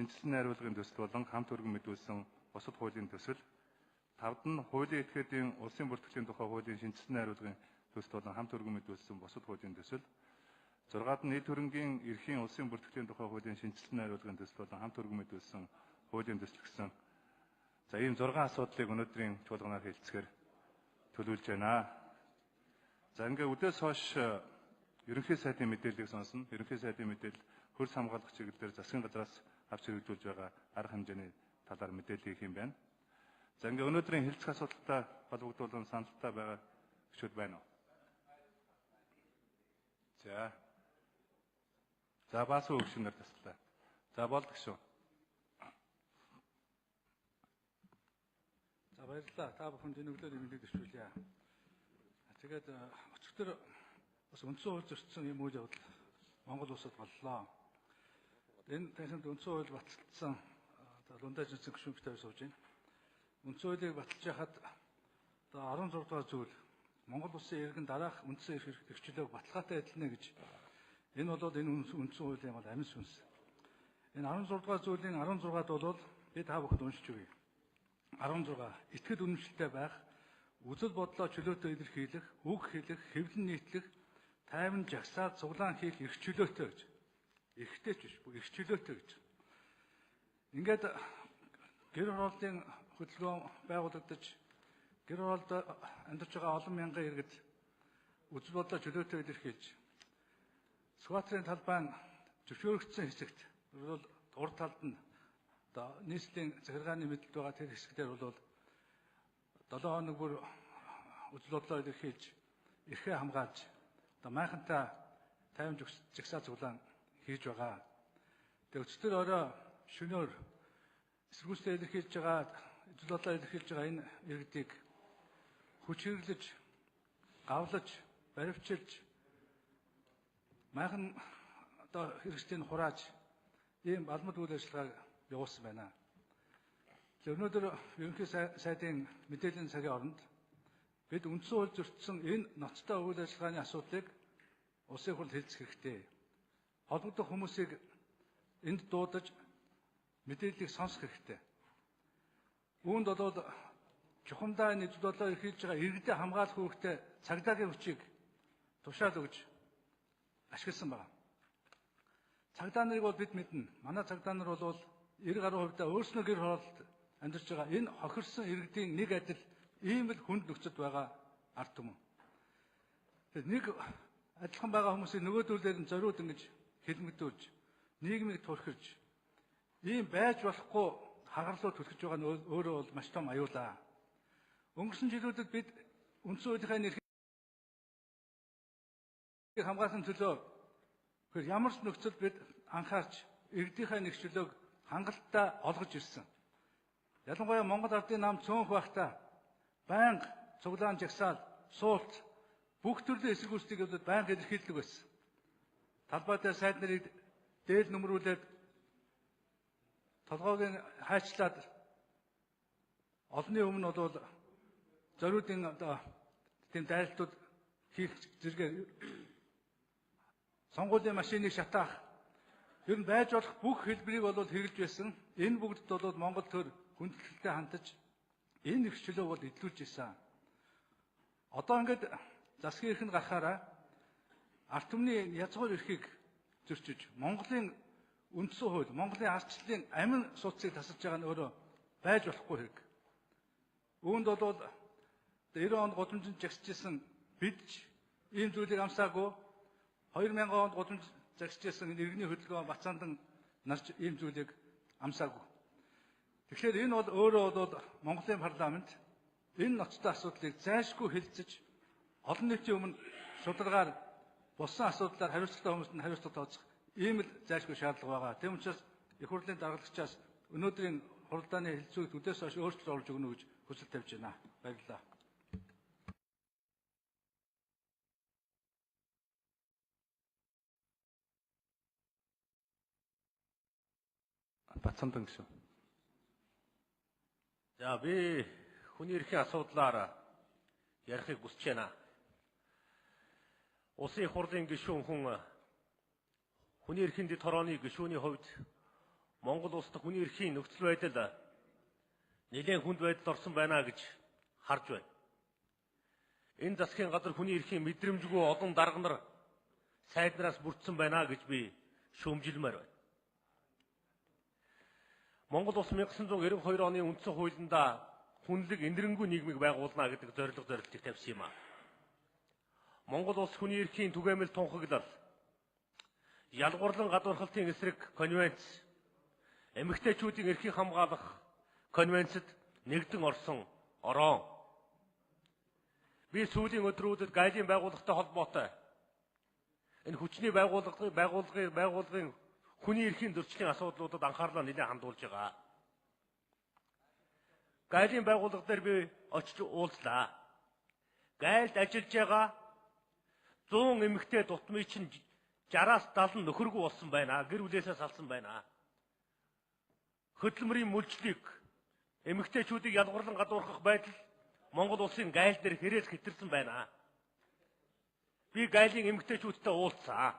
шинжилсэн найруулгын төсөл болон хамт өргөн мэдүүлсэн бусад хуулийн төсөл, 5-д нь хуулийн этгээдийн улсын бүртгэлийн тухай хуулийн шинжилсэн найруулгын төсөл болон хамт өргөн мэдүүлсэн бусад хуулийн төсөл, 6-д нь нийт хөрөнгийн эрхийн улсын бүртгэлийн тухай хуулийн шинжилсэн найруулгын төсөл болон хамт өргөн мэдүүлсэн хуулийн төсөл гэсэн. За ийм 6 асуудлыг өнөөдрийн чуулганаар хэлцгээр төлөвлөж байна. За ингээ үдээс хойш ерөнхий сайдын мэдээллийг сонсно. Ерөнхий сайдын мэдээлэл хөрс хамгаалах чиглэлээр засгийн газраас авч хэрэгжүүлж байгаа арга хэмжээний талаар мэдээлэл хийх юм байна. За ингээ өнөөдрийн хэлцэх асуудалтай холбогдуулан саналтай байгаа гишүүд байна уу? За баасан өгшөнөр таслаа. За болдог шүү. За баярлалаа. Та бүхэнд энэ өглөө нэмэлт ирчүүлье. Тэгээд өчигдөр бас үндсэн хууль зөрчсөн юм үйл явдал Монгол улсад боллоо. Энэ тахинд үндсэн хууль батлагдсан дундаж нэгэн гишүүнтэй сууж байна. Үндсэн хуулийг баталж яхад 16 дугаар зүйл Монгол улсын иргэн дараах үндсэн эрх хэрэгчлөөг баталгаатай адилна гэж энэ бол энэ үндсэн хуулийн амин сүнс. Энэ 16 дугаар зүйлийн 16-ад бол би та бүхэнд уншиж өгье. 16 итгэл үнэмшилтэй байх, үзэл бодлоо чөлөөтэй илэрхийлэх, үг хэлэх, хэвлэн нийтлэх, тайван жагсаад цуглаан хийх эрх чөлөөтэй гэж. Эрхтэй ч биш, эрх чөлөөтэй гэж. Ингээд гэр хорооллын хөдөлгөөн байгуулагдаж гэр хороолд амьдарч байгаа олон мянган иргэд үзэл бодлоо чөлөөтэй илэрхийлж Сүхбаатарын талбайн зөвшөөрөгдсөн хэсэгт бол урд талд нь нийслэлийн захиргааны мэдэлд байгаа тэр хэсгээр бол 7 хоног бүр үзэл бодлоо илэрхийлж эрхээ хамгаалж майхантай тайван жагсаа цуглаан хийж байгаа. Тэгээ өчтөр орой шөнөөр эсэргүүцлээ илэрхийлж байгаа үзэл бодлоо илэрхийлж байгаа энэ иргэдийг хүч хэрэглэж, гавлаж, баривчилж майхан хэрэгслийн хурааж ийм балмад үйл ажиллагааг явуулсан байна. Өнөөдөр ерөнхий сайдын мэдээллийн цагийн оронд бид үндсэн хууль зөрчсөн энэ ноцтой үйл ажиллагааны асуудлыг улсын хурлд хэлцэх хэрэгтэй. Холбогдох хүмүүсийг энд дуудаж мэдээллийг сонсох хэрэгтэй. Үүнд бол чухамдаа энэ үзэл бодлоо эрхэлж байгаа иргэдэд хамгаалах үүрэгтэй цагдаагийн хүчийг тушаал өгж ашигласан байна. Цагдаа нарыг бол бид мэднэ. Манай цагдаа нар бол 90% өөрснөө гэр хороолт амьдарч байгаа энэ хохирсон иргэдийн нэг адил ийм л хүнд нөхцөлд байгаа ард түмэн. Тэгэхээр нэг адилхан байгаа хүмүүсийг нөгөөдүүлээр нь зориуд ингэж хэлмэгдүүлж, нийгмийг турхирж, ийм байж болохгүй хагарлуу түлхэж байгаа нь өөрөө бол маш том аюулаа. Өнгөрсөн жилүүдэд бид үндсэн хуулийнхаа эрхийг хамгаалсан төлөө ямар ч нөхцөлд бид анхаарч иргэдийнхээ нэг чөлөөг хангалттай олгож ирсэн. Ялангуяа Монгол Ардын нам цөөнх байхдаа байнга цуглаан жагсаал, суулт бүх төрлийн эсэргүүцлийг байнга илэрхийлдэг байсан. Талбай дээр сайд нарыг дээл нөмрүүлээд толгойг нь хайчлаад олонний өмнө бол зориудын тийм дайралтууд хийх зэрэгээр сонгуулийн машиныг шатаах ер нь байж болох бүх хэлбэрийг бол хэрэгжилж байсан. Энэ бүгдд бол Монгол төр хүндэтгэлтэй хандаж энэ их чөлөө бол эдлүүлж ирсэн. Одоо ингээд засгийн эрхэнд гарахаараа ард түмний язгуур эрхийг зөрчиж Монголын үндсэн хууль, Монголын ардчлалын амин суудсыг тасалж байгаа нь өөрөө байж болохгүй хэрэг. Үүнд бол 90 онд гудамжинд жагсажсэн бид ийм зүйлийг амсаагүй 2000 онд гудамж загсажсэн иргэний хөдөлгөөн Бацаандан нарч ийм зүйлийг амсаагүй. Тэгэхээр энэ бол өөрөө бол Монголын парламент энэ ноцтой асуудлыг зайлшгүй хэлцэж олон нийтийн өмнө шударгаар болсон асуудлаар хариуцлагатай хүмүүст нь хариуцлага тооцох ийм л зайлшгүй шаардлага байгаа. Тэм учраас их хурлын даргалагчаас өнөөдрийн хуралдааны хэлцүүгт үдээс хойш өөрчлөлт оруулж өгнө гэж хүсэл тавьж байна. Баярлалаа. Бацаандан гişүн. За би хүний эрхийн асуудлаар ярихыг хүсэж байна. Улсын хурлын гишүүн хүн хүний эрхийн дэд хорооны гишүүний хувьд Монгол улс дахь хүний эрхийн нөхцөл байдал нэлээд хүнд байдалд орсон байна гэж харж байна. Энэ засгийн газар хүний эрхийн мэдрэмжгүй олон дарга нар сайднараас бүрдсэн байна гэж би шүүмжилмээр байна. Монгол улс 1992 оны үндсэн хуулиндаа хүнлэг энэрэнгүй нийгмийг байгуулна гэдэг зорилтыг тавьсан юм а. Монгол улс хүний эрхийн түгээмэл тунхаглал, ялгуурлан гадуурхалтын эсрэг конвенц, эмэгтэйчүүдийн эрхийг хамгаалах конвенцэд нэгдэн орсон орон. Би сүүлийн өдрүүдэд гайлын байгууллагатай холбоотой энэ хүчний байгууллагын хүний эрхийн зөрчлийн асуудлуудад анхаарлаа нэлээд хандуулж байгаа. Гайлын байгууллага дээр би очиж уулзлаа. Гайлд ажиллаж байгаа 100 эмэгтэй дутмын чинь 60-аас 70 нөхөргүй болсон байна. Гэр бүлээсээ салсан байна. Хөдөлмөрийн мүлжлийг эмэгтэйчүүдийг ялгуурлан гадуурхах байдал Монгол улсын гайл дээр хэрээс хэтэрсэн байна. Би гайлын эмэгтэйчүүдтэй уулзсан.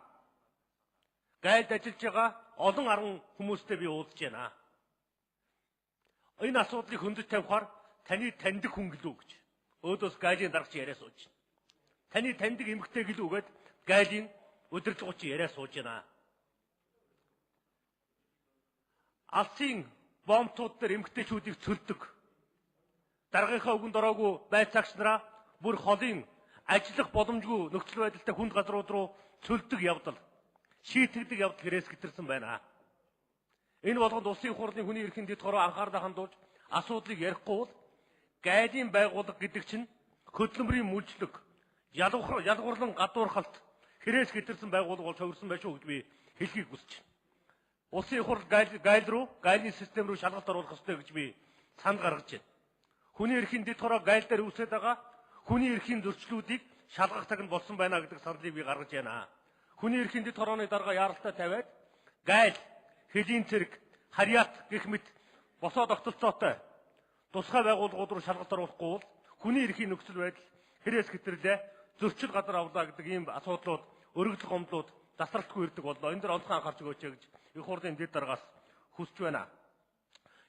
Гайлд ажиллаж байгаа олон арван хүмүүстэй би уулзж байна. Энэ асуудлыг хөндөж тавихаар таны таньдаг хүн гэлүү гэж өөдөөс гайлын даргач яриа сууж байна. Таны таньдаг эмэгтэй гэлүүгээд гайлын удирдлагч яриа сууж байна. Алсын бомбтууд дээр эмэгтэйчүүдийг цөлдөг. Даргынхаа үгэнд ороогүй байцаагч нараа бүр холын ажиллах боломжгүй нөхцөл байдалтай хүнд газрууд руу цөлдөг явдал, шийтгдэг явдал хэрээс гитэрсэн байна. Энэ болгонд улсын хурлын хүний эрхийн дэд хороо анхаарлаа хандуулж асуудлыг ярихгүй бол гайлын байгууллага гэдэг чинь хөдөлмөрийн мүлжлэг, ялгуурлан гадуурхалт хэрээс гитэрсэн байгууллага болж хувирсан байх шүү гэж би хэлхийг хүсэж байна. Улсын хурл гайлын систем рүү шалгалт оруулах ёстой гэж би санд гаргаж байна. Хүний эрхийн дэд хороо гайл дээр үүсэж байгаа хүний эрхийн зөрчлүүдийг шалгах цаг нь болсон байна гэдэг саналыг би гаргаж байна. Хүний эрхийн дэд хорооны дарга яаралтай тавиад гайл, хэлийн цэрэг, харьяат гэх мэт босоод огтолцоотой тусгай байгууллагууд руу шалгалт оруулахгүй бол хүний эрхийн нөхцөл байдал хэрээс гэтэрлээ зөрчил гадар авлаа гэдэг ийм асуудлууд, өргөдөл гомдлууд засралтгүй ирдэг боллоо. Энэ дөр онцгой анхаарч өгөөч гэж их хурлын дэд даргаас хүсэж байна.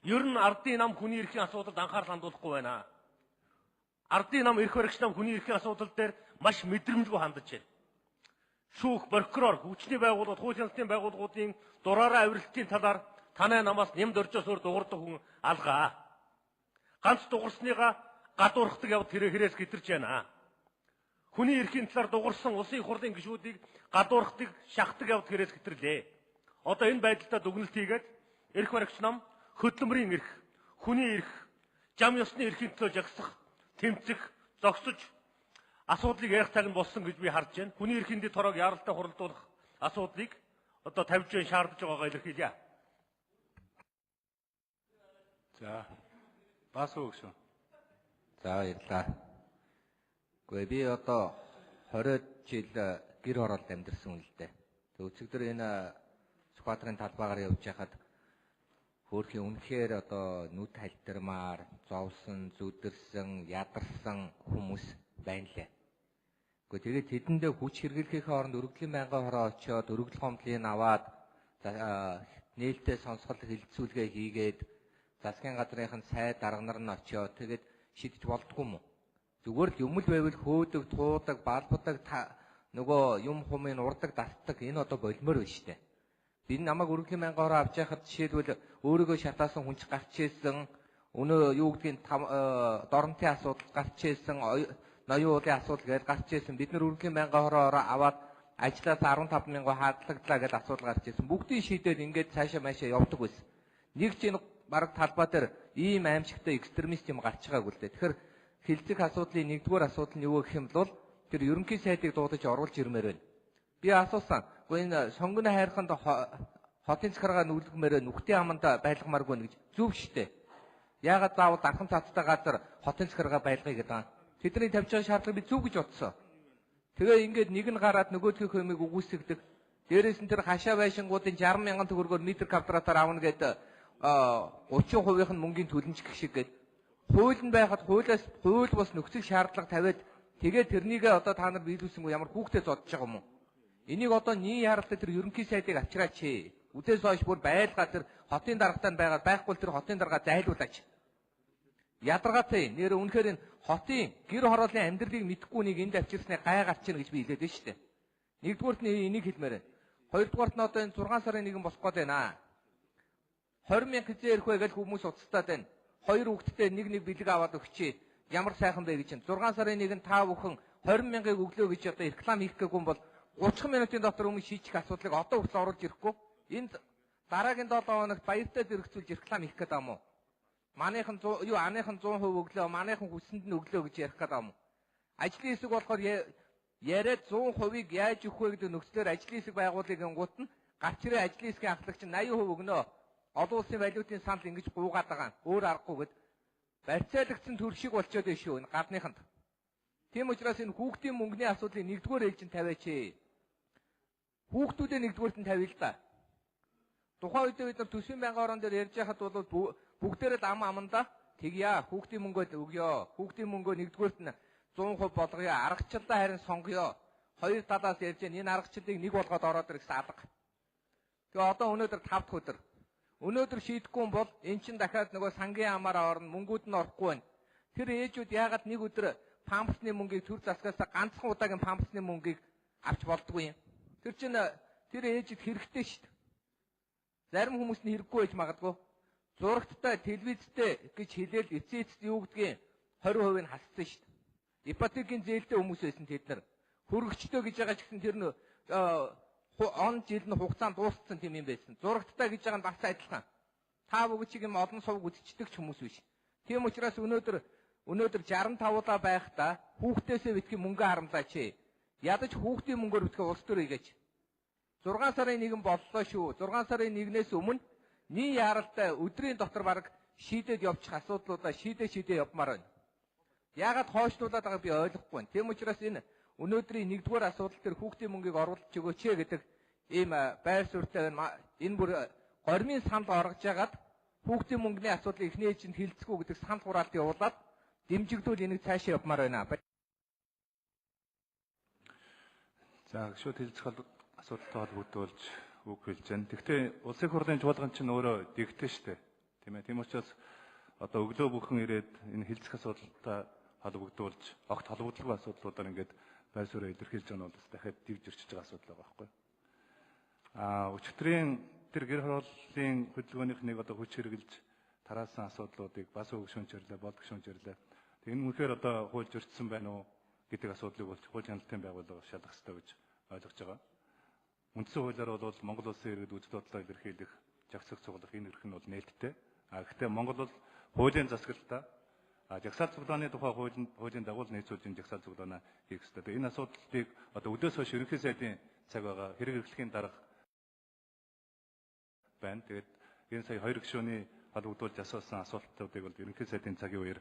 Ер нь ардын нам хүний эрхийн асуудалд анхаарал хандуулахгүй байна. Ардын нам, эрх баригч нам хүний эрхийн асуудал дээр маш мэдрэмжгүй хандаж байна. Шүүх, прокурор, хүчний байгууллагууд, хуулийн албан байгууллагуудын дураараа авиралтын талаар танай намаас нэмд оржоос өөр дуурдаг хүн алгаа. Ганц дуурсныгаа гадуурхдаг явд хэрээс гитэрч байна. Хүний эрхийн талаар дуурсан улсын хурлын гишүүдийг гадуурхдаг, шахдаг явд хэрээс гитэрлээ. Одоо энэ байдлаа дүгнэлт хийгээд эрх баригч нам хөдөлмөрийн эрх, хүний эрх, зам ёсны эрхийн төлөө жагсах, тэмцэх, зогсож асуудлыг ярих цаг нь болсон гэж би харж байна. Хүний эрхийн дэд хороог яаралтай хуралдуулах асуудлыг одоо тавьж байна, шаардж байгаагаа илэрхийлье. За. Баасуу гэж. За баярлалаа. Гэхдээ би одоо 20 жил гэр оролд амьдэрсэн л дээ. Өчигдөр энэ Сүхбаатарын талбайгаар явж байхад хөөрхийн үнэхээр одоо нүд халтармаар, зовсон, зүдэрсэн, ядарсан хүмүүс байна лээ. Гэхдээ тэгээд тэдэндээ хүч хэрэглэхийн оронд өргөдлийн байнгын хороо очиод өргөдөл гомдлыг аваад нээлттэй сонсгол хилцүүлгээ хийгээд засгийн газрынхын сайд дарга нар нь очиод тэгээд шидэж болдгүй юм уу? Зүгээр л юм л байвал хөөдөг, туудаг, балбадаг нөгөө юм хумын урдаг, дасдаг энэ одоо болмоор байна шүү дээ. Би намайг өргөдлийн байнгын хороо авч яхад жишээлбэл өөрийгөө шатаасан хүн ч гарч ирсэн, өнөө юу гэдгийг доронтын асуудал гарч ирсэн, ноён уулын асуудал гэж гарч ирсэн. Бид нар өргөдлийн байнгын хороо аваад ажлаас 15 мянган хадлагдлаа гэж асуудал гарч ирсэн. Бүгдийг шийдээд ингээд цаашаа маашаа явдаг байсан. Нэг ч энэ бараг талбай дээр ийм аимшигтай экстремист юм гарч байгаагүй л дээ. Тэгэхээр хилцэх асуудлын нэгдүгээр асуудал нь юу гэх юм бол тэр ерөнхий сайдыг дуудаж оруулж ирмээр байна. Би асуусан. Гэхдээ энэ сонгоны хайрханд хотын захиргаа нүлгмээр нүхтийн аманд байлгамааргүй гэж зөв шттэ. Яагаад заавал дархан цацтай газар хотын захиргаа байлгая гэдэг. Тэдний тавьж байгаа шаардлага би зөв гэж бодсон. Тэгээ ингээд нэг нь гараад нөгөөдхийн хэмиг үгүйсгдэг. Дээрээс нь тэр хашаа байшингуудын 60 мянган төгрөгөөр метр квадратаар авна гэдэг 30% нь мөнгөний төлөмж гэх шиг гээд хууль нь байхад хууль бас нөхцөл шаардлага тавиад тэгээд тэрнийг одоо та нар биелүүлсэн ямар хүүхдэд зодож байгаа юм уу? Энийг одоо нийт яралтай тэр ерөнхий сайдыг авчираач. Үдээс хойш бүр байлгаа тэр хотын даргатанд байгаа байхгүй тэр хотын дарга зайлуулаач. Ядаргаатай нэр үнэхээр энэ хотын гэр хорооллын амьдралыг мэдхгүй нэг энд авчирсны гай гарч ийн гэж би хэлээд байна шүү дээ. Нэгдүгüүрт нь энийг хэлмээр байна. Хоёрдугаарт нь одоо энэ 6 сарын нэгэн болох гээд байна. 20 мянга хизээ ирэх вэ гэж хүмүүс уцтаад байна. 2 хүүхэдтэй нэг бэлэг аваад өгчээ. Ямар сайхан бэ гэж чинь 6 сарын нэгэн та бүхэн 20 мянгаыг өглөө гэж одоо реклам хийх гээгүй бол 30 минутын дотор өмнө шийдэх асуудлыг одоо хүртэл оруулж ирэхгүй. Энд дараагийн 7 хоногт баяртай зэрэгцүүлж реклам хийх гэдэг юм уу? Манайхан аныхан 100% өглөө, манайхан хүсэнд нь өглөө гэж ярих гэдэг юм уу? Ажлын хэсэг болохоор яриад 100%-ийг яаж өгөх вэ гэдэг нөхцлөөр ажлын хэсэг байгуулыг ангуут нь гарч ирээ ажлын хэсгийн ахлагч 80% өгнө. Олон улсын валютын санал ингэж гуугаад байгаа. Өөр аргагүйгээд барьцаалагдсан төр шиг болчиход байна шүү энэ гадныханд. Тийм учраас энэ хүүхдийн мөнгөний асуудлыг нэгдүгээр ээлжинд тавиач. Хүүхдүүдээ нэгдүгээрт нь тавья л да. Тухайн үед бид нар төсвийн байнгын орон дээр ярьж байхад бол бүгдээрээ л амандаа тэгье. Хүүхдийн мөнгөө өгье. Хүүхдийн мөнгөө нэгдүгээрт нь 100% болгоё. Аргачлалаа харин сонгоё. Хоёр талаас ярьж энэ аргачлалыг нэг болгоод ороод ир гэсэн алга. Тэгээ одоо өнөөдөр 5 дахь өдөр. Өнөөдөр шийдэхгүй бол эн чинь дахиад нөгөө сангийн амаараа орно, мөнгүүд нь орохгүй байна. Тэр ээжүүд яагаад нэг өдөр памперсны мөнгийг төр засгаас ганцхан удаагийн памперсны мөнгийг авч болдгүй юм. Тэр чинь тэр ээжид хэрэгтэй шүү дээ. Зарим хүмүүс нь хэрэггүй байж магадгүй. Зурагттай, телевизтэй гэж хэлээл эцээцд юу гэдгийг 20% нь хассан шүү дээ. Ипотекийн зээлтэй хүмүүс байсан тэд нар. Хөргөчтэй гэж байгаа ч гэсэн тэр нь он жил нь хугацаанд дууссан тийм юм байсан. Зурагттай гэж байгаа нь бас адилхан. Та бүгд чиг юм олон сувг үзчихдэг ч хүмүүс биш. Тийм учраас өнөөдөр 65-удаа байхдаа хүүхдээсээ битгий мөнгө харамлаач. Ядаж хүүхдийн мөнгөөр битгий улс төр хийгээч. 6 сарын 1 боллоо шүү. 6 сарын 1-ээс өмнө нийт яралтай өдрийн дотор баг шийдээд явчих асуудлуудаа шийдээ явмаар байна. Яагаад хойшлуулад байгааг би ойлгохгүй байна. Тийм учраас энэ өнөөдрийн 1-р асуудал төр хүүхдийн мөнгийг оруулж өгөөч гэдэг ийм байр суурьтай байна. Энэ бүр гормын санал оргож ягаад хүүхдийн мөнгөний асуудлыг эхний ээлжинд хилцэхгүй гэдэг санал хураалт явуулаад дэмжигдүүл энийг цаашаа явмаар байна. За гişүүд хилцэх асуудалтай холбогдуулж үг хэлж байна. Гэхдээ улсын хурлын чуулган чинь өөрөө дэгтэй штэ. Тийм ээ. Тийм учраас одоо өглөө бүхэн ирээд энэ хилцэх асуудалтай холбогдуулж огт холбогдлого асуудлуудаар ингээд байр суурь илэрхийлж байгаа нь бол дахиад дивж ирчихэж байгаа асуудал байгаа байхгүй. Өчигдрийн тэр гэр хорооллын хөдөлгөөнийх нэг одоо хүч хэрэгжилж тараасан асуудлуудыг бас өгшөнчрлээ, болгошөнчрлээ. Тэг энэ үнэхээр одоо хууль зөрчсөн байна уу гэдэг асуудлыг бол хууль хяналтын байгууллага шалгах ёстой гэж ойлгож байгаа. Үндсэн хуулиар бол Монгол улсын иргэд үзэл бодлоо илэрхийлэх, жагсах, цуглах энэ эрх нь бол нээлттэй. Гэхдээ Монгол бол хуулийн засаглалтаа жагсаал цуглааны тухай хуулийн дагуу нийцүүлж жагсаал цуглаанаа хийх ёстой. Энэ асуудлыг одоо өдөөс хойш ерөнхий сайдын цаг байгаа хэрэг эрхлэхийн дарга байна. Тэгээд энэ сая 2 гишүүний холбогдуулж асуусан асуултуудыг бол ерөнхий сайдын цагийн үеэр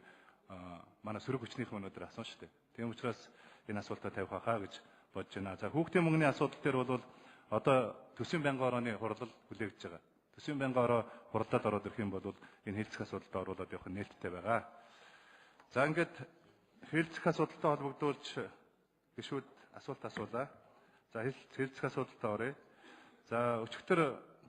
манай сөрөг хүчнийхэн өнөөдөр асуусан шүү дээ. Тийм учраас энэ асуултаа тавих хаа гэж бодож байна. За хүүхдийн мөнгөний асуудал дээр бол одоо төсвийн байнгын орооны хурал хүлээгдэж байгаа. Төсвийн байнгын ороо хуралдаад ороод ирэх юм бол энэ хэлцэх асуудалтай оруулаад явах нь нээлттэй байгаа. За ингээд хэлцэх асуудалтай холбогдуулж гишүүд асуулт асуулаа. За хэлцэх асуудалтай оръё. За өчигдөр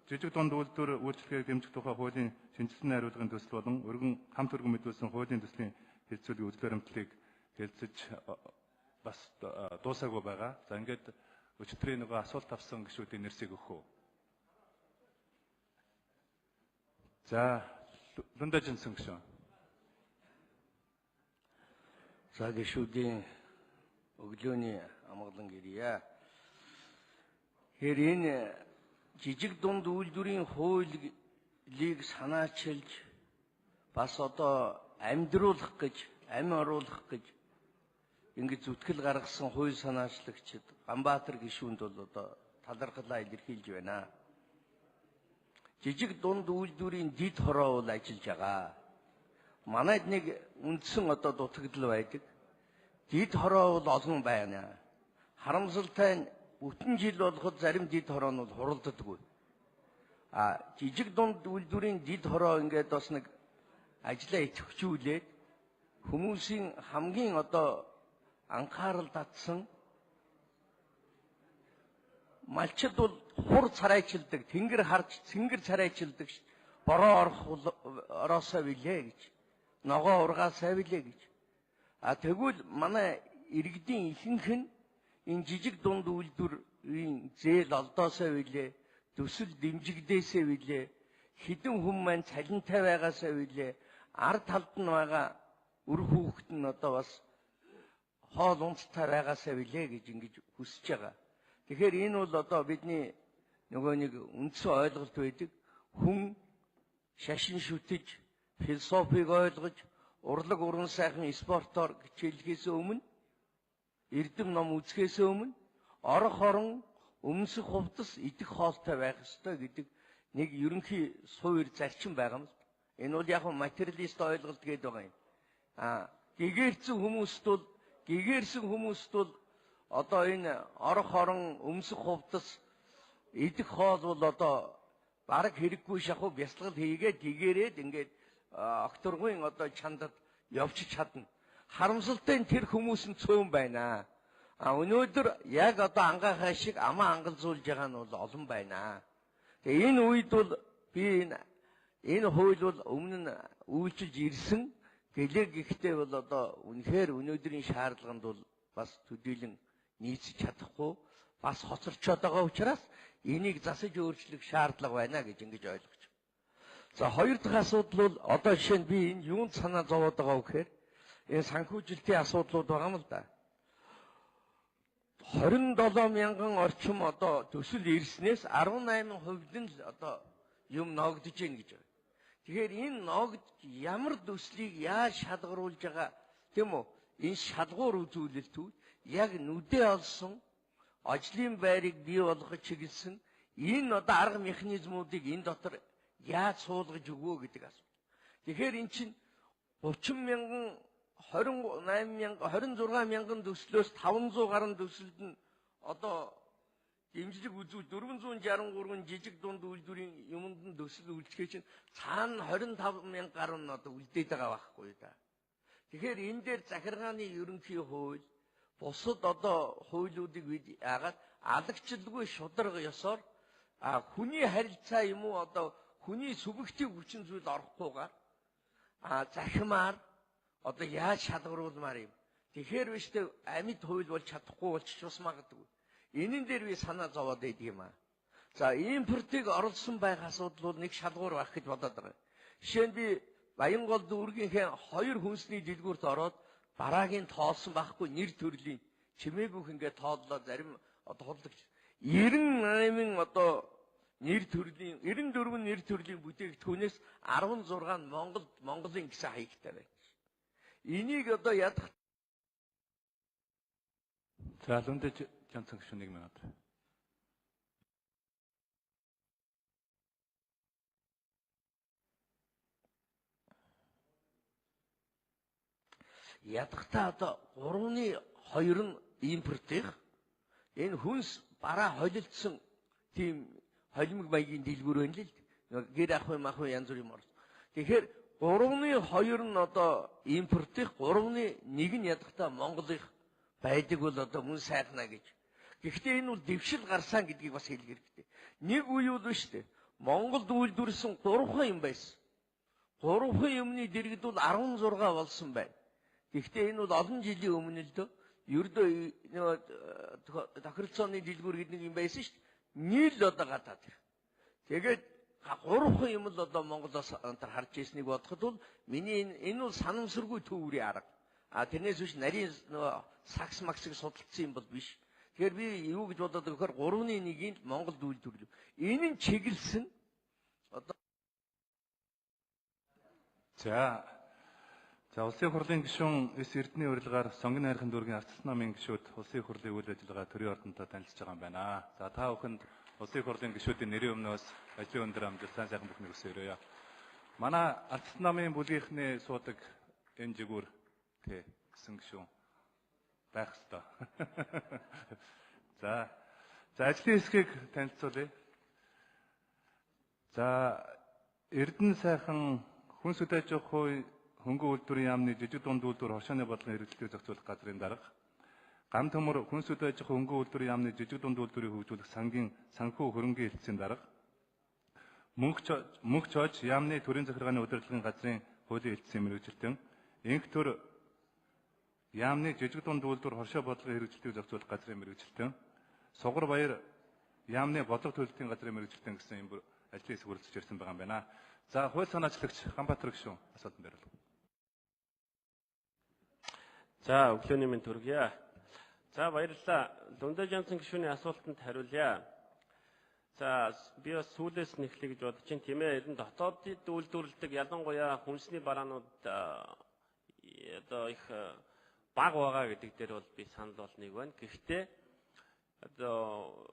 жижиг дунд үйлдвэр үйлчлэгийг дэмжих тухай хуулийн шинжилсэн хариулгын төсөл болон өргөн хамт өргөн мэдүүлсэн хуулийн төслийн хэлцүүлгийн үзэл баримтлалыг хэлцэж бас дуусаагүй байгаа. За ингээд өчигдрийн нөгөө асуулт авсан гишүүдийн нэрсийг өгөх үү. За Лундажинсэн гишүүн. За гишүүдийн өглөөний амгалан гэрье. Энэ жижиг дунд үйлдвэрийн хуулийг санаачилж бас одоо амьдруулах гэж, амь оруулах гэж ингэж зүтгэл гаргасан хууль санаачлагчид Ганбаатар гишүүнд бол одоо талархлаа илэрхийлж байна. Жижиг дунд үйлдвэрийн дид хороо бол ажиллаж байгаа. Манайд нэг үндсэн одоо дутагдал байдаг. Дид хороо бол олон байна. Харамсалтай нь бүтэн жил болоход зарим дид хороо нь бол хуралддаггүй. Жижиг дунд үйлдвэрийн дид хороо ингээд бас нэг ажлаа идэвхжүүлээд хүмүүсийн хамгийн одоо анхаарал татсан малчид бол хур царайчилдаг, тэнгэр царайчилдаг, бороо ороосоо билээ гэж. Ногоо ургаасаа билээ гэж. Тэгвэл манай иргэдийн ихэнх нь энэ жижиг дунд үйлдвэрийн зээл олдоосоо билээ, төсөл дэмжигдээсээ билээ, хідэн хүн маань цалинтай байгаасаа билээ, ард талд нь байгаа үр хүүхэд нь одоо бас хоол ундтай байгаасаа билээ гэж ингэж хүсэж байгаа. Тэгэхээр энэ бол одоо бидний нөгөө нэг үндсэн ойлголт байдаг. Хүн шашин шүтэж, философиг ойлгож, урлаг уран сайхан спортоор хичээллэхээс өмнө, эрдэм ном үзэхээс өмнө орох орон өмсөх хувцас идэх хоолтой байх ёстой гэдэг нэг ерөнхий суур зарчим байгаа юм. Энэ бол яг материалист ойлголт гэдэг байгаа юм. Гэгээрсэн хүмүүст бол одоо энэ орох орон өмсөх хувцас идэх хоол бол одоо бараг хэрэггүй шахуу бясалгал хийгээд гэгээрээд ингээд окторгын одоо чандад явчих чадна. Харамсалтай нь тэр хүмүүс нь цөөн байна. Өнөөдөр яг одоо ангаахай шиг амаа ангалзуулж байгаа нь бол олон байна. Тэгээ энэ үед бол би энэ хууль бол өмнө нь үйлчилж ирсэн гэлэг ихтэй бол одоо үнэхээр өнөөдрийн шаардлаганд бол бас төдийлөн нийцэж чадахгүй бас хоцорчод байгаа учраас энийг засаж өөрчлөх шаардлага байна гэж ингэж ойлгож байна. За хоёр дахь асуудал бол одоо жишээ нь би энэ юунд санаа зовоод байгаа вэ гэхээр энэ санхүүжилтийн асуудлууд байгаа юм л да. 27 мянган орчим одоо төсөл ирснээс 18% нь л одоо юм ногдож гин гэж байна. Тэгэхээр энэ ногд ямар төслийг яаж шалгаруулж байгаа тийм үү? Энэ шалгуур үзүүлэлтүүд яг нүдээ олсон ажлын байрыг бий болгож чиглэсэн энэ одоо арга механизмуудыг энэ дотор яаж суулгаж өгөө гэдэг асуулт. Тэгэхээр эн чинь 30 мянган 26 мянган төслөөс 500 гаруй төсөлд нь одоо дэмжлэг үзүүл 463 жижиг дунд үйлдвэрийн юмд нь төсөл үйлчлэгээ чинь цаана 25 мянга гаруй нь одоо үлдээд байгаа байхгүй да. Тэгэхээр энэ дээр захиргааны ерөнхий хууль бусад одоо хуулиудыг бид яагаад алагчлалгүй шударга ёсоор хүний харилцаа юм уу одоо хүний субъектив хүчин зүйл орохгүйгээр захимаар одоо яаж шалгаруулмаар юм. Тэгэхээр биш тэ амьд хууль болж чадахгүй болчих бас магадгүй. Энэн дээр би санаа зовоод байдаг юм аа. За импортыг оруулсан байх асуудал бол нэг шалгуур байх гэж бодоод байгаа. Жишээ нь би Баянгол дүүргийнхээ 2 хүнсний дэлгүүрт ороод бараагийн тоолсон байхгүй нэр төрлийн чимээгүйх ингээд тооллоо зарим одоо худалдагч 98 одоо нэр төрлийн 94 нэр төрлийн бүтээгдэхүүнээс 16 нь Монголын гэсэн хаягтай байна. Энийг одоо ядах. За лүндэж Жонсон гүшүүн 1 минут. Ядахтаа одоо 3-2 нь импортих энэ хүнс бараа холилдсон тийм холимог маягийн дэлгүүр байна л л гэр ах вэ янз бүрийн морс. Тэгэхээр 3-2 нь одоо импортих 3-1 нь ядахтаа Монголынх байдаг бол одоо мөн сайхна гэж. Гэхдээ энэ бол дэвшил гарсан гэдгийг бас хэлэх хэрэгтэй. Нэг үе бол биш үү? Монголд үйлдвэрсэн 3 юм байсан. 3 юмны дэргэд бол 16 болсон байна. Гэхдээ энэ бол олон жилийн өмнө л дөө ердөө тохиролцооны дэлгүүр гэдэг нэг юм байсан шүү дээ. Нийл одоо гадаад. Тэгээд 3 юм л одоо Монголоос харж ирснийг бодоход бол миний энэ бол санамсаргүй төвөрийн арга. Тэрнээс биш нарийн сакс максыг судалсан юм бол биш. Тэгэхээр би юу гэж бодоод өгөхөр 3-1-ийг Монголд үйлдвэрлэв. Энэ нь чиглэсэн одоо За улсын хурлын гишүүн эс эрдэнэ урилгаар сонгон хайрхан дүүргийн арчилсан намын гишүүд улсын хурлын үйл ажиллагаа төрийн ордонтой танилцж байгаа юм байна. За та бүхэнд улсын хурлын гишүүдийн нэрийн өмнөөс ажлын өндөр амжилт сайн бүхнийг хүсээрэй. Манай арчилсан намын бүлгийнхний суудаг энэ жигүүр гэсэн гишүүн байх ёстой. За ажлын хэсгийг танилцуулъя. За эрдэнэ сайхан хүн сүд аж ахуй хөнгөн үйлдвэрийн яамны жижиг дунд үйлдвэр хоршооны бодлогын хэрэглэлийг зохицуулах газрын дарга гам төмөр хүнс үдэ аж ахуй хөнгөн үйлдвэрийн яамны жижиг дунд үйлдвэрийг хөгжүүлэх санхүү хөрөнгөний хэлтсийн дарга мөнх чойж яамны төрийн захиргааны удирдлагын газрын хуулийн хэлтсийн мэргэжилтэн инх төр яамны жижиг дунд үйлдвэр хоршоо бодлогын хэрэгжилтийг зохицуулах газрын мэргэжилтэн сугар баяр яамны бодлого төлөлтийн газрын мэргэжилтэн гэсэн юм ажлын хэсэг хүрэлцэж ирсэн байгаа юм байна. За хууль санаачлагч Ганбаатар гишүүн асуултанд хариулна. За өглөөний мэнд хүргье. За баярлалаа. Дундаж Жансан гишүүний асуултанд хариулъя. За би бас сүүлээс нь эхлэе гэж бодож чинь тийм ээ. Ер нь дотоодд үйлдвэрлэдэг ялангуяа хүнсний бараанууд одоо их бага байгаа гэдэг дээр бол би санал болныг байна. Гэхдээ одоо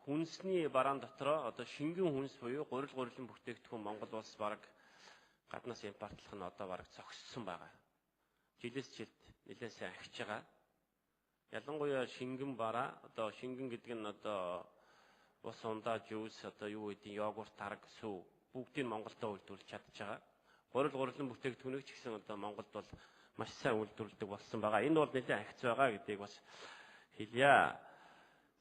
хүнсний бараан дотроо одоо шингэн хүнс буюу гурилан бүтээгдэхүүн Монгол улс бараг гаднаас импортлох нь одоо бараг зогссон байгаа. Жилээс жилд нэлээд сайн ахиж байгаа. Ялангуяа шингэн бараа одоо шингэн гэдэг нь одоо ус ундаа жуус одоо юу гэдэг йогурт тараг сүв бүгдийг Монголдо үйлдвэрлэж чадж байгаа. Гурилан бүтээгдэхүүнийг ч гэсэн одоо Монголд бол маш сайн үйлдвэрлэдэг болсон байгаа. Энэ бол нэлээд ахиц байгаа гэдгийг бас хэлье.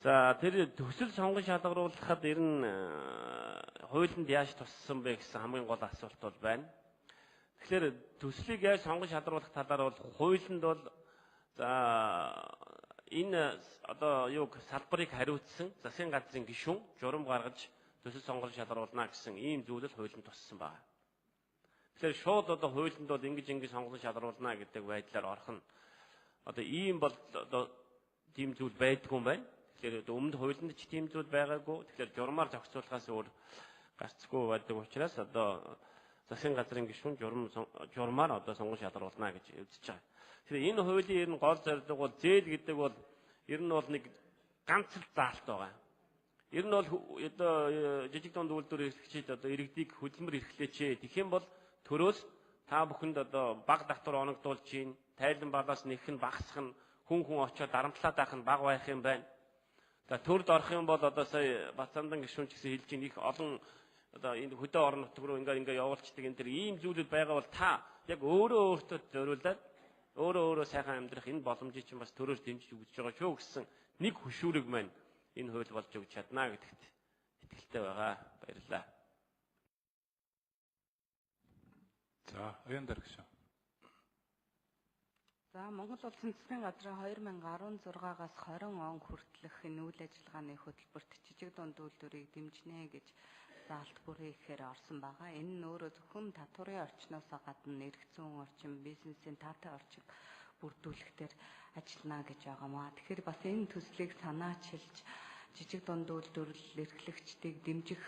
За тэр төсөл сонгон шалгаруулахад ер нь хуулинд яаж туссан бэ гэсэн хамгийн гол асуулт бол байна. Тэгэхээр төслийг яаж сонгон шалгаруулах талаар бол хуулинд бол за энэ одоо юуг салбарыг хариуцсан засгийн газрын гишүүн журам гаргаж төсөл сонгон шалгаруулна гэсэн ийм зүйл л хуулинд туссан байна. Тэгэхээр шууд одоо хуулинд бол ингэж сонгон шалгаруулна гэдэг байдлаар орох нь одоо ийм бол одоо тийм зүйл байдгүй юм байна. Тэгэхээр өмнөд хуулинд ч тийм зүйл байгаагүй. Тэгэхээр журмаар зохицуулахаас өөр гарцгүй байдаг учраас одоо засгийн газрын гишүүн журмаар одоо сонгон шалгаруулна гэж үзэж байгаа. Тэгэхээр энэ хуулийн ер нь гол зорилго бол зээл гэдэг бол ер нь бол нэг ганц л заалт байгаа. Ер нь бол одоо жижиг дунд үйлдвэр эрхлэгчид одоо иргэдийг хөдөлмөр эрхлээч. Тэгэх юм бол төрөөс та бүхэнд одоо баг татвар оногдуулж гин, тайлан балаас нэх нь багасах нь хүн очоод дарамтлаад байх нь бага байх юм байна. За төрд орох юм бол одоо сая Бацаамдан гишүүн ч гэсэн хэлж ийн их олон одоо энэ хөдөө орон нутг руу ингээ явуулцдаг энэ төр ийм зүйлүүд байгаа бол та яг өөртөө зориулаад өөрөө сайхан амьдрах энэ боломжийг чинь бас төрөөр дэмжиж өгч байгаа шүү гэсэн нэг хөшүүрэг маань энэ хууль болж өгч чадна гэдэгт итгэлтэй байгаа. Баярлалаа. За оюун дараа гишүүн. За Монгол Улсын засгийн газрын 2016-аас 20 он хүртэлх энэ үйл ажиллагааны хөтөлбөрт жижиг дунд үйлдвэрийг дэмжинэ гэж заалт бүрээ ихээр орсон байгаа. Энэ нь өөрөө зөвхөн татварын орчноос гадна эрх зүйн орчин, бизнесийн таатай орчиг бүрдүүлэх дээр ажиллана гэж байгаамаа. Тэгэхээр бас энэ төслийг санаачилж жижиг дунд үйлдвэрлэл эрхлэгчдийг дэмжих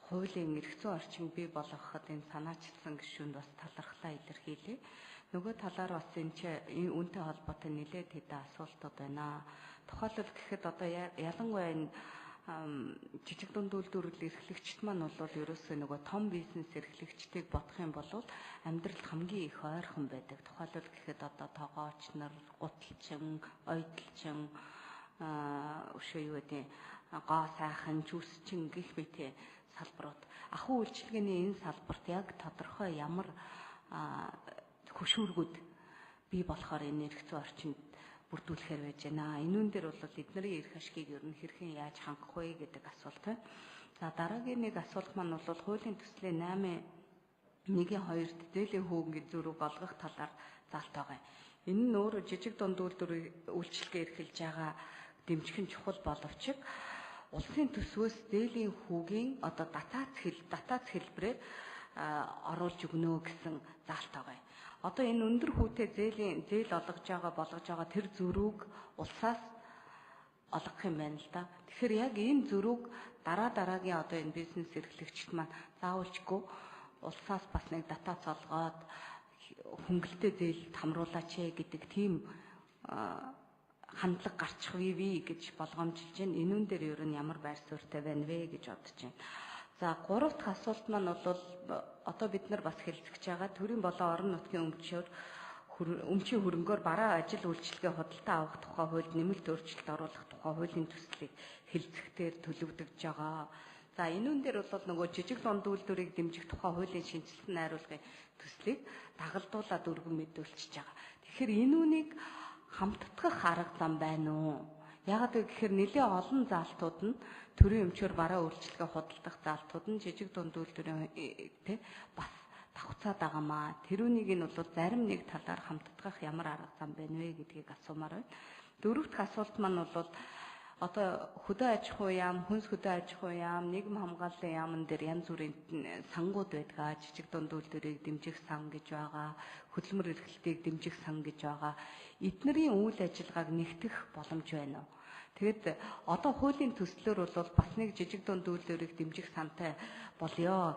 хуулийн эрх зүйн орчин бий болгоход энэ санаачилсан гишүүнд бас талархлаа илэрхийлье. Нөгөө талаар бас энэ үнэтэй холбоотой нэлээд хэдэн асуултууд байна. Тухайлбал гэхэд одоо ялангуяа энэ жижиг дунд үйлдвэрлэл эрхлэгчд маань бол ерөөсөө нөгөө том бизнес эрхлэгчдийг бодох юм бол амьдралд хамгийн их ойрхон байдаг. Тухайлбал гэхэд одоо тоогооч нар, гуталчин, ойдлчин, өшөө юу гэдэг гоо сайхан, жүсчин гэх мэт салбарууд. Ахуй үйлчилгээний энэ салбарт яг тодорхой ямар хөшүүргүүд бий болохоор энэ эрх зүйн орчинд бүрдүүлэхээр байж байна. Энүүн дээр бол эднэрийн эрх ашгийг ер нь хэрхэн яаж хангах вэ гэдэг асуулт байна. За дараагийн нэг асуулт маань бол хуулийн төслийн 8.1-2-д дээлийн хүүгийн зөрүү болгох талаар заалт байгаа. Энэ нь өөрөө жижиг дунд үйлчлэгээ эрхэлж байгаа дэмжихэн чухал боловч улсын төсвөөс дээлийн хүүгийн одоо татац хэлбэрээр оруулж өгнө гэсэн заалт байгаа. Одоо энэ өндөр хүүтэй зээл болгож байгаа тэр зөрүүг улсаас олгох юм байна л да. Тэгэхээр яг энэ зөрүүг дараагийн одоо энэ бизнес эрхлэгчид маань заавалжгүй улсаас бас нэг татаац олгоод хөнгөлтэй зээлд хамруулаач гэдэг тийм хандлага гарчих вэ гэж болгоомжилж байна. Энүүн дээр ер нь ямар байр суурьтай байна вэ гэж бодож байна. За 3 дахь асуулт маань бол одоо бид нар бас хэлцэж байгаа төрийн болон орон нутгийн өмчийн хөрөнгөөр бараа ажил үйлчилгээ худалдаа авах тухай хуульд нэмэлт өөрчлөлт оруулах тухай хуулийн төслийг хэлцэхээр төлөвлөж байгаа. За энүүн дээр бол нөгөө жижиг дунд үйлдвэрийг дэмжих тухай хуулийн шинжилсэн найруулгын төслийг дагалдуулаад өргөн мэдүүлчихэж байгаа. Тэгэхээр энүүнийг хамтдах арга зам байна уу? Яагаад гэхээр нэлээд олон заалтууд нь төрийн өмчөөр бараа үйлчлэгээ худалдах заалтууд нь жижиг дунд үйлдвэрийн тэ бас давхцаад байгаамаа. Тэрүүнийг нь бол зарим нэг талаар хамтдах ямар арга зам байна вэ гэдгийг асуумаар байна. Дөрөвт асуулт маань бол одоо хөдөө аж ахуй яам, хүнс хөдөө аж ахуй яам, нийгэм хамгааллын яамн дээр янз бүрийн сангууд байдаг. Жижиг дунд үйлдвэрийг дэмжих сан гэж байгаа, хөдөлмөр эрхлэлтийг дэмжих сан гэж байгаа. Эднэрийн үйл ажиллагааг нэгтгэх боломж байна уу? Тэгэд одоо хуулийн төслөөр бол бас нэг жижиг дунд үйлдвэрийг дэмжих сантай болёо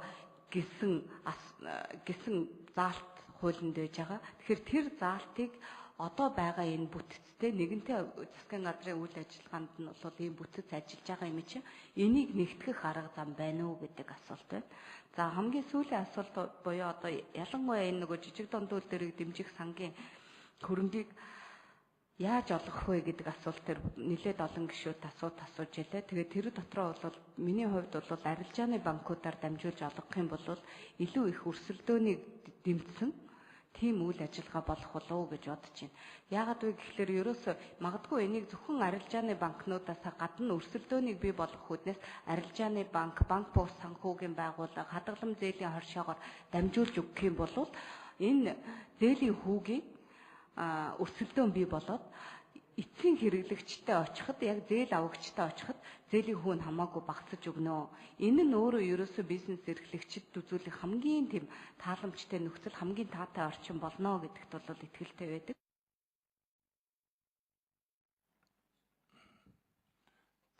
гэсэн заалт хуулинд байж байгаа. Тэгэхээр тэр заалтыг одоо байгаа энэ бүтцтэй нэгэнтээ засгийн газрын үйл ажиллагаанд нь бол ийм бүтц ажиллаж байгаа юм чинь энийг нэгтгэх арга зам байна уу гэдэг асуулт байна. За хамгийн сүүлийн асуулт буюу одоо ялангуяа энэ нөгөө жижиг дунд үйлдвэрийг дэмжих сангийн хөрөнгийг яаж олгох вэ гэдэг асуулт төр нэлээд олон гишүүд асууж ялээ. Тэгээд тэр дотроо бол миний хувьд бол арилжааны банкудаар дамжуулж олгох юм бол илүү их өрсөлдөөнийг дэмжсэн тийм үйл ажиллагаа болох болов уу гэж бодож байна. Яагаад вэ гэхээр ерөөсөө магадгүй энийг зөвхөн арилжааны банкнуудаас гадна өрсөлдөөнийг бий болгох үүднээс арилжааны банк бус санхүүгийн байгууллага, хадгалам зээлийн хоршоогоор дамжуулж өгөх юм бол энэ зээлийн хүүгийн өрсөлдөөн бий болоод эцсийн хэрэглэгчтэй очиход яг зээл авагчтай очиход зээлийн хүү нь хамаагүй багасж өгнө. Энэ нь өөрөө ерөөсөө бизнес эрхлэгчид үзүүлэх хамгийн тийм тааламжтай нөхцөл, хамгийн таатай орчин болно гэдэгт бол итгэлтэй байдаг.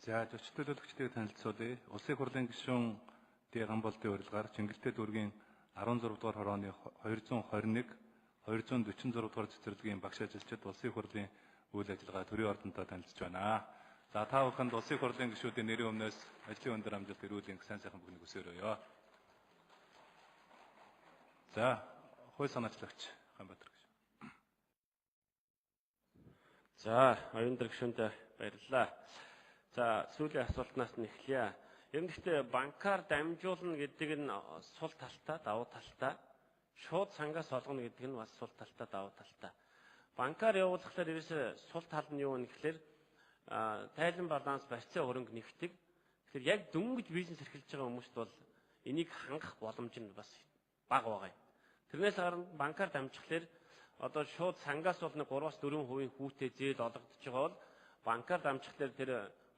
За зочд төлөөлөгчдийг танилцуулъя. Улсын хурлын гишүүн Гамболдын урилгаар Чингэлтэй дүүргийн 16 дугаар хорооны 221 246 дугаар цэцэрлэгийн багш ажилчид улсын хурлын үйл ажиллагаа төрийн ордонтой танилцж байна. За та бүхэнд улсын хурлын гишүүдийн нэрийн өмнөөс ажлын өндөр амжилт эрүүлэн сайн сайхан бүгнийг хүсээрөөё. За хууль санаачлагч Ханбатар гишүүн. За оюундар гишүүнтэй баярлалаа. За сүүлийн асуултнаас нь эхлэе. Ер нь гэхдээ банкар дамжуулна гэдэг нь сул талтай, давуу талтай. Шууд сангаас олгоно гэдэг нь бас сул талтай, давуу талтай. Банкар явуулахлаар ерөөсөө сул тал нь юу вэ гэхээр тайлан баланс барьцаа хөрөнгө нэгтгэг. Тэгэхээр яг дөнгөж бизнес эрхэлж байгаа хүмүүст бол энийг хангах боломж нь бас бага байгаа юм. Тэрнээс гарна банкар дамжихлаар одоо шууд сангаас бол 3-4% хүүтэй зээл олгогдож байгаа бол банкар дамжихлаар тэр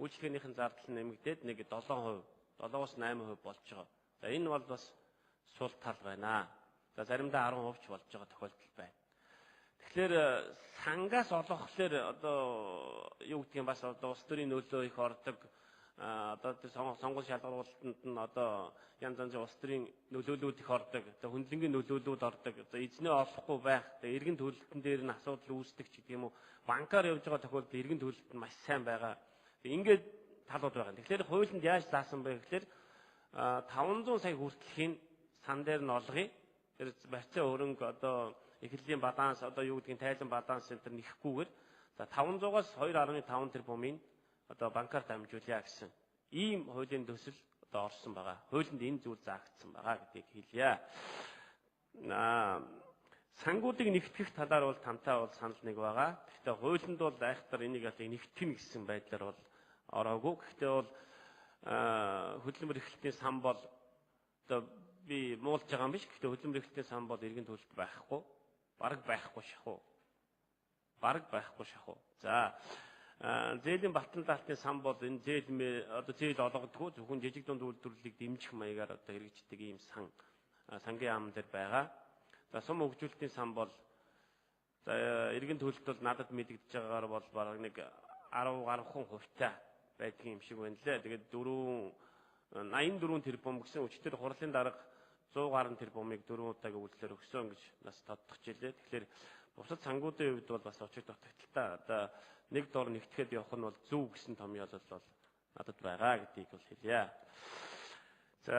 үйлчлэгнийхэн зардал нэмэгдээд нэг 7%, 7-8% болж байгаа. За энэ бол бас сул тал байна. За заримдаа 10% ч болж байгаа тохиолдол байна. Тэгэхээр сангаас олгохлоор одоо юу гэдгийг бас одоо улс төрийн нөлөө их ордог. Одоо сонгуул шалгаруулалтанд нь одоо янз янзын улс төрийн нөлөөлүүд их ордог. Одоо хөндлөнгийн нөлөөлүүд ордог. Одоо эзнээ олохгүй байх. Одоо эргэн төлөлтөн дээр нь асуудал үүсдэг ч гэдэг юм уу. Банкар явж байгаа тохиолдолд эргэн төлөлт нь маш сайн байгаа. Ингээд талууд байгаа. Тэгэхээр хуулинд яаж заасан бэ гэхээр 500 сая хүртэлхийн сан дээр нь олгоё. Тэр барьцаа хөрөнгө одоо эхлэлийн баланс одоо юу гэдгийг тайлан баланс центр нэхгүйгээр за 500-аас 2.5 тэрбумын одоо банкар дамжуулъя гэсэн ийм хуулийн төсөл одоо орсон байгаа. Хуулинд энэ зүйл заагдсан байгаа гэдгийг хэлье. Сангуудыг нэгтгэх талаар бол тамтай бол санал нэг байгаа. Гэхдээ хуулинд бол айхтар энийг нэгтгэнэ гэсэн байдлаар бол ороогүй. Гэхдээ бол хөдөлмөр эрхлэлтийн сан бол одоо би муулж байгаа юм биш. Гэхдээ хөдөлмөр эрхлэлтийн сан бол эргэн төлөлт байхгүй. Бараг байхгүй шахуу. За зээлийн балтан даалтын сан бол энэ зээл олгодгүй зөвхөн жижиг дунд үйлдвэрлэлийг дэмжих маягаар одоо хэрэгждэг ийм сангийн яам дээр байгаа. За сум хөгжүүлэлтийн сан бол за эргэн төлөлт бол надад мэдэгдэж байгаагаар бол бараг нэг 10 гаруйхан хувьтай байдгийн юм шиг байна лээ. Тэгээд 84 тэрбум гэсэн өчтөр хурлын дарга 100 гаруй тэрбумыг 4 удаагийн үйлдэлээр өгсөн гэж нас тодтогч илээ. Тэгэхээр бусад сангуудын хувьд бол бас очиг дутагдaltaа. Одоо нэг дор нэгтгэхэд явах нь бол зөв гэсэн томьёолол бол надад байгаа гэдгийг бол хэлье. За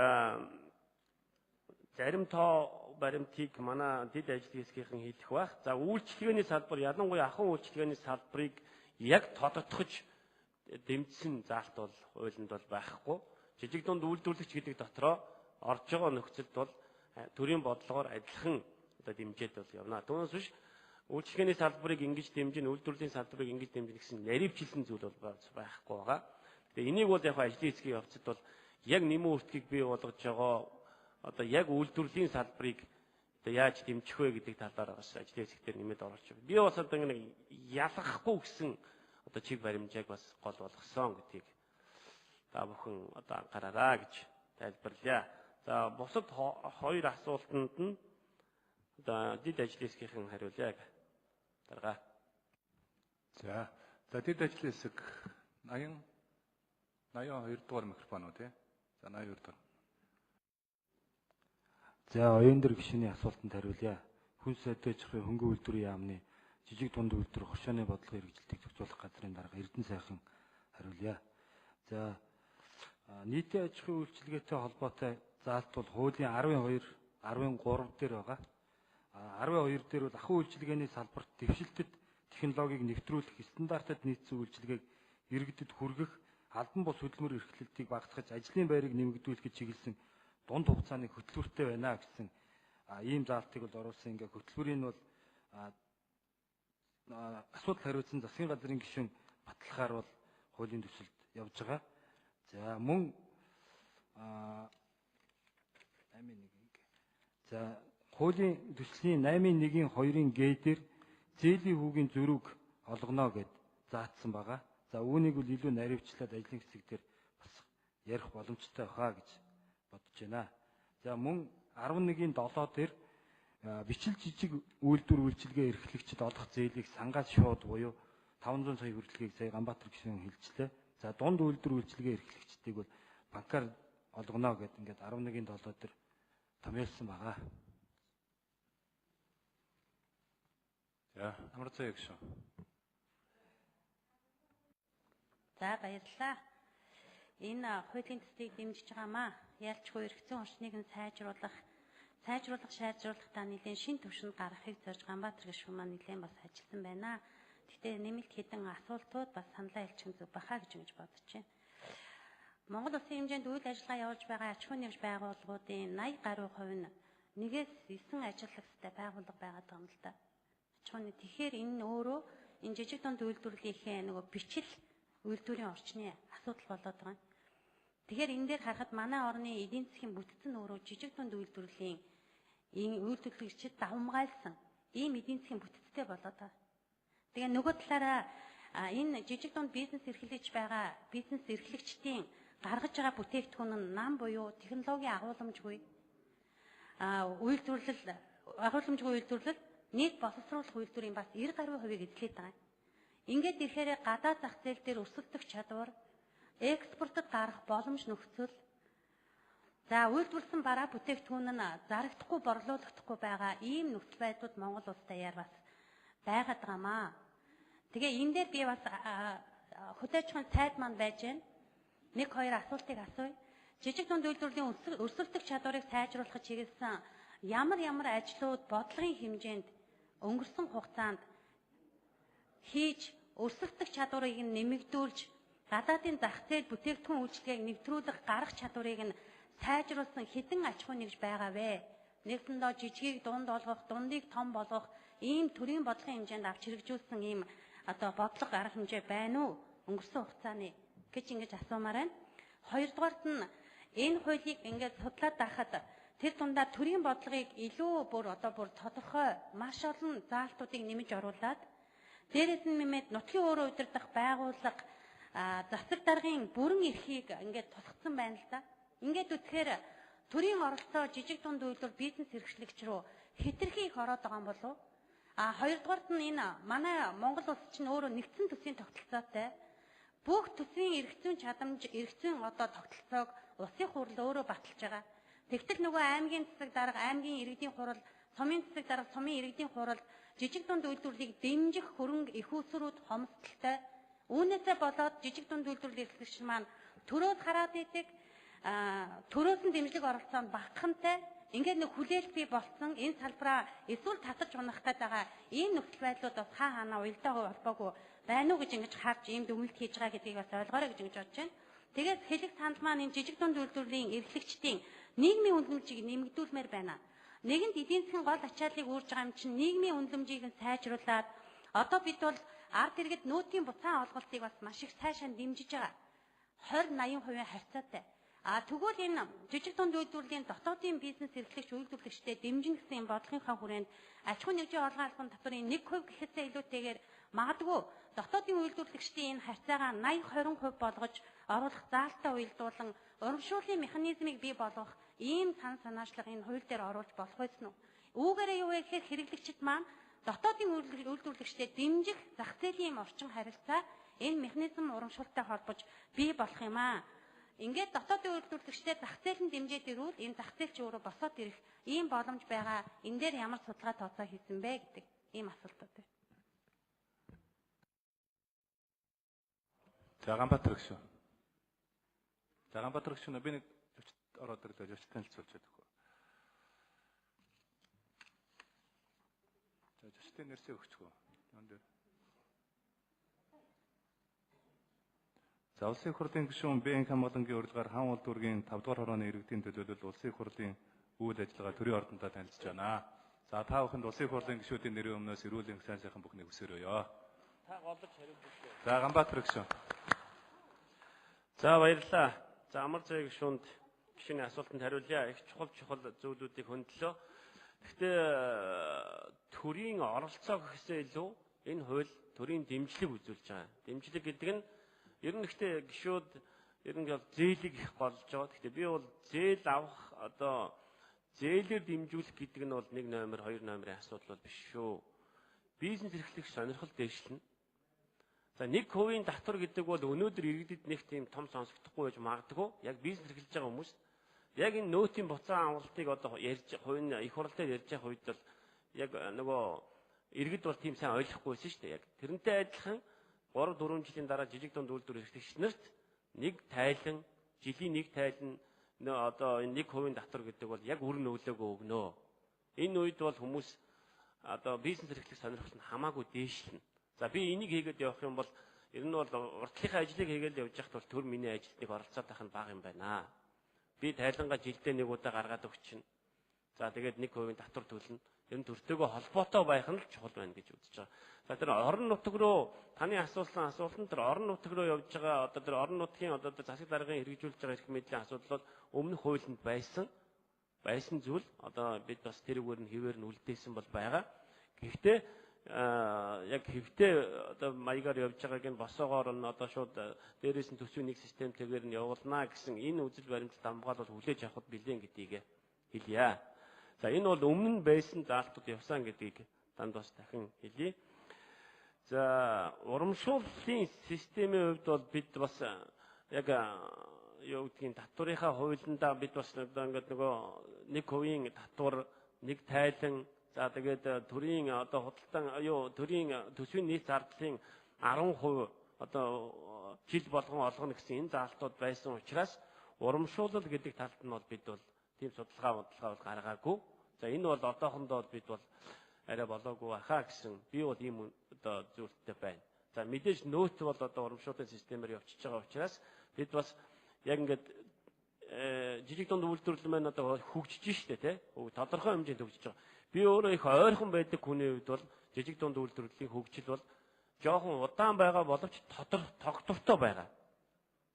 зарим тоо баримтыг манай дэд ажил хэсгийнхэн хийх байх. За үйлчлэгээний салбар ялангуяа ахуйн үйлчлэгээний салбарыг яг тодотгож дэмжсэн заалт бол хуулинд бол байхгүй. Жижиг дунд үйлдвэрлэгч гэдэг дотроо орж байгаа нөхцөлд бол төрийн бодлогоор адилхан одоо дэмжээд бол явна. Түүнээс биш Үйлчлэгээний салбарыг ингэж дэмжин, үйлдвэрлэлийн салбарыг ингэж дэмжин гэсэн наривчилсан зүйл бол байхгүй байгаа. Тэгээ энийг бол яг ажлын хэсгийн явцад бол яг нэмэн үртгийг бий болгож байгаа одоо яг үйлдвэрлэлийн салбарыг одоо яаж дэмжих вэ гэдэг талаар бас ажлын хэсгээр нэмээд оруулж байгаа. Би бас одоо нэг ялгахгүй гэсэн одоо чиг баримжааг бас гол болгосон гэдгийг та бүхэн одоо анхаараа гэж тайлбарлая. За бусад хоёр асуултанд нь одоо дид ажлын хэсгийнхэн хариулъя. Дарга. За дид ажлын хэсэг 82 дугаар микрофон уу тий? За 82 дугаар. За оюун гишүүний асуултанд хариулъя. Хүн сайдтай чихрын хөнгөн үйлдвэрийн яамны жижиг дунд үйлдвэр хоршооны бодлогын хэрэгжилтийг зохицуулах газрын дарга Эрдэнэ сайхан хариулъя. За нийтийн аж ахуйн үйлчилгээтэй холбоотой заалт бол хуулийн 12, 13 дээр байгаа. 12 дээр бол ахуй үйлчилгээний салбарт дэвшилтэд технологиг нэвтрүүлэх, стандартад нийцсэн үйлчилгээг иргэдэд хүргэх, албан бус хөдөлмөр эрхлэлтийг багасгаж, ажлын байрыг нэмэгдүүлэхэд чиглэсэн дунд хугацааны хөтөлбөртэй байна гэсэн ийм заалтыг бол оруулсан. Ингээ хөтөлбөрийн бол асуудал хариуцсан засгийн газрын гишүүн баталгаар бол хуулийн төсөлд явж байгаа. За мөн 8.1. За хуулийн төслийн 8.1-2-ын гээ-дээр зээлийн хүүгийн зөрүүг олгоно гэд заасан байгаа. За үүнийг бол илүү наривчлаад ажлын хэсэг дээр бас ярих боломжтой хаа гэж бодож байна. За мөн 11.7 дээр бичил жижиг үйлдвэр үйлчилгээ эрхлэгчид олох зээлийг сангаас шууд буюу 500 сая хүртэлхийг сая Ганбаатар гишүүн хэлжлээ. За дунд үйлдвэр үйлчилгээ эрхлэгчдийг бол банкар олгоно гэд ингээд 11.7 дээр томьёолсон байгаа. За амар заяа гишүүн. За баярлалаа. Энэ хуулийн төслийг дэмжиж байгаамаа. Ялчгүй эргэцэн орчныг нь сайжруулах, шаардлуудаа нэлийн шин түвшинд гаргахыг зорж Ганбаатар гишүүн маань нэлийн бас ажилласан байна. Гэхдээ нэмэлт хэдэн асуултууд бас саналаа хэлчих зүг бахаа гэж бодож байна. Монгол Улсын хэмжээнд үйл ажиллагаа явуулж байгаа аж ахуйн нэгж байгууллагуудын 80 гаруй хувь нь 1-9 ажиллагчтай байгууллага байгаа юм л да. Аж ахуйн тэгэхээр энэ өөрөө энэ жижиг дунд үйлдвэрлэлийнхээ нөгөө бичил үйлдвэрийн орчны асуудал болоод байгаа юм. Тэгэхээр энэ дээр харахад манай орны эдийн засгийн бүтцэн өөрөө жижиг дунд үйлдвэрлэлийн үйлдвэрлэгчид давмгайлсан ийм эдийн засгийн бүтцтэй болоод байгаа. Тэгээ нөгөө талаараа энэ жижиг дунд бизнес эрхлэж байгаа бизнес эрхлэгчдийн гаргаж байгаа бүтээгдэхүүн нь нам буюу технологийн агуулмжгүй үйлдвэрлэл нийт боловсруулах үйлдвэрийн бас 90 гаруй хувийг эзлээд байгаа. Ингээд ирэхээр гадаад зах зээл дээр өрсөлдөх чадвар, экспортод гарах боломж нөхцөл, за үйлдвэрлэсэн бараа бүтээгдэхүүн нь зарагдахгүй, борлуулагдахгүй байгаа ийм нөхцөл байдлууд Монгол улс даяар бас байгаад байгаамаа. Тэгээ энэ дээр би бас хөтөөчхөн сайд маань байж байна. 1-2 асуултыг асууя. Жижиг дунд үйлдвэрлэлийн өрсөлдөх чадварыг сайжруулах чиглэсэн ямар ажлууд бодлогын хэмжээнд өнгөрсөн хугацаанд хийж өрсөлдөх чадварыг нь нэмэгдүүлж гадаадын зах зээл бүтээгдэхүүн үйлчлэгийг нэвтрүүлэх гарах чадварыг нь сайжруулсан хэдэн аж ахуй нэгж байгаа вэ? Нэгсэндээ жижигийг дунд болгох, дундыг том болгох ийм төрлийн бодлогын хэмжээнд авч хэрэгжүүлсэн ийм одоо бодлого арга хэмжээ байна уу? Өнгөрсөн хугацааны гэж ингэж асуумаар байна. Хоёрдугаарт нь энэ хуулийг ингээд судлаад байхад тэр дундаа төрлийн бодлогыг илүү бүр тодорхой маш олон заалтуудыг нэмж оруулад дээрээс нь нэмээд нутгийн өөрөө удирдах байгууллага засаг даргын бүрэн эрхийг ингээд тусгацсан байна л да. Ингээд үтгэхээр төрийн оролцоо жижиг дунд үйлдвэр бизнес эрхлэгч рүү хэтэрхий их ороод байгаа юм болов уу? Хоёрдугаарт нь энэ манай Монгол улс чинь өөрөө нэгдсэн төсвийн тогтолцоотой. Бүх төсвийн эрх зүйн тогтолцоог улсын хурал өөрөө баталж байгаа. Тэгтэл нөгөө аймгийн засаг дарга, аймгийн иргэдийн хурал, сумын засаг дарга, сумын иргэдийн хурал жижиг дунд үйлдвэрлэлийг дэмжих хөрөнгө их усрууд хомсдолтой. Үүнээсээ болоод жижиг дунд үйлдвэрлэл эрхлэгч маань төрөөд хараад идэг, төрөөс нь дэмжлэг оролцоонд багахантай ингээд нэг хүлээлт бий болсон энэ салбараа эсвэл татаж унах гэдэг байгаа ийм нөхцөл байдлууд бас хаана уялдаа холбоогүй байна уу гэж ингэж харж ийм дүгнэлт хийж байгаа гэдгийг бас ойлгоорой гэж ингэж бодож байна. Тэгээд хэлэх санал маань энэ жижиг дунд үйлдвэрлэлийн эрхлэгчдийн нийгмийн үнэмшийг нэмэгдүүлмээр байна. Нэгэнт эдийн засгийн гол ачааллыг үүрж байгаа юм чинь нийгмийн үнэлэмжийг нь сайжруулад одоо бид бол ард иргэд нөөтийн буцаан олголтыг бас маш их сайшаа дэмжиж байгаа. 20-80% харьцаатай. Тэгвэл энэ жижиг дунд үйлдвэрлэлийн дотоодын бизнес эрхлэгч үйлдвэрлэгчдэд дэмжин гэсэн бодлогынхаа хүрээнд аж ахуйн нэгжийн орлогын албан татварын 1% гэхээсээ илүүтэйгээр магадгүй дотоодын үйлдвэрлэгчдийн энэ харьцаагаа 80-20% болгож оруулах заалтаа уялдуулан урамшууллын механизмыг бий болгох ийм санаачлага энэ хууль дээр оруулж болох байсан уу? Үүгээрээ юу вэ гэхээр хэрэглэгчид маань дотоодын үйлдвэрлэгчдэд дэмжих зах зээлийн орчин харилцаа энэ механизм урамшуулттай холбож бий болох юм аа. Ингээд дотоодын үйлдвэрлэгчдэд зах зээл нь дэмжиж ирвэл энэ зах зээл ч өөрөө босоод ирэх ийм боломж байгаа. Энэ дээр ямар судалгаа тооцоо хийсэн бэ гэдэг ийм асуултууд байна. Заганбаатар гүшүү. Заганбаатар гүшүү би нэг ороод ирлээ жишээ танилцуулж чадахгүй. За жишээ нэрсээ өгчихөө. Юун дээр. За улсын их хурлын гишүүн Б.Н. Хамгаалангийн урилгаар хаан улдүргийн 5 дугаар хорооны иргэдийн төлөөлөл улсын их хурлын үйл ажиллагаа төрийн ордондоо танилцж байна. За та бүхэнд улсын их хурлын гишүүдийн нэрийн өмнөөс эрүүлийн сайн сайхан бүхнийг хүсээрөөё. Та голж хариулъя. За Ганбаатар гишүүн. За баярлалаа. За амар зээг гишүүнд гишүүний асуултанд хариулъя. Их чухал зүйлүүдийг хөндлөө. Гэхдээ төрийн оролцоо гэхээсээ илүү энэ хууль төрийн дэмжлэг үзүүлж байгаа. Дэмжлэг гэдэг нь ер нь гэхдээ гишүүд ер нь зээлийг их голж байгаа. Гэхдээ би бол зээл авах одоо зээлээр дэмжүүлэх гэдэг нь бол 1 номер 2 номерын асуудал бол биш шүү. Бизнес эрхлэгч сонирхол дэвшлэнэ. За 1% татвар гэдэг бол өнөөдөр иргэдэд нэг тийм том сонсогдохгүй байж магадгүй. Яг бизнес эрхэлж байгаа хүмүүс яг энэ нөөтийн буцаан авалтыг одоо ярьж хувийн их хурлаар ярьж байгаа үед бол яг нөгөө иргэд бол тийм сайн ойлгохгүйсэн шүү дээ. Яг тэрнтэй адилхан 3-4 жилийн дараа жижиг дунд үйлдвэр эрхлэгч нарт нэг тайлан жилийн нэг тайлан одоо энэ 1% татвар гэдэг бол яг үр нөлөөгөө өгнө. Энэ үед бол хүмүүс одоо бизнес эрхлэх сонирхол нь хамаагүй дээшлэнэ. За би энийг хийгээд явах юм бол ер нь бол уртлынхаа ажлыг хийгээд явж байхад бол төр миний ажилтныг оролцоод байх нь бага юм байна. Би тайлангаа жилдээ нэг удаа гаргаад өгчнө. За тэгээд 1% татвар төлнө. Ер нь төртөөгөө холбоотой байх нь л чухал байна гэж үзэж байгаа. За тэр орон нутг руу таны асуулт нь тэр орон нутг руу явж байгаа одоо тэр орон нутгийн одоо засаг даргын хэрэгжүүлж байгаа эрх мэдлийн асуудал бол өмнөх хуулинд байсан зүйл одоо бид бас тэрүүгээр нь хэвээр нь үлдээсэн бол байгаа. Гэхдээ яг хэвтээ одоо маягаар явж байгааг нь босоогоор нь одоо шууд дээрээс нь төсвийн нэг системтэйгээр нь явуулнаа гэсэн энэ үзэл баримтал хамгаалал хүлээж авахд билэн гэдгийг хэлье. За энэ бол өмнө нь байсан даалтууд явсан гэдгийг танд бас дахин хэлье. За урамшууллын системийн хувьд бол бид бас яг юу гэдгийг татварынхаа хуулиндаа бид бас одоо ингээд нөгөө 1% татвар, нэг тайлан за тэгээд төрийн одоо худалдан төрийн төсвийн нийт зардлын 10% одоо жил болгон олгоно гэсэн энэ заалтууд байсан учраас урамшуулал гэдэг талд нь бол бид бол тийм судалгаа бол гаргаагүй. За энэ бол одоохондоо бид бол арай болоогүй хаа гэсэн би бол ийм одоо зүйлтэй байна. За мэдээж нөөц бол одоо урамшууллын системээр явчихж байгаа учраас бид бас яг ингээд жижиг дунд үйлдвэрлэл маань одоо хөгжиж штэ тий. Тодорхой хэмжээнд хөгжиж байгаа. Би өөрөө их ойрхон байдаг хүний хувьд бол жижиг дунд үйлдвэрлэлийн хөгжил бол жоохон удаан байгаа боловч тогтвортой байгаа.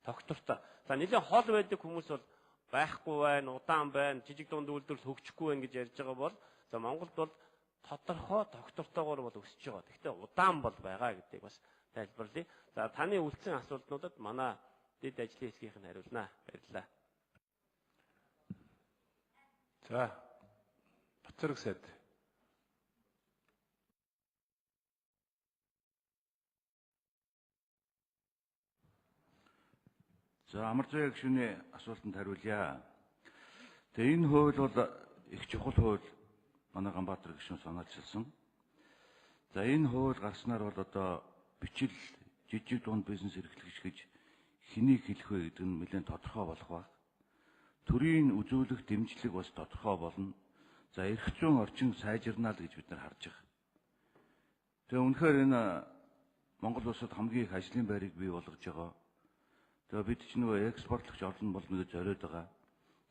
Тогтвортой. За нэлийн хол байдаг хүмүүс бол байхгүй байна, удаан байна, жижиг дунд үйлдвэрлэл хөгжихгүй байна гэж ярьж байгаа бол за Монголд бол тодорхой тогтвортойгоор бол өсөж байгаа. Гэхдээ удаан бол байгаа гэдгийг бас тайлбарлая. За таны үлдсэн асуултнуудад манай дэд ажлын хэсгийнх нь хариулнаа. Баярлалаа. За Бацэрэг сайд. За амар зээг гишүүний асуултанд хариулъя. Тэгээ энэ хууль бол их чухал хууль манай Ганбаатар гишүүн санаачилсан. За энэ хууль гарснаар бол одоо бичил жижиг дунд бизнес эрхлэгч гэж хэнийг хэлэх вэ гэдэг нь нэлээд тодорхой болох ба. Төрийн үзүүлэх дэмжлэг бас тодорхой болно. За эрх зүйн орчин сайжирнаа л гэж бид нар харж байгаа. Тэгээ үнэхээр энэ Монгол улсад хамгийн их ажлын байрыг бий болгож байгаа. Тэгээ бид ч нөгөө экспортлогч олон болно гэж зориод байгаа.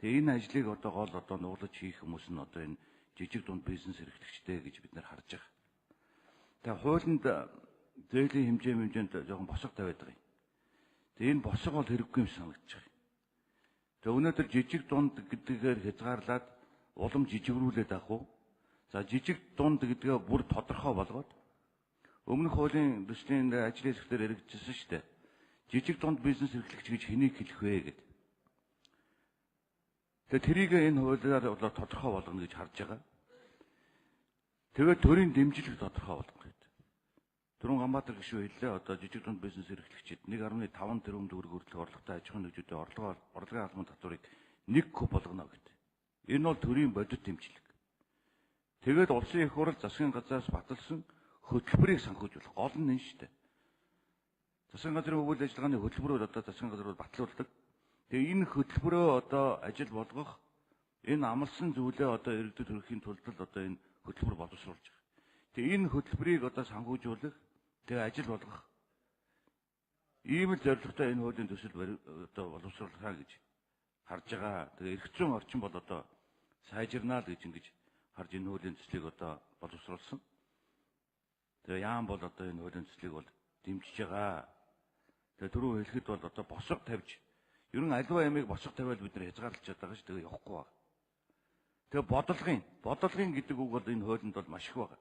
Тэгээ энэ ажлыг одоо гол одоо нуглаж хийх хүмүүс нь одоо энэ жижиг дунд бизнес эрхлэгчтэй гэж бид нар харж байгаа. Тэгээ хуулинд зээлийн хэмжээнд жоохон босго тавиад байгаа юм. Тэгээ энэ босго бол хэрэггүй юм санагдаж байгаа. Тэгээ өнөөдөр жижиг дунд гэдгээр хязгаарлаад улам жижигрүүлээд авах уу? За жижиг дунд гэдгээ бүр тодорхой болгоод өмнөх хуулийн төслийн ажил хэлэхээр яригдчихсан шүү дээ. Жижиг дунд бизнес эрхлэгч гэж хэнийг хэлэх вэ гэдэг. Тэгээ тэрийг энэ хуулиар бол тодорхой болгоно гэж харж байгаа. Тэгээд төрийн дэмжлэг тодорхой болгох гэдэг. Түрүүн Ганбаатар гишүүн хэллээ. Одоо жижиг дунд бизнес эрхлэгчид 1.5 тэрбум төгрөг хүртэлх орлоготой аж ахуйн нэгжүүдийн орлогын албан татварыг 1 куб болгоно гэдэг. Энэ бол төрийн бодит дэмжлэг. Тэгээд улсын их хурл засгийн газраас баталсан хөтөлбөрийг санхүүжүүлэх гол нь энэ шүү дээ. Засгийн газрын үйл ажиллагааны хөтөлбөрөөр одоо засгийн газар батлуулдаг. Тэгээ энэ хөтөлбөрөө одоо ажил болгох энэ амлсан зүйлээ одоо иргэдэд хүрэхийн тулд одоо энэ хөтөлбөр боловсруулж байгаа. Тэгээ энэ хөтөлбөрийг одоо санхүүжүүлэх, тэгээ ажил болгох ийм л зорилготой энэ хуулийн төсөл одоо боловсруулах гэж харж байгаа. Тэгээ эрх зүйн орчин бол одоо сайжирнаа л гэж ингэж харж энэ хуулийн төслийг одоо боловсруулсан. Тэгээ яам бол одоо энэ хуулийн төслийг бол дэмжиж байгаа. Тэгээ түрүү хэлэхэд бол одоо босго тавьж ерөн аливаа ямиг босго тавиал бид нар хязгаарлаж байгаа шүү. Тэгээ явахгүй байна. Тэгээ бодлогын гэдэг үг бол энэ хуулинд бол маш их байна.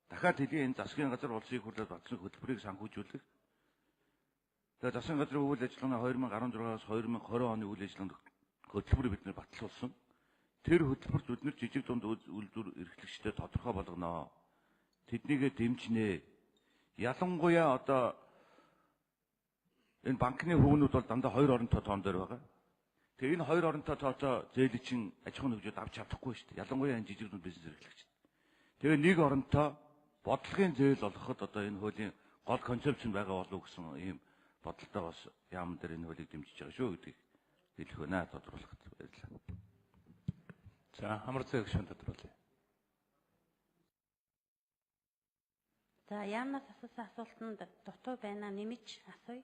Дахиад хэлье, энэ засгийн газар улсын их хурлаар батлсан хөтөлбөрийг санхүүжүүлэх. Тэгээ засгийн газрын үйл ажиллагааны 2016-аас 2020 оны үйл ажиллагаанд хөтөлбөрийг бид нар батлуулсан. Тэр хөтөлбөрт бид нар жижиг дунд үйлдвэр эрхлэгчдэд тодорхой болгоно. Тэднийгээ дэмжинэ. Ялангуяа одоо энэ банкны хөвгнүүд бол дандаа 2 оронтой тоон дээр байгаа. Тэгээ энэ 2 оронтой тоотоо зээлийн чин аж ахуйн нэгжүүд авч чадахгүй шүү дээ. Ялангуяа энэ жижиг дунд бизнес эрхлэгч. Тэгээ 1 оронтой бодлогын зээл олгоход одоо энэ хуулийн гол концепц нь байгаа болов уу гэсэн ийм бодолтой бас яам дээр энэ хуулийг дэмжиж байгаа шүү гэдгийг хэлэх байна. Тодорхойлоход баярлалаа. За амар зээг шин тодорхойлъё. За яамнаас асуусан асуултанд дутуу байна нэмж асууя.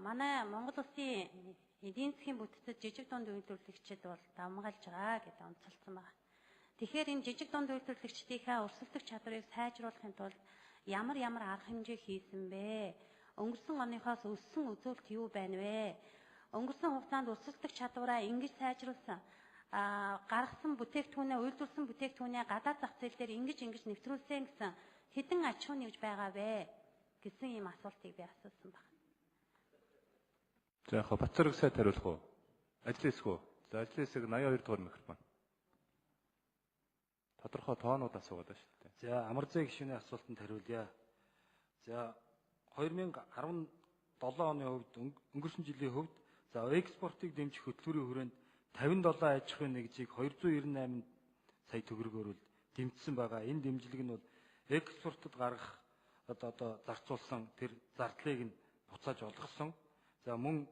Манай Монгол Улсын эдийн засгийн бүтцэд жижиг дунд үйлдвэрлэгчид бол давмгаалж байгаа гэдэг онцолсон байна. Тэгэхээр энэ жижиг дунд үйлдвэрлэгчдийнхээ өрсөлдөх чадварыг сайжруулахын тулд ямар арга хэмжээ хийсэн бэ? Өнгөрсөн оныхоос өссөн үзүүлэлт юу байна вэ? Өнгөрсөн хугацаанд өрсөлдөх чадвараа ингэж сайжруулсан гаргасан бүтээгдэхүүнээ үйлдвэрлэсэн бүтээгдэхүүнээ гадаад зах зээл дээр ингэж нэвтрүүлсэн гэсэн хэдэн аж ахуй нэгж байгаа вэ гэсэн ийм асуултыг би асуусан байна. За яг Батцарыг сайд хариулах уу? Ажлын хэсэг үү? За ажлын хэсэг 82 дугаар микрофон. Тодорхой тоонууд асуугаад байна шүү дээ. За Амарзай гишүүний асуултанд хариулъя. За 2017 оны хувьд өнгөрсөн жилийн хувьд за экспортыг дэмжих хөтөлбөрийн хүрээнд 57 аж ахуйн нэгжийг 298 сая төгрөгөөр дэмжсэн байгаа. Энэ дэмжлэг нь бол экспортод гаргах одоо зарцуулсан тэр зардлыг нь буцааж олгосон. За мөн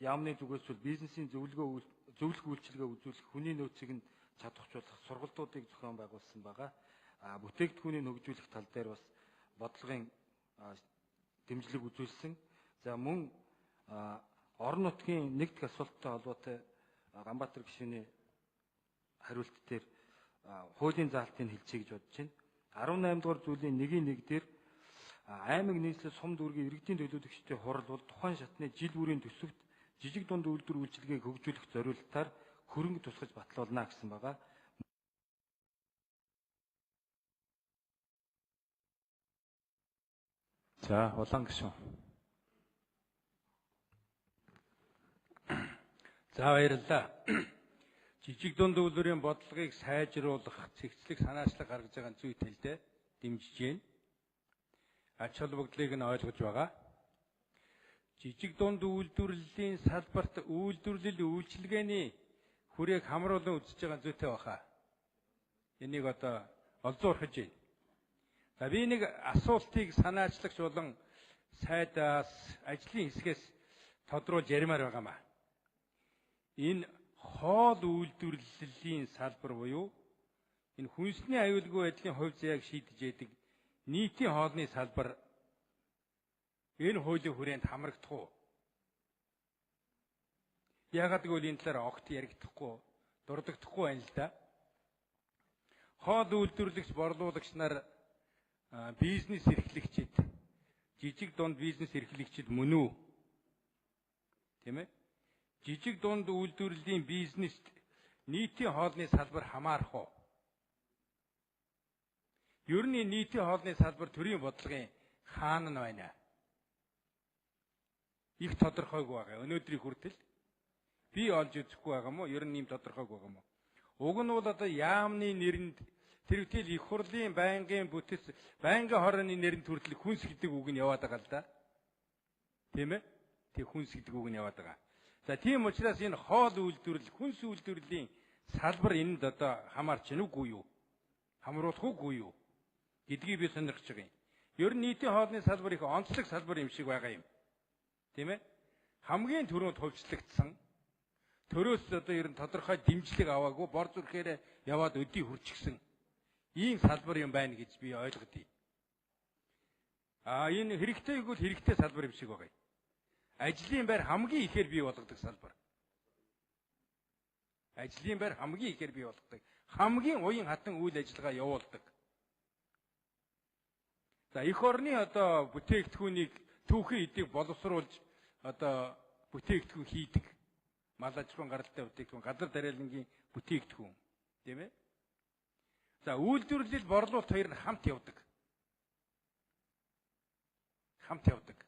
яамны зүгээс бол бизнесийн зөвлөх үйлчилгээ үзүүлэх хүний нөөцийг нь чадваржуулах сургалтуудыг зохион байгуулсан байгаа. Бүтээгдэхүүнийг хөгжүүлэх тал дээр бас бодлогын дэмжлэг үзүүлсэн. За мөн орон нутгийн нэгдэх асуулттай холбоотой Ганбаатар гишүүний хариулт дээр хуулийн заалтыг хэлчихье гэж бодож байна. 18 дугаар зүйлийн 1-1 дээр аймаг нийслэл сум дүүргийн иргэдийн төлөөлөгчдийн хурал бол тухайн шатны жил бүрийн төсөвт жижиг дунд үйлдвэр үйлчилгээг хөгжүүлэх зорилтоор хөрөнгө тусгаж батлуулна гэсэн байгаа. За улаан гишүүн. За баярлалаа. Жижиг дунд үйлдвэрийн бодлогыг сайжруулах цэгцлэг санаачлаг гаргаж байгаа зүйтэй л дээ дэмжиж байна. Ач холбогдлыг нь ойлгож байгаа. Жижиг дунд үйлдвэрлэлийн салбарт үйлдвэрлэл үйлчилгээний хүрээг хамруулан үзэж байгаа зүйтэй баха. Энийг одоо олзуурхаж байна. За би нэг асуултыг санаачлагч болон сайдаас ажлын хэсгээс тодруулж ярмаар байгаамаа. Энэ хоол үйлдвэрлэлийн салбар буюу энэ хүнсний аюулгүй байдлын хувь заяаг шийдэж яадаг нийтийн хоолны салбар энэ хуулийн хүрээнд хамрагдах уу? Яагаад гэвэл энэ талаар огт яригдахгүй дурддахгүй байна л да. Хоол үйлдвэрлэгч, борлуулагч нар бизнес эрхлэгчид, жижиг дунд бизнес эрхлэгчид мөн үү? Тийм ээ? Жижиг дунд үйлдвэрлэлийн бизнест нийтийн хоолны салбар хамаарах уу? Ер нь нийтийн хоолны салбар төрийн бодлогын хаана нь байна? Их тодорхойгүй байгаа. Өнөөдрийн хүртэл би олж үзэхгүй байгаа мó? Ер нь ийм тодорхойгүй байгаа мó? Уг нь бол одоо яамны нэрэнд тэрвтэл их хурлын байнгын бүтэц, байнгын хорооны нэрэнд хүртэл хүнс гэдэг үг нь яваад байгаа л да. Тийм ээ? Тэг хүнс гэдэг үг нь яваад байгаа. За тийм учраас энэ хоол үйлдвэрлэл, хүнс үйлдвэрлэлийн салбар энэнд одоо хамаарч гэнэ үгүй юу? Хамруулах үгүй юу? Гэдгийг би сонирхож байгаа юм. Ер нь нийтийн хоолны салбар их онцлог салбар юм шиг байгаа юм. Тийм ээ? Хамгийн түрүүнд хувьчлагдсан төрөөс одоо ер нь тодорхой дэмжлэг аваагүй бор зүрхээр яваад өдий хүрчихсэн ийм салбар юм байна гэж би ойлгодъё. Энэ хэрэгтэйг бол хэрэгтэй салбар юм шиг байгаа юм. Ажлын байр хамгийн ихээр бий болгодог салбар. Ажлын байр хамгийн ихээр бий болгодог. Хамгийн уян хатан үйл ажиллагаа явуулдаг. За эх орны одоо бүтээгдэхүүнийг түүхэн эдийг боловсруулж одоо бүтээгдэхүүн хийдэг. Мал аж ахуйн гаралтай бүтээгдэхүүн, газар тариалангийн бүтээгдэхүүн, тийм ээ? За үйлдвэрлэл, борлуулалт хоёр нь хамт явдаг. Хамт явдаг.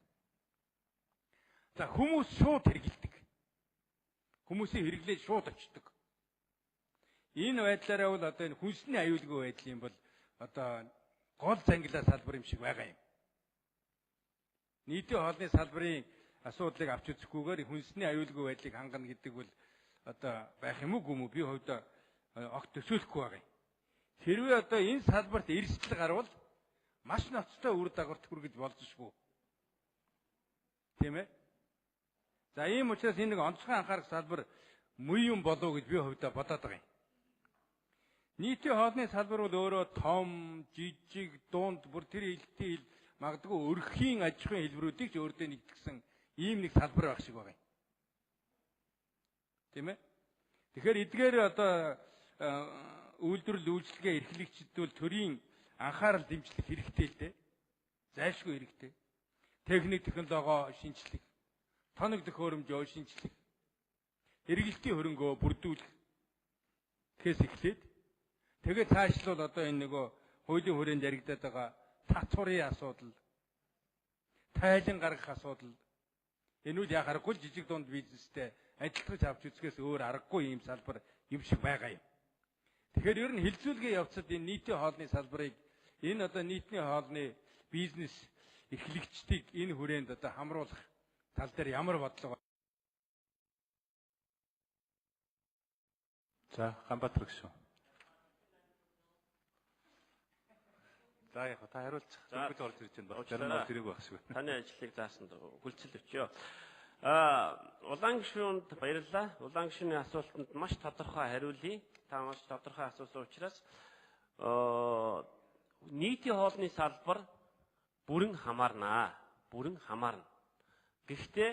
За хүмүүс шууд хэрэгэлдэг. Хүмүүсийн хэрэглээ шууд очдог. Энэ байдлаараа бол одоо энэ хүнсний аюулгүй байдал юм бол одоо гол зангилаа салбар юм шиг байгаа юм. Нийтийн хоолны салбарын асуудлыг авч үзэхгүйгээр хүнсний аюулгүй байдлыг хангана гэдэг бол одоо байх юм уу би хувьдаа огт төсөөлөхгүй байгаа юм. Хэрвээ одоо энэ салбарт эрсдэл гарвал маш ноцтой үр дагаварт хүргэж болзошгүй. Тийм ээ? За ийм учраас энэ нэг онцгой анхаарах салбар муу юм болов гэж би хувьдаа бодоод байгаа юм. Нийтийн хоолны салбар бол өөрөө том, жижиг, дунд, бүр тэр хэлтийн хэл магадгүй өрхийн аж ахуйн хэлбэрүүдийг ч өөртөө нэгтгэсэн ийм нэг салбар байх шиг байгаа юм. Тийм ээ? Тэгэхээр эдгээр одоо үйлдвэрлэл үйлчлэгээ эрхлэгчид бол төрийн анхаарал дэмжлэх хэрэгтэй л дээ. Зайлшгүй хэрэгтэй. Техник технологи шинжлэх, тоног төхөөрөмжөө шинжлэх, эргэлтийн хөрөнгөө бүрдүүлэх гэхээс эхлээд тэгээд цаашлуул одоо энэ нөгөө хуулийн хүрээнд яригадаад байгаа татварын асуудал, тайлан гаргах асуудал энэ үл яхахгүй жижиг дунд бизнестэй ажилтгаж авч үзэхээс өөр аргагүй юм салбар юм шиг байгаа юм. Тэгэхээр ер нь хилцүүлгийн явцад энэ нийтийн хоолны салбарыг энэ одоо нийтний хоолны бизнес эрхлэгчдийг энэ хүрээнд одоо хамруулах тал дээр ямар бодлого? За Ганбаатар гүшүү. За яг та хариулчих. Бүгд орж ирж байна. Зарим нь тэрийг байх шиг байна. Таны ажлыг заасан хүлцэл өчөө. Улаан гишүүнд баярлалаа. Улаан гишүүний асуултанд маш тодорхой хариулъя. Та маш тодорхой асуусан учраас нийтийн хоолны салбар бүрэн хамаарнаа. Бүрэн хамаарна. Гэхдээ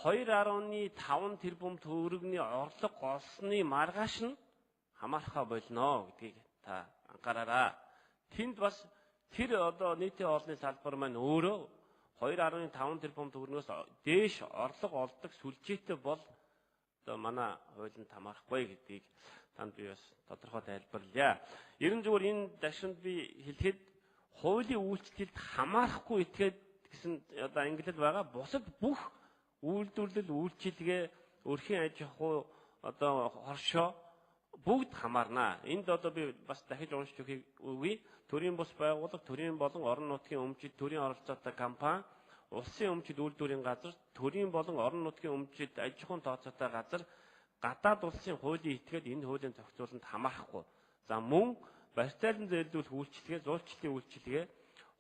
2.5 тэрбум төгрөгийн орлого олсны маргааш нь хамаархаа болно гэдгийг та анхаараарай. Тэнд бас тэр одоо нийтийн хоолны салбар маань өөрөө 2.5 тэрбум төгрөгөөс дээш орлого олдог сүлжээтэй бол одоо манай хуулинд хамаарахгүй гэдгийг танд би бас тодорхой тайлбарлая. Ерөн зүгээр энэ дашинд би хэлэхэд хуулийн үйлчлэлд хамаарахгүй этгээд гэсэн одоо ангилал байгаа. Бусад бүх үйлдвэрлэл, үйлчилгээ, өрхийн аж ахуй одоо хоршоо бүгд хамаарна. Энд одоо би бас дахиж уншиж өгье. Төрийн бус байгууллага, төрийн болон орон нутгийн өмчид, төрийн оролцоотой компани, улсын өмчид үйлдвэрийн газар, төрийн болон орон нутгийн өмчид аж ахуйн тооцоотой газар гадаад улсын хуулийн этгээд энэ хуулийн зохицуулалт хамаарахгүй. За мөн барьцаалан зээлдүүлэх үйлчилгээ, зуулчлалын үйлчилгээ,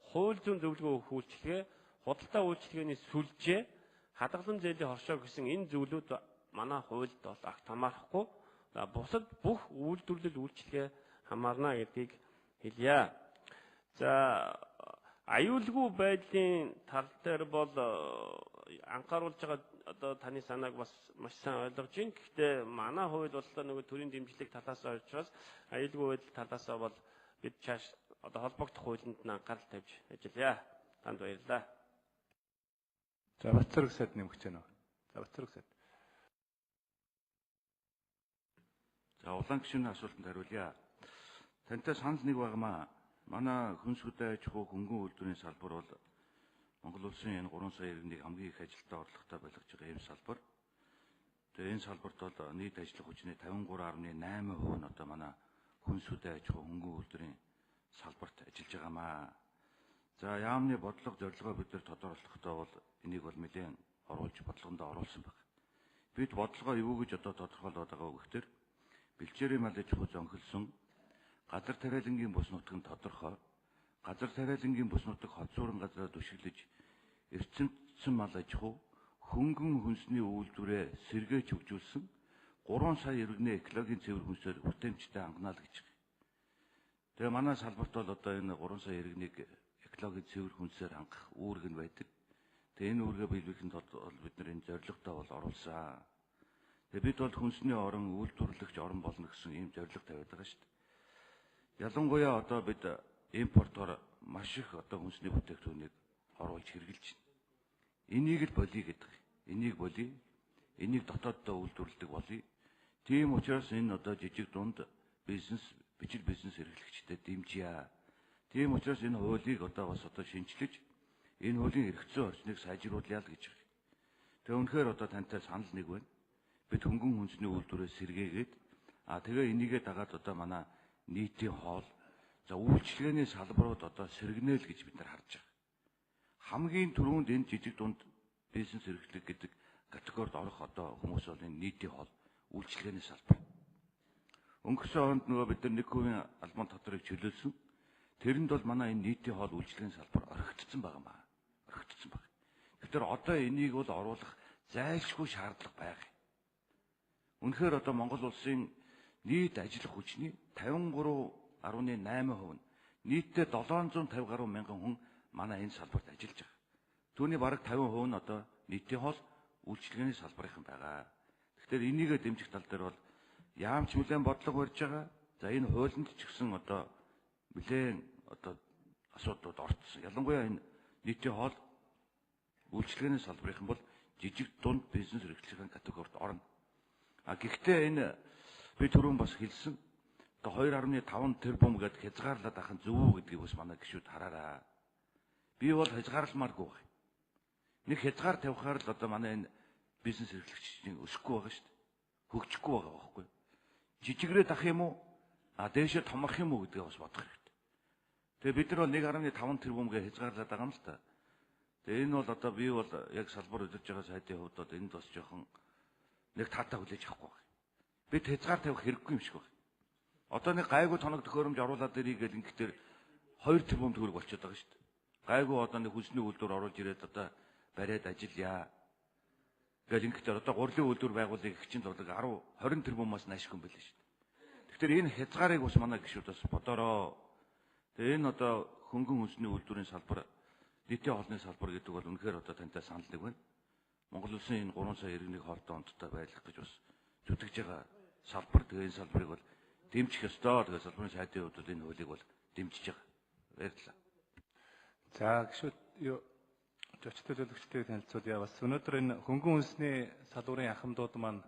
хууль зүйн зөвлөгөө өгөх үйлчилгээ, худалдаа үйлчилгээний сүлжээ, хадгалан зээлийн хоршоо гэсэн энэ зүйлүүд манай хуульд бол агт хамаарахгүй. За бусад бүх үйлдвэрлэл үйлчилгээ хамаарна гэдгийг хэлье. За аюулгүй байдлын тал дээр бол анхааруулж байгаа одоо таны санааг бас маш сайн ойлгож байна. Гэхдээ манай хууль бол нөгөө төрийн дэмжлэг талаас нь учраас аюулгүй байдал талаас нь бол бид чааш одоо холбогдох хуулинд нь анхаарал тавьж ажиллая. Танд баярлалаа. За Батцэрэг сайд нэмэх гэж байна уу? За Батцэрэг сайд. За улаан гишүүний асуултанд хариулъя. Тантай санал нэг байгамаа. Манай хүнс хөдөө аж ахуй хөнгөн үйлдвэрийн салбар бол Монгол улсын энэ 3 сая иргэнийг хамгийн их ажилдаа орлоготой болгож байгаа ийм салбар. Тэгээ энэ салбарт бол нийт ажиллах хүчний 53.8% нь одоо манай хүнс хөдөө аж ахуй хөнгөн үйлдвэрийн салбарт ажиллаж байгаамаа. За яамны бодлого зорилгоо бид нар тодорхойлохдоо бол энийг бол нэлээд оруулж бодлогондоо оруулсан байна. Бид бодлогоо юу гэж одоо тодорхойлоод байгаа вэ гэхээр бэлчээрийн мал аж ахуй зөнхөлсөн газар тариалангийн бус нутгийн тодорхой газар тариалангийн бус нутаг хотсуурын газраа түшиглэж эрчимцэн мал аж ахуй хөнгөн хүнсний үйлдвэрээ сэргээж хөгжүүлсэн 3 сая иргэний экологийн цэвэр хүнсээр хүртээмжтэй хангана л гэж байна. Тэгээ манай салбарт бол одоо энэ 3 сая иргэнийг экологийн цэвэр хүнсээр хангах үүрэг нь байдаг. Тэгээ энэ үүргээ биелүүлэхэд бол бид нар энэ зорилготой бол оруулсан. Тэгээ бид бол хүнсний орон үйлдвэрлэгч орон болно гэсэн ийм зорилго тавиад байгаа шүү дээ. Ялангуяа одоо бид импортоор маш их одоо хүнсний бүтээгдэхүүнийг оруулж хэрэгжилж байна. Энийг л болиё гэдэг. Энийг болиё. Энийг дотооддоо үйлдвэрлэдэг болиё. Тийм учраас энэ одоо жижиг дунд бизнес, бичил бизнес эрхлэгчдэд дэмжийе. Тийм учраас энэ хуулийг одоо бас одоо шинжилж энэ хуулийн эрх зүйн орчныг сайжруулъя л гэж байна. Тэгээ үнэхээр одоо тантай санал нэг байна. Бид хөнгөн хүнсний үйлдвэрээ сэргээгээд тэгээ энийгээ дагаад одоо манай нийтийн хоол за үйлчлэгээний салбарууд одоо сэргэнэл гэж бид нар харж байгаа. Хамгийн түрүүнд энэ жижиг дунд бизнес эрхлэг гэдэг категорид орох одоо хүмүүс бол энэ нийтийн хоол үйлчлэгээний салбар. Өнгөрсөн онд нөгөө бид нар 1% албан татварыг чөлөөлсөн. Тэрэнд бол манай энэ нийтийн хоол үйлчлэгээний салбар орхигдсон байгаамаа. Орхигдсон байна. Тэгэхээр одоо энийг бол оруулах зайлшгүй шаардлага байна. Үнэхээр одоо Монгол улсын нийт ажиллах хүчний 53.8% нь нийтдээ 750 гаруй мянган хүн манай энэ салбарт ажиллаж байгаа. Түүний бараг 50% нь одоо нийтийн хоол үйлчлэгээний салбарын байгаа. Тэгэхээр энийг дэмжих тал дээр бол яамч нэлээд бодлого барьж байгаа. За энэ хуулинд ч гэсэн одоо нэлээд одоо асуудлууд орцсон. Ялангуяа энэ нийтийн хоол үйлчлэгээний салбарын бол жижиг дунд бизнес эрхлэлийн категорид орно. Гэхдээ энэ би түрүүн бас хэлсэн. Одоо 2.5 тэрбум гэдэг хязгаарлаад ахын зөв үү гэдгийг бас манай гишүүд хараарай. Би бол хязгаарламааргүй байна. Нэг хязгаар тавихаар л одоо манай энэ бизнес эрхлэгчдийн өсөхгүй байгаа шүү дээ. Хөгжихгүй байгаа байхгүй. Жижигрээ дах юм уу? Дээшээ томрох юм уу гэдгийг бас бодох хэрэгтэй. Тэгээ бид нар бол 1.5 тэрбумгээ хязгаарлаад байгаа юм л та. Тэгээ энэ бол одоо би бол яг салбар өдөрж байгаа сайдын хувьд бол энд бас жоохон нэг таатай хүлээж авахгүй байна. Бид хязгаар тавих хэрэггүй юм шиг байна. Одоо нэг гайгүй тоног төхөөрөмж оруулаад ирэх гэл ингэхдээ 2 тэрбум төгрөг болчиход байгаа шүү дээ. Гайгүй одоо нэг хүнсний үйлдвэр оруулж ирээд одоо бариад ажиллая. Гэл ингэхдээ одоо гурилын үйлдвэр байгуулах их чинь бол 10-20 тэрбумаас наашгүй юм байл шүү дээ. Тэгэхээр энэ хязгаарыг бас манай гишүүд бас бодороо. Тэгээ энэ одоо хөнгөн хүнсний үйлдвэрийн салбар, нийтийн хоолны салбар гэдэг бол үнэхээр одоо тантай санал нэг байна. Монгол улсын энэ 3 сая иргэнийг хоолтой онцтой байлгах гэж бас зүтгэж байгаа салбар. Тэгээ энэ салбарыг бол дэмжих ёстой. Тэгээ салбарын сайдын хувьд энэ хуулийг бол дэмжиж байгаа. Баярлалаа. За гişүүд зочд төлөөлөгчдийг танилцуулъя. Бас өнөөдөр энэ хөнгөн хүнсний салбарын ахмадууд маань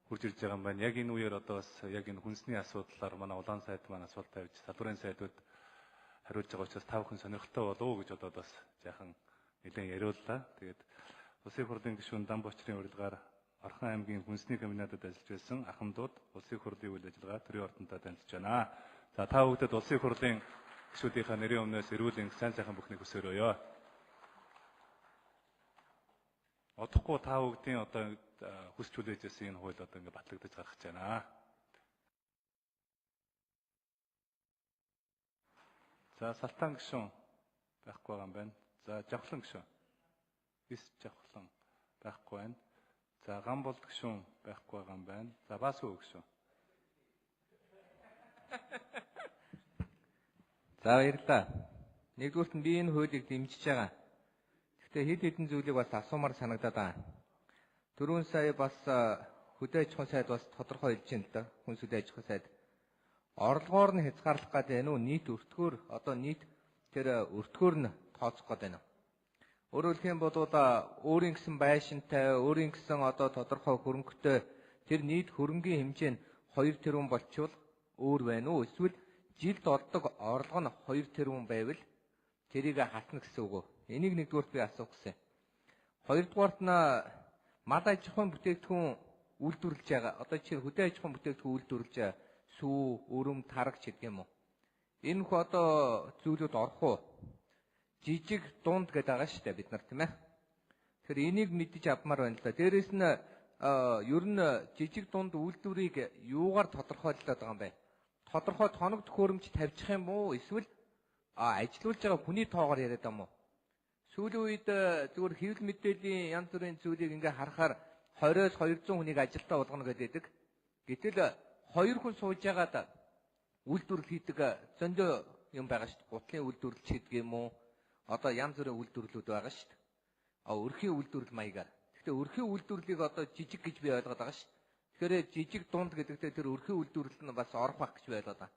хурж ирж байгаа юм байна. Яг энэ үеэр одоо бас яг энэ хүнсний асуудлаар манай улаан сайд маань асуулт тавьж салбарын сайдууд хариулж байгаа учраас та бүхэн сонирхолтой болов уу гэж одоо бас яахан нэлээд яриуллаа. Тэгээд Улсын хурлын гишүүн Дамбочрын урилгаар Орхон аймгийн хүнсний комбинатад ажиллаж байсан ахмадууд улсын хурлын үйл ажиллагаа төрийн ордонтой танилцж байна. За та бүхэнд улсын хурлын гишүүдийнхээ нэрийн өмнөөс эрүүл энх сайн сайхан бүхнийг хүсээрөөё. Одохгүй та бүхдийн одоо хүсч хүлээж байсан энэ хууль одоо ингэ батлагдаж гарах гэж байна. За Салтан гишүүн байхгүй байгаа юм байна. За Жавхлан гишүүн. Бис Жавхлан байхгүй байна. За Гамболд гишүүн байхгүй байгаа юм байна. За Баасгүй гишүүн. За баярлалаа. Нэгдүгürt нь би энэ хуулийг дэмжиж байгаа. Гэтэ хэд хэдэн зүйлийг бас асуумаар санагдаад байна. 4 сая бас хөдөө аж ахуйн сайд бас тодорхой хэлж байна л да. Хүнс хөдөө аж ахуйн сайд. Орлогоор нь хязгаарлах гэдэг энэ нийт өртгөөр одоо нийт тэр өртгөөр нь тооцох гэдэг байна. Өөрөөр хэлэх юм бол өөрийн гэсэн байшинтай, өөрийн гэсэн одоо тодорхой хөрөнгөтэй тэр нийт хөрөнгийн хэмжээ нь 2 тэрбум болчихвол өөр байна уу? Эсвэл жилд олдог орлого нь 2 тэрбум байвал тэрийг хасна гэсэн үг үү? Энийг нэгдүгээрт би асуух гэсэн. Хоёрдугаарт нь мал аж ахуйн бүтээгдэхүүн үйлдвэрлэж байгаа. Одоо жишээ хөдөө аж ахуйн бүтээгдэхүүн үйлдвэрлэж байгаа. Сүү, өрөм, тараг ч гэдэг юм уу? Энэ хөө одоо зүйлүүд орох уу? Жижиг дунд гэдэг байгаа шүү дээ бид нар тийм ээ. Тэгэхээр энийг мэдэж авмаар байна л да. Дээрээс нь ер нь жижиг дунд үйлдвэрийг юугаар тодорхойлоод байгаа юм бэ? Тодорхой тоног төхөөрөмж тавьчих юм уу? Эсвэл ажилуулж байгаа хүний тоогоор яриад байгаа юм уу? Сүүлийн үед зүгээр хэвлэл мэдээллийн янз бүрийн зүйлийг ингээ харахаар 20-с 200 хүнийг ажилдаа болгоно гэдэг. Гэтэл 2 хүн сууж байгаад үйлдвэрлэл хийдэг зөндөө юм байгаа шүү дээ. Гутлын үйлдвэрлэлч гэдэг юм уу? Одоо янз бүрийн үйлдвэрлэлүүд байгаа шүү дээ. Өрхийн үйлдвэрлэл маягаар. Гэхдээ өрхийн үйлдвэрлэлийг одоо жижиг гэж би ойлгоод байгаа шүү дээ. Тэгэхээр жижиг дунд гэдэгтээ тэр өрхийн үйлдвэрлэл нь бас орох байх гэж байлаа да.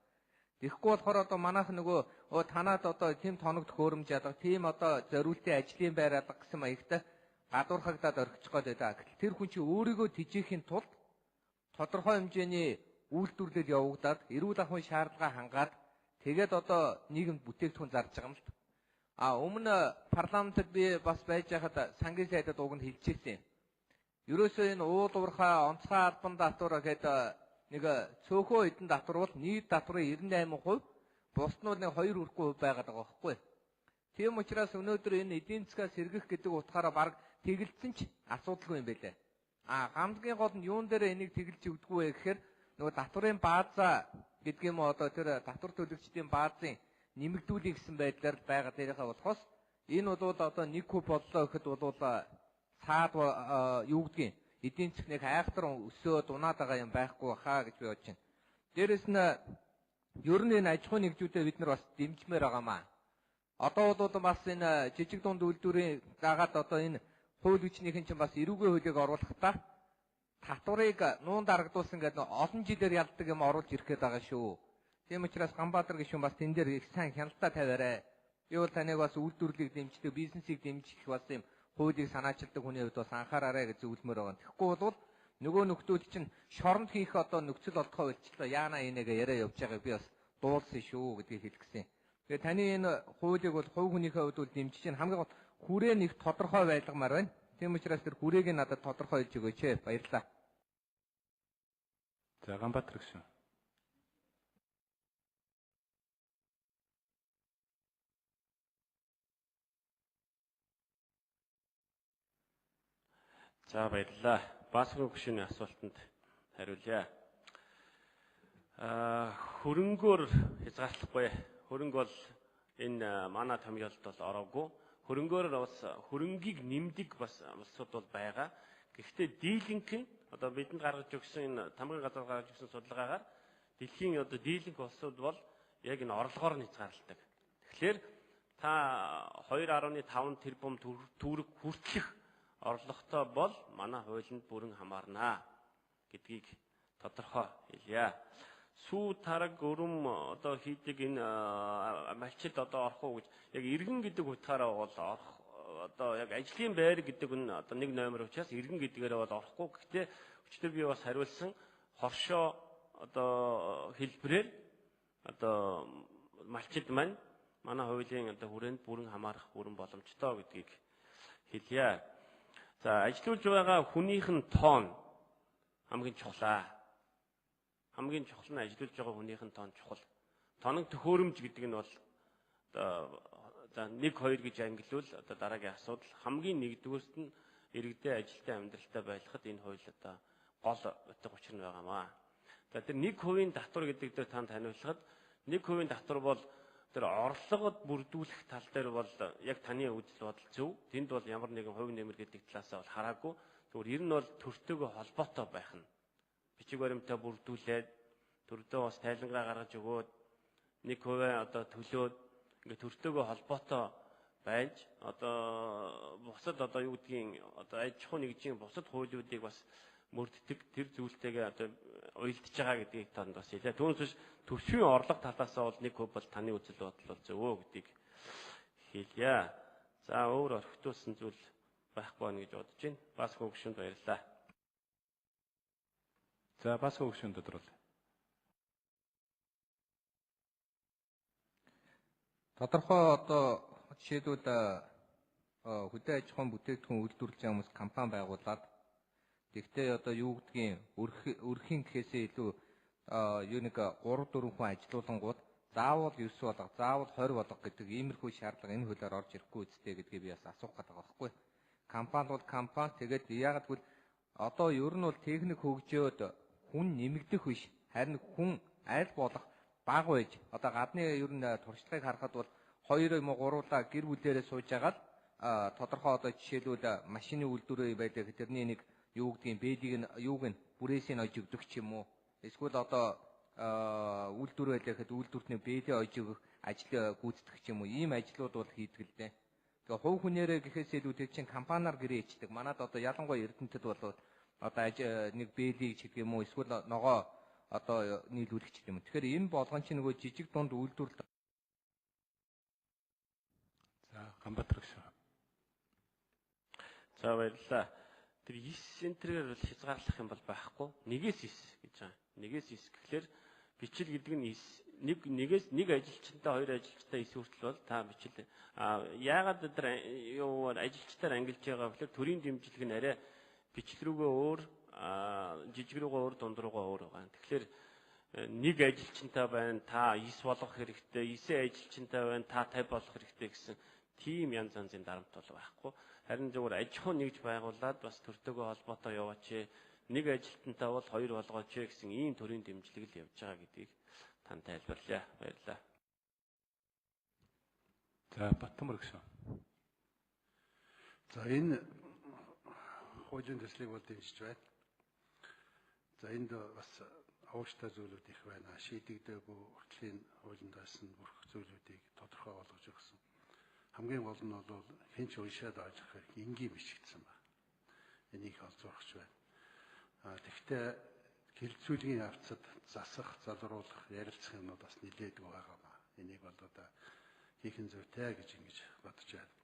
Тэгэхгүй болохоор одоо манайх нөгөө танаад одоо тийм тоног төхөөрөмж яадаг, тийм одоо зориултын ажлын байр алга гэсэн маягтай гадуурхагдаад орхичих гээд байдаг. Тэр хүн чинь өөрийгөө тижээхийн тулд тодорхой хэмжээний үйлдвэрлэл явагдаад эрүүл ахуйн шаардлага хангаад тэгээд одоо нийгэмд бүтээгдэхүүн зарж байгаа юм л. Өмнө парламентд би бас байж байхад сангийн сайдад уганд хэлчихсэн юм. Ерөөсөө энэ уул уурхай онцгой албан татвар гэдэг нэг цөөхөө хэдэн татвар бол нийт татврын 98%, бусд нь нэг 2 хүрэхгүй байгаад байгаа байхгүй. Тийм учраас өнөөдөр энэ эдийн засгаа сэргэх гэдэг утгаараа баг тэгэлцсэн ч асуудалгүй юм байлээ. Хамгийн гол нь юун дээр энийг тэгэлж өгдөггүй вэ гэхээр нөгөө татврын баазаа гэдэг юм одоо тэр татвар төлөгчдийн баазын нэмэгдүүлэх гэсэн байдлаар байгаа дээрээ болохоос энэ бол одоо 1 куб боллоо гэхэд бол цаад юу гэдгийг эдийн засгыг айхтар өсөөд унаад байгаа юм байхгүй хаа гэж би бодож байна. Дээрэс нь ер нь энэ аж ахуйн нэгжүүдэд бид нар бас дэмжмээр байгаамаа. Одоо бол бас энэ жижиг дунд үйлдвэрийн дагаад одоо энэ хууль хүчнийхэн чинь бас эрүүгийн хуулийг оруулахдаа татварыг нуун дарагдуулсан гэдэг олон жилээр ялдаг юм оруулж ирэх гээд байгаа шүү. Тийм учраас Ганбаатар гишүүн бас тэн дээр их сайн хяналтаа тавиарай. Би бол таныг бас үйлдвэрлэлийг дэмждэг, бизнесийг дэмжих бас юм хуулийг санаачилдаг хүний хувьд бас анхаараарай гэж зөвлөмөр байгаа. Тэгэхгүй бол нөгөө нөхдүүд чинь шоронд хийх одоо нөхцөл олдохоо болчихлоо. Яана энэгээ яриа явж байгааг би бас дуулсан шүү гэдгийг хэлгэсэн. Тэгээ таны энэ хуулийг бол хувь хүнийхээ хувьд бол дэмжиж чинь хамгийн гол хүрээ нэг тодорхой байлгамаар байна. Тийм учраас тэр хүрээг надад тодорхой хийж өгөөч. Баярлалаа. За Ганбаатар гишүүн. За баярлалаа. Баасгын гишүүний асуултанд хариулъя. Хөрөнгөөр хязгаарлахгүй. Хөрөнгө бол энэ манай томьёолд бол ороогүй. Хөрөнгөөр бас хөрөнгийг нэмдэг бас улсууд бол байгаа. Гэхдээ дийлэнх нь одоо бидэнд гаргаж өгсөн энэ тамгын газар гаргаж өгсөн судалгаагаар дэлхийн одоо дийлэнх улсууд бол яг энэ орлогоор нь хязгаарладаг. Тэгэхээр та 2.5 тэрбум төгрөг хүртэлх орлоготой бол манай хуулинд бүрэн хамаарнаа гэдгийг тодорхой хэлье. Сүү тараг өрөм одоо хийдэг энэ малчид одоо орох уу гэж яг иргэн гэдэг утгаараа бол орох одоо яг ажлын байр гэдэг нь одоо нэг номер учраас иргэн гэдгээрээ бол орохгүй. Гэхдээ өчтөр би бас хариулсан хоршоо одоо хэлбэрээр одоо малчид маань манай хуулийн одоо хүрээнд бүрэн хамаарах бүрэн боломжтой гэдгийг хэлье. За ажиллаж байгаа хүнийх нь тоон хамгийн чухлаа. Хамгийн чухал нь ажиллаж байгаа хүнийх нь тоон чухал. Тоног төхөөрөмж гэдэг нь бол за 1 2 гэж ангилвал одоо дараагийн асуудал хамгийн нэгдүгээрт нь иргэдээ ажилтны амьдралтай байлгахад энэ хууль одоо гол утга учир нь байгаамаа. За тэр 1% татвар гэдэг дээр танд таниулахад 1% татвар бол тэр орлогод бүрдүүлэх тал дээр бол яг таны үзэл бодол зөв. Тэнд бол ямар нэгэн хувь нэмэр гэдэг талаасаа бол хараагүй. Тэгвэл ер нь бол төртөөгөө холбоотой байх нь. Бичиг баримтаа бүрдүүлээд төрдөө бас тайлангаа гаргаж өгөөд 1% одоо төлөөд ингээ төртөөгөө холбоотой байж одоо бусад одоо юу гэдгийг одоо аж ахуй нэгжийн бусад хуулиудыг бас мөрддөг тэр зүйлтэйгээ одоо уялдж байгаа гэдгийг танд бас хэлээ. Түүнээс биш төвшин орлого талаасаа бол нэг хөв бол таны үзэл бодол бол зөвөө гэдгийг хэлье. За өөр орхитуулсан зүйл байхгүй байна гэж бодож байна. Бас хөгшөнд баярлалаа. За бас хөгшөнд тодорхойлъё. Тодорхой одоо жишээлбэл хөдөө аж ахуйн бүтээгдэхүүн үйлдвэрлэж байгаа хүмүүс компани байгуулад тэгтээ одоо юу гэдгийг өрхийн гэхээсээ илүү юу нэг 3-4 хүн ажилуулангууд заавал 9 болго, заавал 20 болго гэдэг иймэрхүү шаардлага энэ хуулиар орж ирэхгүй үстэй гэдгийг би бас асуух гэдэг байгаа байхгүй. Компани бол компани тэгээд яагаад гэвэл одоо ер нь бол техник хөгжөөд хүн нэмэгдэх биш харин хүн аль болох бага байж одоо гадны ер нь туршлагыг харахад бол 2 юм уу 3-аа гэр бүлээрээ сууж агаад тодорхой одоо жишээлбэл машины үйлдвэрээ байдаг тэрний нэг юу гэдгийг бэлийг нь юуг нь бүрээсийг ойж өгдөг ч юм уу эсвэл одоо үйлдвэр байлаа гэхэд үйлдвэртний бэлээ ойж өгөх ажил гүйцэтгэх ч юм уу ийм ажлууд бол хийдэг л дээ. Тэгээ хувь хүнээрээ гэхээс илүү тэр чинь компаниар гэрээ ичдэг. Манайд одоо ялангуяа Эрдэнэтэд бол одоо нэг бэлийг ч гэдэг юм уу эсвэл ногоо одоо нийлүүлэх ч юм. Тэгэхээр энэ болгон чинь нөгөө жижиг дунд үйлдвэрлэл. За Ганбаатар гүшүү. За баярлалаа. Тэр 9 центрээр бол хязгаарлах юм бол байхгүй. 9-9 гэж байгаа. 9-9 гэхлээр бичил гэдэг нь 1 ажилчтай 2 ажилчтай 9 хүртэл бол та бичил. Яагаад тэр юу ажилчтаар ангилж байгаа гэхээр төрийн дэмжлэг нь арай бичил рүүгээ өөр жижиг рүүгээ өөр дунд руугаа өөр байгаа. Тэгэхээр 1 ажилчтай байна та 9 болгох хэрэгтэй, 9 ажилчтай байна та 50 болгох хэрэгтэй гэсэн тийм янз янзын дарамт бол байхгүй. Харин зөвхөн аж ахуй нэгж байгуулад бас төртөөгөө холбоотой яваач. 1 ажилтнтай бол 2 болгооч гэсэн ийм төрлийн дэмжлэг л явж байгаа гэдгийг тань тайлбарлая. Баярлалаа. За Батмөр гүшүү. За энэ хуулийн төслийг бол дэмжиж байна. За энд бас авууштай зүйлүүд их байна. Шийдэгдээгүй уртлын хуулиндаас нь бүрх зүйлүүдийг тодорхой болгож өгсөн. Хамгийн гол нь бол хэн ч уншаад ойлгох хэрэг энгийн бичигдсэн байна. Энийг олзуурч байна. Тэгвэл гэрэлцүүлгийн явцад засах, залруулах, ярилцах юмнууд бас нэлээдгүй байгаа ба. Энийг бол одоо хийхэн зүйтэй гэж ингэж бодож байна.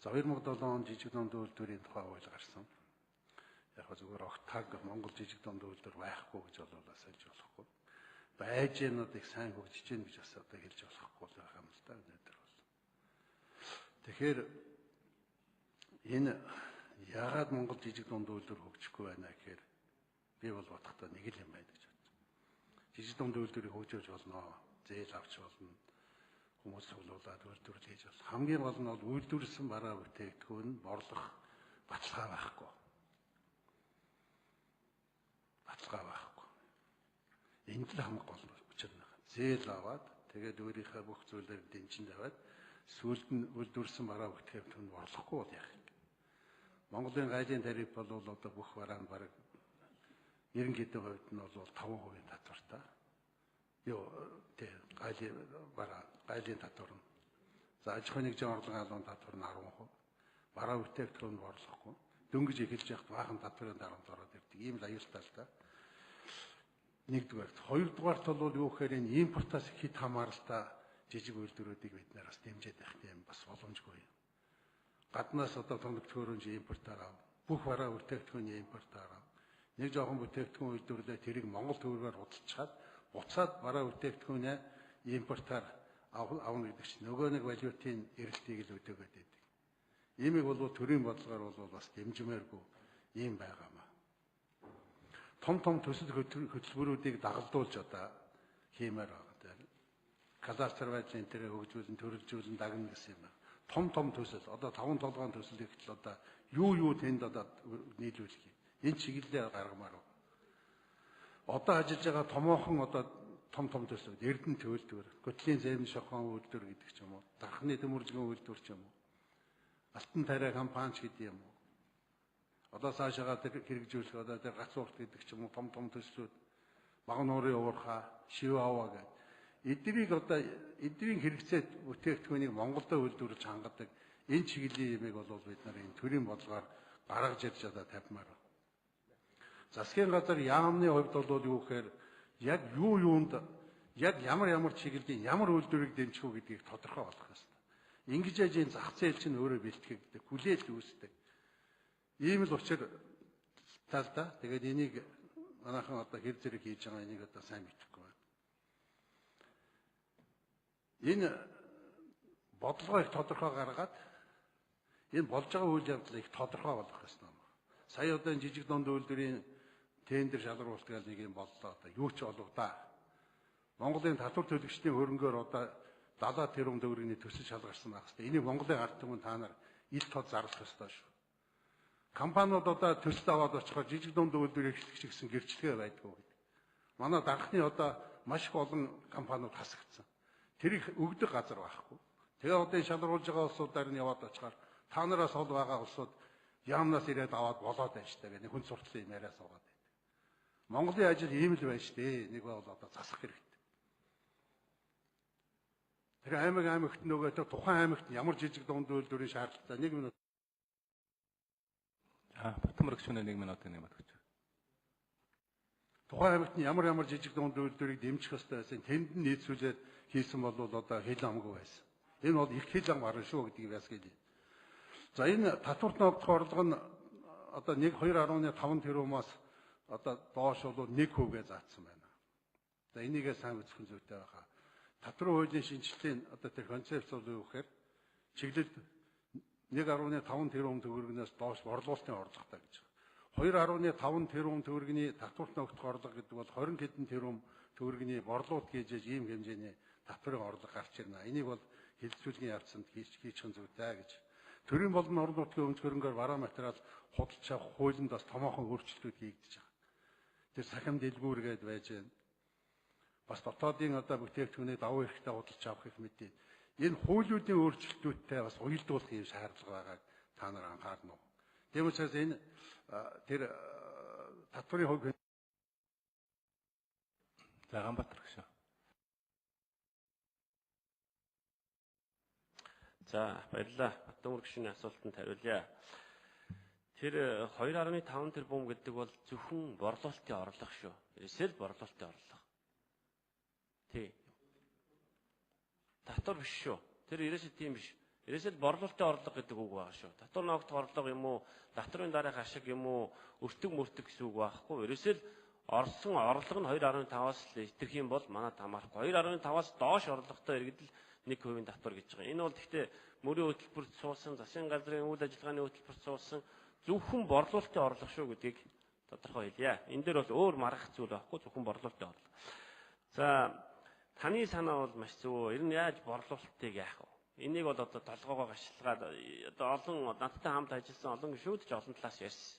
За 2007 онд жижиг дунд үйлдвэрийн тухай хууль гарсан. Яг зөвхөн огтаг Монгол жижиг дунд үйлдвэр байхгүй гэж бол бас хэлж болохгүй. Байж гэнүүдийг сайн хөгжиж гэн гэж бас одоо хэлж болохгүй байх юм л да. Тэгэхээр энэ яагаад Монгол жижиг дунд үйлдвэр хөгжихгүй байна гэхээр би бол бодохдоо нэг л юм байна гэж бодсон. Жижиг дунд үйлдвэрийг хөгжөөж болно, зээл авч болно, хүмүүс цуглуулад үйлдвэрлэл хийж болно. Хамгийн гол нь бол үйлдвэрлэсэн бараа бүтээгдэхүүн борлох баталгаа байхгүй. Баталгаа байхгүй. Энд л хамгийн гол учир нь. Зээл аваад тэгээд өөрийнхөө бүх зүйлээр дэмжинд аваад сүүлд нь үйлдвэрсэн бараа бүтээгдэхүүн борлохгүй бол яах юм. Монголын гайлын тариф бол одоо бүх бараа нь бараг 90% нь бол 5% татвартай. Юу тий гайлын татвар нь. За аж ахуйн нэгжийн орлогын албан татвар нь 10%. Бараа бүтээгдэхүүн борлохгүй. Дөнгөж эхэлж явах баахан татварын дарамт ороод ирдэг. Ийм л аюултай л та. Нэгдүгээр. Хоёрдугаарт бол юу гэхээр энэ импортоос хэд хамааралтай жижиг үйлдвэрүүдийг бид нэр бас дэмжиж байх юм бас боломжгүй юм. Гаднаас одоо тоног төхөөрөмж импортоор ав. Бүх бараа бүтээгдэхүүний импортоор ав. Нэг жоохон бүтээгдэхүүн үйлдвэрлээ тэрийг Монгол төгрөгөөр худалдаад буцаад бараа бүтээгдэхүүнээ импортоор авна гэдэг чинь нөгөө нэг валютын эрэлтийг л өдөөгд байдаг. Иймийг бол төрийн бодлогоор бол бас дэмжмээргүй юм байгаамаа. Том төсөл хөтөлбөрүүдийг дагалдуулж одоо хиймээр байгаа. Кадастр байдлын тэрэг хөгжүүлэн төрөлжүүлэн дагна гэсэн юм байна. Том төсөл одоо 5 толгойн төсөл ихтэл одоо юу тэнд одоо нийлүүлэх юм. Энэ чиглэлээр гаргамаар байна. Одоо ажиллаж байгаа томоохон одоо том төслүүд Эрдэнэт үйлдвэр, Готлийн зарим шохон үйлдвэр гэдэг ч юм уу, Дархны төмөрлөгийн үйлдвэр ч юм уу, Алтан тариа компани ч гэдэг юм уу. Одоо цаашаа хэрэгжүүлэх одоо тэр гац урт гэдэг ч юм уу том төслүүд, Магнуурын уурхай, Шиваава гэдэг. Эднийг одоо эдийн хэрэгцээ бүтээгдэхүүнийг Монголдо үйлдвэрлэж хангадаг Энэ чиглэлийн юмыг бол бид нар энэ төрийн бодлогоор гаргаж ирж одоо тавьмаар байна. Засгийн газар яамны хувьд бол юу гэхээр яг юунд яг ямар чиглэлийн ямар үйлдвэрийг дэмжих үү гэдгийг тодорхой болгох хэрэгтэй. Ингэж яаж энэ зах зээл чинь өөрөө бэлтгэгддэг, хүлээлт үүсдэг. Ийм л учир талдаа тэгээд энийг манайхан одоо хэр зэрэг хийж байгаа энийг одоо сайн мэдэхгүй байна. Энэ бодлогыг тодорхой гаргаад энэ болж байгаа үйл явдлыг тодорхой болгох ёстой юм. Сая одоо энэ жижиг дунд үйлдвэрийн тендер шалгаруулалт гэх нэг юм боллоо. Одоо юу ч болов да. Монголын татвар төлөгчдийн хөрөнгөөр одоо 70 тэрбум төгрөгийн төсөл шалгарсан байх хэвээр. Энийг Монголын ард түмэн та нар ил тод зарлах ёстой шүү. Компаниуд одоо төсөл аваад очихоор жижиг дунд үйлдвэр эрхлэгч гэсэн гэрчлэгээ байдгүй гэдэг. Манай данхны одоо маш их олон компаниуд хасагдсан. Тэрийг өгдөг газар байхгүй. Тэгээ одоо энэ шалгаруулж байгаа улсуудаар нь яваад очихоор та нараас ол байгаа улсууд яамнаас ирээд аваад болоод байна штэ гэх нэг хүн сурталчилан юм яриа суугаад байдаг. Монголын ажил ийм л байна штэ. Нэг бол одоо засах хэрэгтэй. Тэр аймагт нөгөө тухайн аймагт ямар жижиг дунд үйлдвэрийн шаардлагатай 1 минут. Батмар гүшүүнээ 1 минутын нэмээд өгч. Тухайн аймагт ямар жижиг дунд үйлдвэрийг дэмжих ёстой байсан. Тэнд нь нийцүүлээд хийсэн бол одоо хэл амгүй байсан. Энэ бол их хэл ам гарна шүү гэдгийг бас хэлье. За энэ татварт ногдох орлого нь одоо 2.5 тэрбумаас одоо доош бол 1% заасан байна. За энийгээ сайн үзэх зүйтэй байна. Татвар хуулийн шинжилтийн одоо тэр концепц бол юу гэхээр чиглэлд 1.5 тэрбум төгрөгнөөс доош борлуулалтын орлоготой гэж байна. 2.5 тэрбум төгрөгийн татварт ногдох орлого гэдэг бол 20 хэдэн тэрбум төгрөгийн борлуулалт хийж ийм хэмжээний татварын орлого гарч ирнэ. Энийг бол хэлэлцүүлгийн явцанд хийчих зүйтэй гэж. Төрийн болон орон нутгийн өмч хөрөнгөөр бараа материал худалдаж авах хуулинд бас томоохон өөрчлөлтүүд хийгдэж байгаа. Тэр сахим дэлгүүргээд байж байна. Бас дотоодын одоо бүтээгдэхүүнийг давуу эрхтэй худалдаж авах их мэдээ. Энэ хуулиудын өөрчлөлтүүдтэй бас уялдуулах юм шаардлага байгааг та нар анхаарна уу? Тийм учраас энэ тэр татварын хувь За Ганбаатар гүшүү. За баярлалаа. Батмар гүшүүний асуултанд хариулъя. Тэр 2.5 тэрбум гэдэг бол зөвхөн борлуулалтын орлого шүү. Эсвэл борлуулалтын орлого. Тий. Татвар биш шүү. Тэр ерөөсөө тийм биш. Ерөөсөө борлуулалтын орлого гэдэг үг байгаа шүү. Татвар ногдох орлого юм уу, татварын дараах ашиг юм уу, өртөг мөртөг гэсэн үг байхгүй. Ерөөсөө орсон орлого нь 2.5-аас л итгэх юм бол манайд хамаарахгүй. 2.5-аас доош орлоготой иргэдэл 1% татвар гэж байгаа. Энэ бол гэхдээ мөрийн хөтөлбөрт суусан, засгийн газрын үйл ажиллагааны хөтөлбөрт суусан зөвхөн борлуулалтын орлого шүү гэдгийг тодорхой хэлье. Энэ дээр бол өөр маргах зүйл байхгүй, зөвхөн борлуулалтын орлого. За таны санаа бол маш зөв. Ер нь яаж борлуулалтыг яах вэ? Энийг бол одоо толгоогоо гашилгаад одоо олон надтай хамт ажилласан олон гишүүд ч олон талаас ярьсан.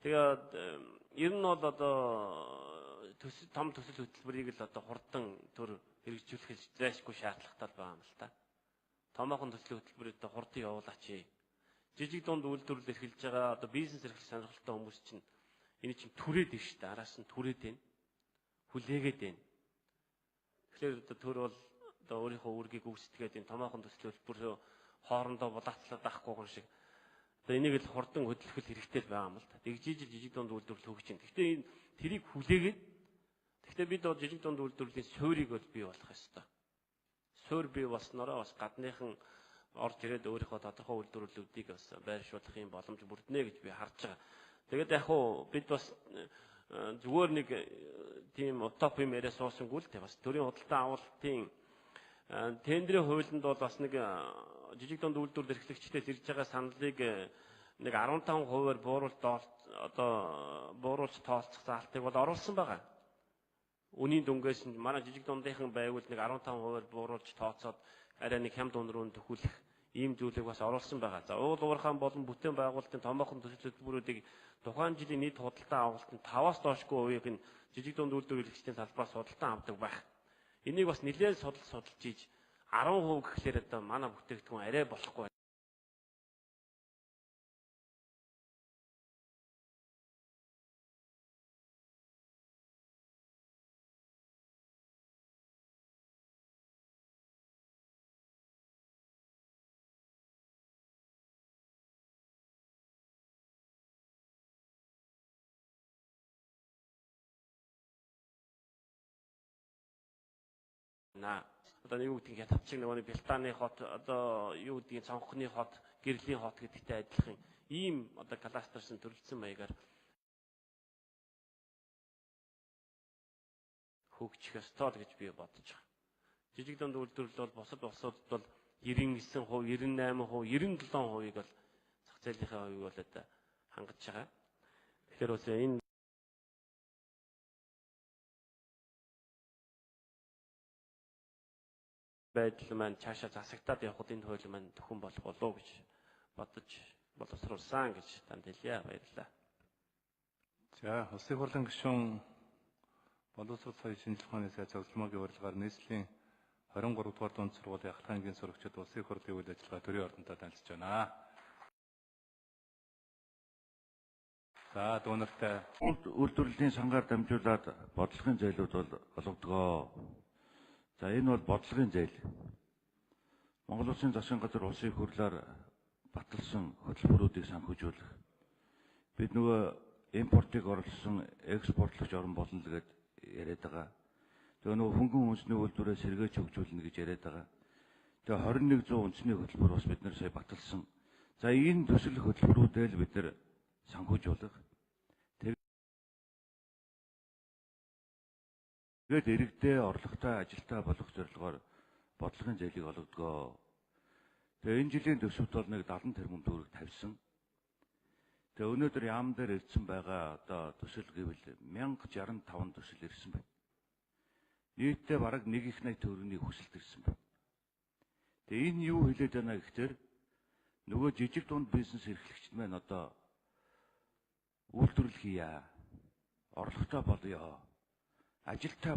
Тэгээд ер нь бол одоо том төсөл хөтөлбөрийг л одоо хурдан төр хэрэгжүүлэх зайлшгүй шаардлагатай байгаа юм л та. Томоохон төслийн хөтөлбөрөд хурдан явуулаач. Жижиг дунд үйлдвэрлэл эрхэлж байгаа одоо бизнес эрхлэх сонирхолтой хүмүүс чинь энэ чинь түрээд байна шүү дээ. Араас нь түрээд байна. Хүлээгээд байна. Тэгэхээр одоо төр бол одоо өөрийнхөө үүргийг үүсгэгээд энэ томоохон төслийн хөтөлбөр хоорондоо булаацлаад авахгүй гон шиг одоо энийг л хурдан хөдөлгөх хэрэгтэй байгаа юм л та. Тэгжиж жижиг дунд үйлдвэрлэл хөгжиж байна. Гэхдээ энэ тэрийг хүлээгээд гэхдээ бид бол жижиг дунд үйлдвэрлэлийн суурийг бол бий болох ёстой. Суур бий болсноороо бас гадныхан орж ирээд өөрийнхөө тодорхой үйлдвэрлэлүүдийг бас байршуулах юм боломж бүрднэ гэж би харж байгаа. Тэгээд яг хуу бид бас зүгээр нэг тийм утоп юм яриа суусангүй л те бас төрийн худалдан авалтын тендерийн хуулинд бол бас нэг жижиг дунд үйлдвэрлэл эрхлэгчдээс ирж байгаа саналыг нэг 15%-аар бууруулж тооцох заалтыг бол оруулсан байгаа. Үнийн дүнгээс нь манай жижиг дундынхан байвал нэг 15%-аар бууруулж тооцоод арай нэг хямд дунд руу төхүүлэх ийм зүйлийг бас оруулсан байгаа. За уул уурхаан болон бүтээн байгуулалтын томоохон төсөл хөтөлбөрүүдийг тухайн жилийн нийт худалдан авалтын 5-аас доошгүй хувийг нь жижиг дунд үйлдвэрлэл эрхлэгчдийн салбараас худалдан авдаг байх. Энийг бас нэлээд судалж ийж 10% гэхлээр одоо манай бүтээгдэхүүн арай болохгүй. байна. Одоо нэг үгдгийн хятадчиг нөгөө Бялтааны хот одоо юу гэдгийг цонхны хот, гэрлийн хот гэдэгтэй адилхан ийм одоо кластерсэн төрөлцсөн маягаар хөгжих ёстой л гэж би бодож байгаа. Жижиг дунд үйлдвэрлэл бол бусад улсуудад бол 99%, 98%, 97%-ийг бол зах зээлийнхээ хувийг бол одоо хангаж байгаа. Тэгэхээр бол энэ байдал маань цаашаа засагтаад явхад энэ хууль маань төхөн болох болов гэж бодож боловсруулсан гэж танд хэлье. Баярлалаа. За, улсын хурлын гишүүн боловсрол соёлын шинжилгээ ухааны сайд цогцлмоогийн урилгаар нийслэлийн 23 дугаар дунд сургуулийн ахлах ангийн сурагчид улсын хурлын үйл ажиллагаа төрийн ордонтой танилцж байна. За, дүүнертэй үйлдвэрлэлийн сангаар дамжуулаад бодлогын зээлүүд бол олгодгоо. За, энэ бол бодлогын зээл. Монгол Улсын засгийн газар улсын хурлаар баталсан хөтөлбөрүүдийг санхүүжүүлэх. Бид нөгөө импортыг орлсон экспортлогч орн болно л гээд яриад байгаа. Тэгээ нөгөө хөнгөн үндэсний үйлдвэрээ сэргээж хөгжүүлнэ гэж яриад байгаа. Тэгээ 2100 үндэсний хөтөлбөр бас бид нэр сая баталсан. За, энэ төсөл хөтөлбөрүүдээ л бид нэр санхүүжүүлэх. Тэгээд иргэдээ орлоготой ажилтаа болох зорилгоор бодлогын зээлийг олгодгоо. Тэгээ энэ жилийн төсөвт бол нэг 70 тэрбум төгрөг тавьсан. Тэгээ өнөөдөр яам дээр ирсэн байгаа одоо төсөл гэвэл 1065 төсөл ирсэн байна. Нийтдээ бараг 1.80 төгрөгийн хүсэлт ирсэн байна. Тэгээ энэ юу хэлээд байна гэхээр нөгөө жижиг дунд бизнес эрхлэгчид маань одоо үйлдвэрлэл хийя. Орлоготой болёо. Ажилтай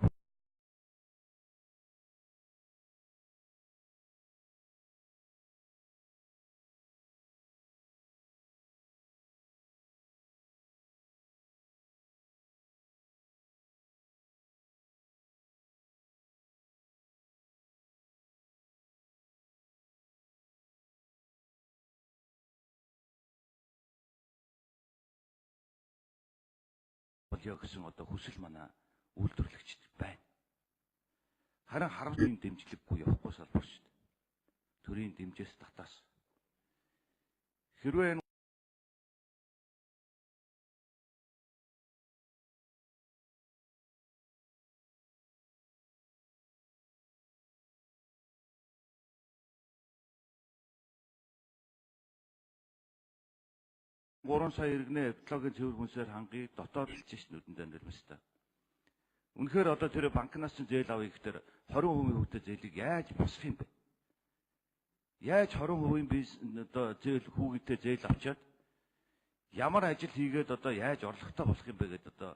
болёо гэсэн одоо хүсэл манай үйлдвэрлэгчд байна. Харин харамсалтай дэмжлэггүй явахгүй салбар шүү дээ. Төрийн дэмжээс татаас. Хэрвээ гурван сая иргэнэ экологийн цэвэр хүнсээр хангыг дотоод хэлж нүдэндээ нэрмэстэй. Үнэхээр одоо тэр банкнаас ч зээл авъя гэхээр 20% хөвтэй зээлийг яаж босох юм бэ? Яаж 20% одоо зээл хүүгийтэй зээл авчаад ямар ажил хийгээд одоо яаж орлоготой болох юм бэ гэдээ одоо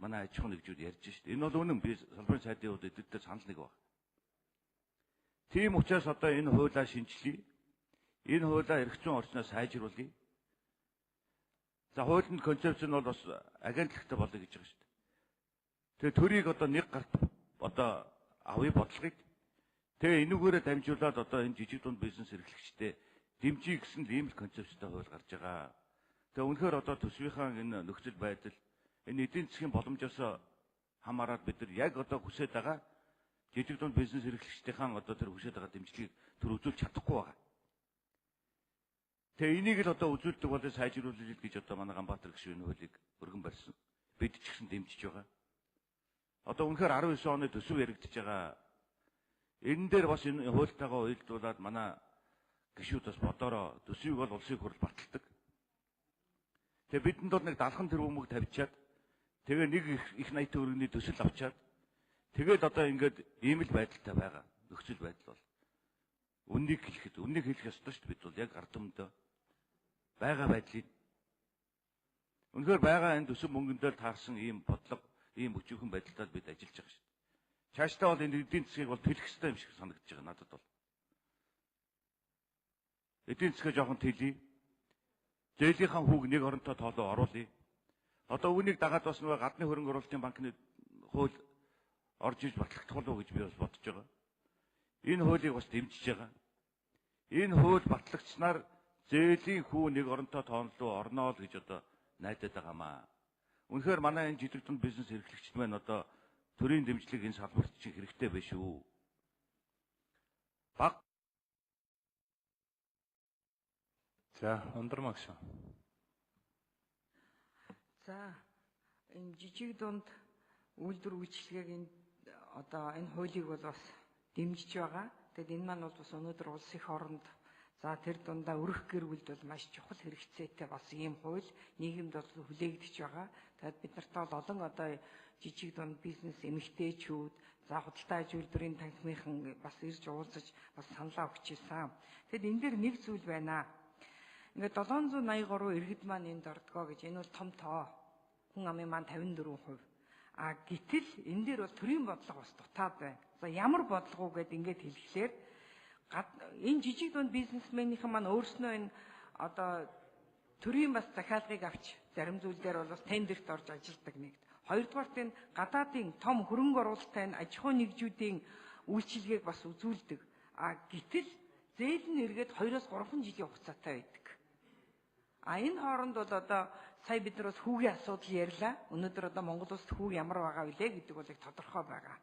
манай аж ахуй нэгжүүд ярьж шүү дээ. Энэ бол үнэн би салбарын сайдын хувьд эдгээр санал нэг байна. Тийм учраас одоо энэ хуулиа шинжилье. Энэ хуулиа эрх зүйн орчноо сайжруулъя. За, хуулийн концепц нь бол бас агентлагтай болъё гэж байгаа шүү дээ. Тэгээ төрийг одоо нэг гарт одоо авъя бодлогыг. Тэгээ энүүгээрээ дамжуулаад одоо энэ жижиг дунд бизнес эрхлэгчтэй дэмжиж гэсэн ийм л концепцтэй хууль гарч байгаа. Тэгээ үнэхээр одоо төсвийнхаа энэ нөхцөл байдал энэ эдийн засгийн боломжоос хамаарат бид нар яг одоо хүсэж байгаа жижиг дунд бизнес эрхлэгчдийн одоо тэр хүсэж байгаа дэмжлэгийг төр үзүүлж чадахгүй байгаа. Тэгээ энийг л одоо үзүүлдэг бол сайжруулах гэж одоо манай Ганбаатар гишүүн хуулийг өргөн барьсан. Бид ч гэсэн дэмжиж байгаа. Одоо үнэхээр 19 оны төсөв яригдж байгаа. Энэ дээр бас энэ хуультайгаа уялдуулаад манай гишүүд бас бодороо төсвийг бол улсын хурл баталдаг. Тэгээ бидэнд бол нэг 70 тэрбумыг тавьчаад тэгээ нэг их 80 төгрөгийн төсөл авчаад тэгээд одоо ингээд ийм л байдалтай байгаа. Нөхцөл байдал бол үннийг хэлэх ёстой шүү дээ. Бид бол яг ард түмэндээ байгаа байдлыг үнэхээр байгаа энэ төсөв мөнгөн дээр таарсан ийм бодлого, ийм өчүүхэн байдалтай бид ажиллаж байгаа шүү дээ. Цаашдаа бол энэ эдийн засгийг бол тэлэх ёстой юм шиг санагдаж байгаа надад бол. Эдийн засгаа жоохон тэлье. Зээлийнхаа хүүг нэг оронтой тоолоо оруулъя. Одоо үүнийг дагаад бас нөгөө гадны хөрөнгө оруулалтын банкны хууль орж иж батлагдах болов уу гэж би бас бодож байгаа. Энэ хуулийг бас дэмжиж байгаа. Энэ хууль батлагдсанаар зээлийн хүү нэг оронтой тоонлоо орноо л гэж одоо найдаад байгаамаа. Үнэхээр манай энэ жижиг дунд бизнес эрхлэгчид маань одоо төрийн дэмжлэг энэ салбарт чинь хэрэгтэй байх шүү. баг. За, ундрмаг шүү. За, энэ жижиг дунд үйлдвэр үйлчилгээг одоо энэ хуулийг бол бас дэмжиж байгаа. Тэгэд энэ маань бол бас өнөөдөр улс их оронд за тэр дундаа өрх гэр бүлд бол маш чухал хэрэгцээтэй бас ийм хууль нийгэмд бол хүлээгдэж байгаа. Тэгэд бид нарт бол олон одоо жижиг дунд бизнес эмэгтэйчүүд за худалдаа аж үйлдвэрийн танхимынхан бас ирж уулзаж бас саналаа өгчээсэн. Тэгэд энэ дээр нэг зүйл байна. Ингээд 783 иргэд маань энд ордгоо гэж энэ бол том тоо. Хүн амын маань 54%. Гэтэл энэ дээр бол төрийн бодлого бас дутаад байна. За ямар бодлого уу гэд ингээд хэлэхлээр энэ жижиг дунд бизнесменийнхэн маань өөрснөө энэ одоо төрийн бас захиалгыг авч зарим зүйл дээр бол бас тендерт орж ажилладаг нэг. Хоёрдугаарт энэ гадаадын том хөрөнгө оруулалттай энэ аж ахуй нэгжүүдийн үйлчилгээг бас үзүүлдэг. Гэтэл зээл нь эргээд 2-3 жилийн хугацаатай байдаг. Энэ хооронд бол одоо сая бид нар бас хүүгийн асуудал ярьлаа. Өнөөдөр одоо Монгол улсад хүүг ямар байгаа вүлээ гэдэг бол их тодорхой байгаа.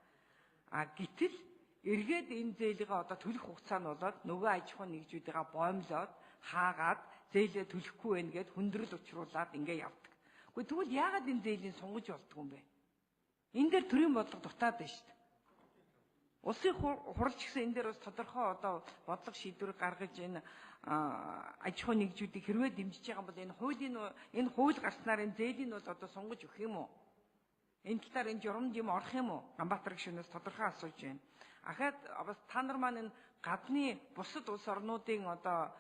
Гэтэл эргээд энэ зээлийг одоо төлөх хугацаа нь болоод нөгөө аж ахуй нэгжүүдийн боомлоод хаагаад зээлээ төлөхгүй байх гээд хүндрэл учруулад ингээ явдаг. Гэхдээ тэгвэл яагаад энэ зээлийн сунгаж болдгоо юм бэ? Энэ дээр төрийн бодлого дутаад байна шүү дээ. Улсын хурлч гэсэн энэ дээр бас тодорхой одоо бодлого шийдвэр гаргаж энэ аж ахуй нэгжүүдийг хэрвээ дэмжиж байгаа бол энэ хууль гарснаар энэ зээлийн бол одоо сунгаж өгөх юм уу? Энэ талаар энэ журамд юм орох юм уу? Ганбаатар гишүүнээс тодорхой асууж байна. Ахаад бас та нар маань энэ гадны бусад улс орнуудын одоо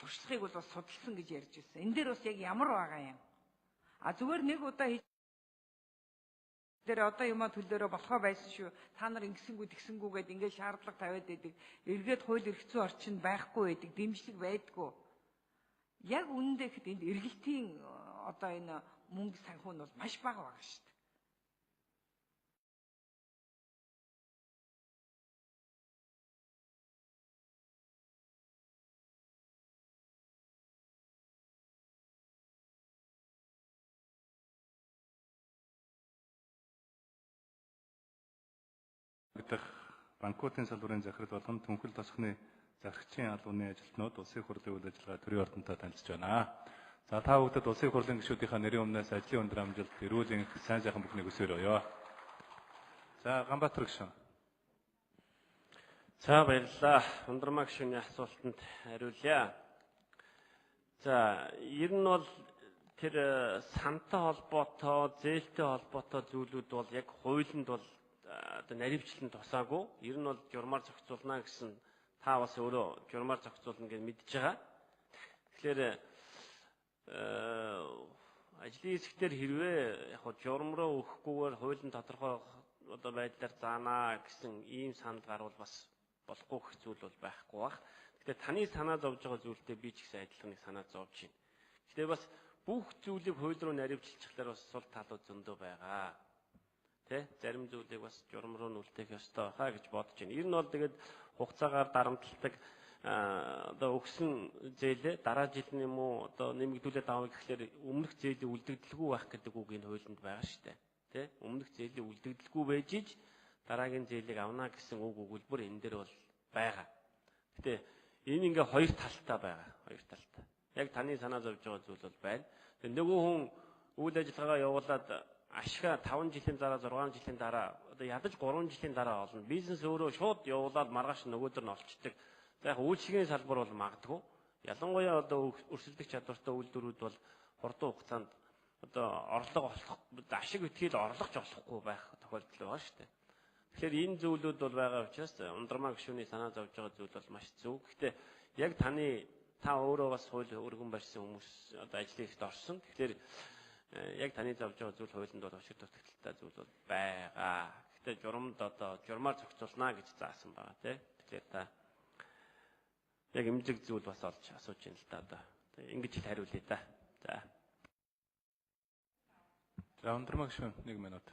туршлагыг бол бас судалсан гэж ярьж байсан. Энэ дээр бас яг ямар байгаа юм? Зүгээр нэг удаа дээр одоо юмаа төлөөрөө болохоо байсан шүү. Та нар ингэсэнгүү тэгсэнгүү гэд ингээд шаардлага тавиад байдаг. Эргээд хууль эрх зүйн орчинд байхгүй байдаг, дэмжлэг байдгүй. Яг үнэндээ хэд энд эргэлтийн одоо энэ мөнгө санхүү нь бол маш бага байгаа шүү дээ. Банкуудын салбарын захирал болгон түнхэл тосхны зарагчийн албаны ажилтнууд улсын хурлын үйл ажиллагаа төрийн ордонтой танилцж байна. За та бүхэнд улсын хурлын гишүүдийнхээ нэрийн өмнөөс ажлын өндөр амжилт, эрүүл энх, сайн сайхан бүхнийг хүсээрөөё. За Ганбаатар гишүүн. За баярлалаа. Ундрмаа гишүүний асуултанд хариулъя. За ер нь бол тэр сантай холбоотой, зээлтэй холбоотой зүйлүүд бол яг хуулинд бол одоо наривчлан тусаагүй. Ер нь бол журмаар зохицуулна гэсэн та бас өөрөө журмаар зохицуулна гэж мэдж байгаа. Тэгэхээр ажлын хэсгээр хэрвээ яг журам руу өгөхгүйгээр хуулийн тодорхой одоо байдлаар заанаа гэсэн ийм санал гарвал бас болохгүй гэх зүйл бол байхгүй бах. Тэгэхээр таны санаа зовж байгаа зүйлтэй би ч гэсэн адилхан нэг санаа зовж байна. Тэгэхээр бас бүх зүйлийг хууль руу наривчлчихлаар бас сул талууд зөндөө байгаа. Зарим зүйлийг бас журам руу нүлтэх ёстой хаа гэж бодож байна. Ер нь бол тэгээд хугацаагаар дарамтлагдаг одоо өгсөн зээлээ дараа жил нь юм уу одоо нэмэгдүүлээд авах гэхлээр өмнөх зээлийн үлдэгдэлгүй байх гэдэг үг энэ хуулинд байгаа шүү дээ. Өмнөх зээлийн үлдэгдэлгүй байж иж дараагийн зээлийг авна гэсэн үг өгүүлбэр энэ дээр бол байгаа. Гэтэ энэ ингээ хоёр талтай байгаа. Хоёр талтай. Яг таны санаа зовж байгаа зүйл бол байна. Тэгээд нөгөө хүн үйл ажиллагаагаа явуулаад ашгаа 5 жилийн дараа 6 жилийн дараа одоо ядаж 3 жилийн дараа олно. Бизнес өөрөө шууд явуулаад маргааш нөгөөдөр нь олчдаг. За яг үйлчлэгийн салбар бол магадгүй. Ялангуяа одоо өрсөлдөх чадвартай үйлдвэрүүд бол хурдан хугацаанд одоо орлого олох ашиг итгээл орлогч олохгүй байх тохиолдол байгаа шүү дээ. Тэгэхээр энэ зүйлүүд бол байгаа учраас ундрмаа гишүүний санаа зовж байгаа зүйл бол маш зөв. Гэхдээ яг та өөрөө бас хууль өргөн барьсан хүмүүс одоо ажлын хэрэгт орсон. Тэгэхээр яг таны зовж байгаа зүйл хуулинд бол өшир дутагдaltaй зүйл бол байгаа. Гэхдээ журамд одоо журмаар зохицуулна гэж заасан байгаа тийм. Тэгэхээр та яг эмзэг зүйл бас олж асууж байна л та одоо. Ингэж л хариулъя да. За. За ундрмаа гишүүн 1 минут.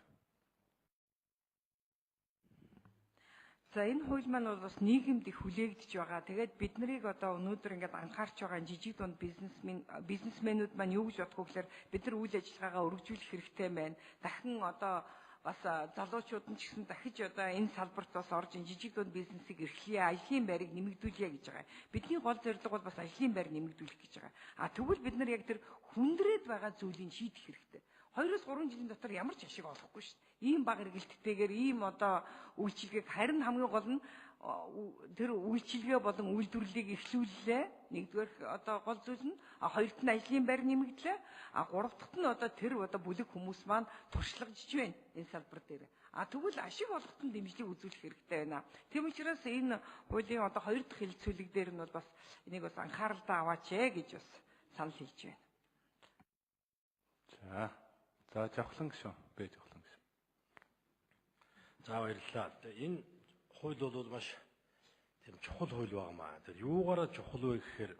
За энэ хууль маань бол бас нийгэмд их хүлээгдэж байгаа. Тэгээд бид нарыг одоо өнөөдөр ингээд анхаарч байгаа жижиг дунд бизнесмэнүүд маань юу гэж бодох вэ гэхээр бид нар үйл ажиллагаагаа өргөжүүлэх хэрэгтэй байна. Дахин одоо бас залуучууд нь ч гэсэн дахиж одоо энэ салбарт бас орж жижиг дунд бизнесийг эрхлэе, ажлын байрыг нэмэгдүүлье гэж байгаа. Бидний гол зорилго бол бас ажлын байр нэмэгдүүлэх гэж байгаа. Тэгвэл бид нар яг тэр хүндрээд байгаа зүйлийг шийдэх хэрэгтэй. 2-3 жилийн дотор ямар ч ашиг олохгүй шүү дээ. Ийм бага эргэлттэйгээр ийм одоо үйлчилгээг харин хамгийн гол нь тэр үйлчилгээ болон үйлдвэрлэлийг эхлүүллээ. Нэгдүгээр одоо гол зүйл нь, хоёрт нь ажлын байр нэмэгдлээ. Гурав дахьт нь одоо тэр одоо бүлэг хүмүүс маань туршлагажж байна энэ салбар дээр. Тэгвэл ашиг олгоход нь дэмжлэг үзүүлэх хэрэгтэй байна. Тийм учраас энэ хуулийн одоо 2 дахь хэлэлцүүлэг дээр нь бол бас энийг бас анхааралтай аваач гэж бас санал хэлж байна. За жавхлан гişүн. Бэ жавхлан гişүн. За баярлалаа. Энэ хууль бол маш тийм чухал хууль байнамаа. Тэр юугаараа чухал вэ гэхээр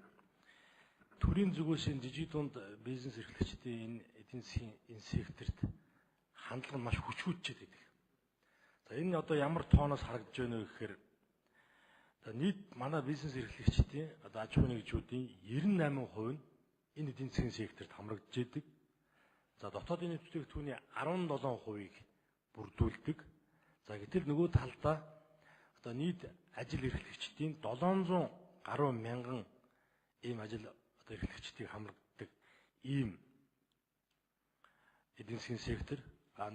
төрийн зүгээс энэ жижиг дунд бизнес эрхлэгчдийн энэ эдийн засгийн энэ секторт хандлага нь маш хүчтэй байдаг. За энэ одоо ямар тооноос харагдж байна вэ гэхээр нийт манай бизнес эрхлэгчдийн одоо аж ахуйн нэгжүүдийн 98% нь энэ эдийн засгийн секторт хамрагдж байдаг. За дотоодын нэмэлтийн 17%-ийг бүрдүүлдэг. За гэтэл нөгөө талдаа одоо нийт ажил эрхлэгчдийн 700 гаруй мянган ийм ажил одоо эрхлэгчдийг хамрагддаг ийм эдийн засгийн сектор.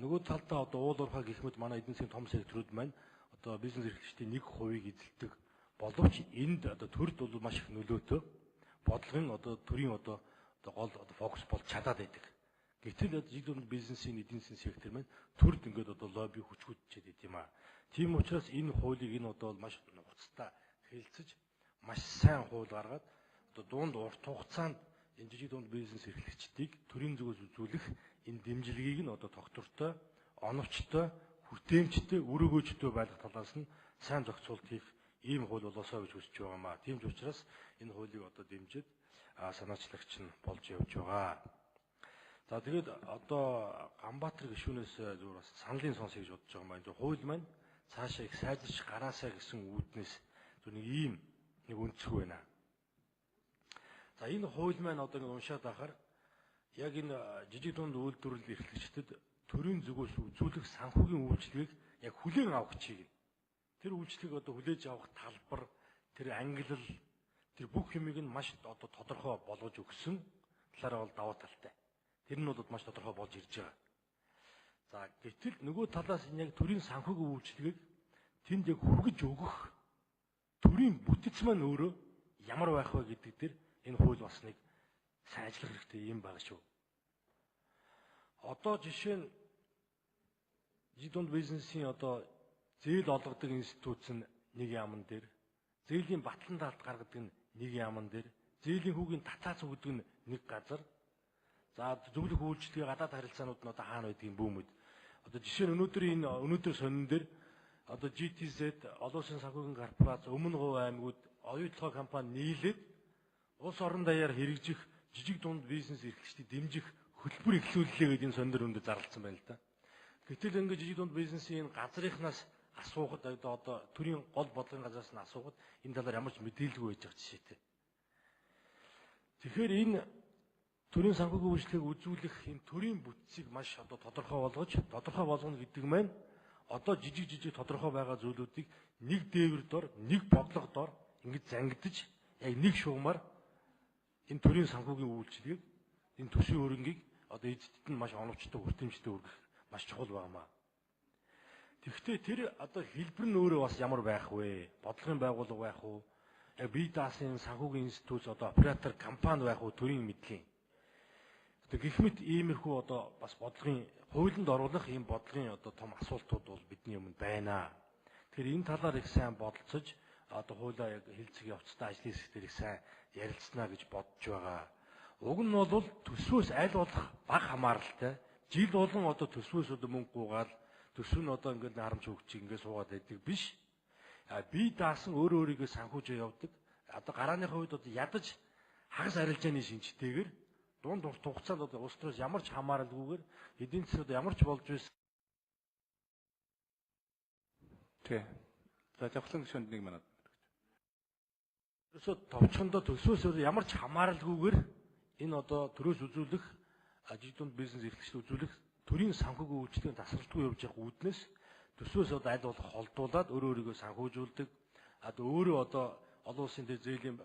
Нөгөө талдаа одоо уул уурхай гэх мэт манай эдийн засгийн том секторууд маань одоо бизнес эрхлэгчдийн 1%-ийг эзэлдэг. Боловч энд одоо төрд бол маш их нөлөөтэй. Бодлогын одоо төрийн одоо гол фокус болж чадаад байдаг. Гэтэл жижиг дунд бизнесийн эдийн засгийн сектор маань төрд ингээд одоо лобби хүчгүйдчихэд байд юм аа. Тийм учраас энэ хуулийг энэ одоо маш нухацтай хэлэлцэж маш сайн хууль гаргаад одоо дунд урт хугацаанд энэ жижиг дунд бизнес эрхлэгчдийг төрийн зүгээс үзүүлэх энэ дэмжлэгийг нь одоо тогтвортой, оновчтой, хүртээмжтэй, өрөөгөөжтэй байлгах талаас нь сайн зохицуулт хийх ийм хууль болоосоо гэж хүсэж байгаа маа. Тийм ч учраас энэ хуулийг одоо дэмжиж санаачлагч нь болж явж байгаа. За тэгээд одоо Ганбаатар гишүүнээс зүгээр бас саналын сонсъё гэж бодож байгаа юм байна. Хууль маань цаашаа их сайжирч гараасаа гэсэн үүднээс зөв нэг ийм нэг өнцөг байна. За энэ хууль маань одоо ингэ уншаад байхаар яг энэ жижиг дунд үйлдвэрлэл эрхлэгчдэд төрийн зүгээс үзүүлэх санхүүгийн үйлчлэгийг яг хүлээн авах чиг. Тэр үйлчлэгийг одоо хүлээж авах талбар, тэр ангилал, тэр бүх юмыг нь маш одоо тодорхой болгож өгсөн талаараа бол даваа талтай. Тэр нь бол маш тодорхой болж ирж байгаа. За гэтэл нөгөө талаас нь яг төрийн санхүүгийн үйлчлэгийг тэнд яг хүргэж өгөх төрийн бүтэц маань өөрөө ямар байх вэ гэдэг дээр энэ хууль бас нэг сайн ажиллах хэрэгтэй юм байна шүү. Одоо жишээ нь жижиг дунд бизнесийн одоо зээл олгодог институт нь нэг яамн дээр, зээлийн батлан талд гаргадаг нь нэг яамн дээр, зээлийн хүүгийн татаац өгдөг нь нэг газар. За зөвлөх үйлчлэгээ гадаад харилцаанууд нь одоо хаана байдгийг бүүмэд. Одоо жишээ нь өнөөдөр сонин дээр одоо GTZ олон улсын санхүүгийн корпорац, Өмнө Говь аймагуд оюутлогоо компани нийлээд улс орон даяар хэрэгжих жижиг дунд бизнес эрхлэгчдийг дэмжих хөтөлбөр эхлүүллээ гэдэг энэ сонин дээр өндөр зарласан байна л да. Гэтэл ингээд жижиг дунд бизнесийн газрынхнаас асуухад одоо төрийн гол бодлогын газраас нь асуухад энэ талаар ямар ч мэдээлэлгүй байж байгаа жишээтэй. Тэгэхээр энэ төрийн санхүүгийн үйлчлэгийг үзүүлэх энэ төрийн бүтцийг маш одоо тодорхой болгоно гэдэг маань одоо жижиг тодорхой байгаа зүйлүүдийг нэг дээвэр дор, нэг бодлого дор ингэж зангидж яг нэг шугамар энэ төрийн санхүүгийн үйлчлэгийг энэ төсвийн хөрөнгийг одоо эзэдд нь маш оновчтой, хүртээмжтэй өргөх маш чухал байнамаа. Тэгэхдээ тэр одоо хэлбэр нь өөрөө бас ямар байх вэ? Бодлогын байгууллага байх уу? Яг бие даасан санхүүгийн институт одоо оператор компани байх уу? Төрийн мэдлийн. Гэх мэт иймэрхүү одоо бас бодлогын хуулинд оруулах ийм бодлогын одоо том асуултууд бол бидний өмнө байна. Тэгэхээр энэ талаар их сайн бодолцож одоо хуулиа яг хэлцэг явцдаа ажлын хэсгээр их сайн ярилцсанаа гэж бодож байгаа. Уг нь бол төсвөөс аль болох бага хамааралтай. Жил болгон одоо төсвөөс одоо мөнгө гуйгаал төсөв нь одоо ингээд харамж хөгжиг ингээд суугаад байдаг биш. Бие даасан өөрийгөө санхүүж явдаг. Одоо гарааныхаа үед одоо ядаж хагас арилжааны шинжтэйгээр дунд урт хугацаанд одоо улс төрөөс ямар ч хамааралгүйгээр эдийн засгад ямар ч болж байсан. Тэ. За жавхлан гишүүнд 1 минут. Ерөөсөө товчхондоо төсвөөс ямар ч хамааралгүйгээр энэ одоо төрөөс үзүүлэх жижиг дунд бизнес эрхлэгчд үзүүлэх төрийн санхүүгийн үйлчлэгийн тасралтгүй явж явах үүднээс төсвөөс одоо аль болох холдуулаад өөрийгөө санхүүжүүлдэг. Өөрөө одоо олон улсын дээр зээлийн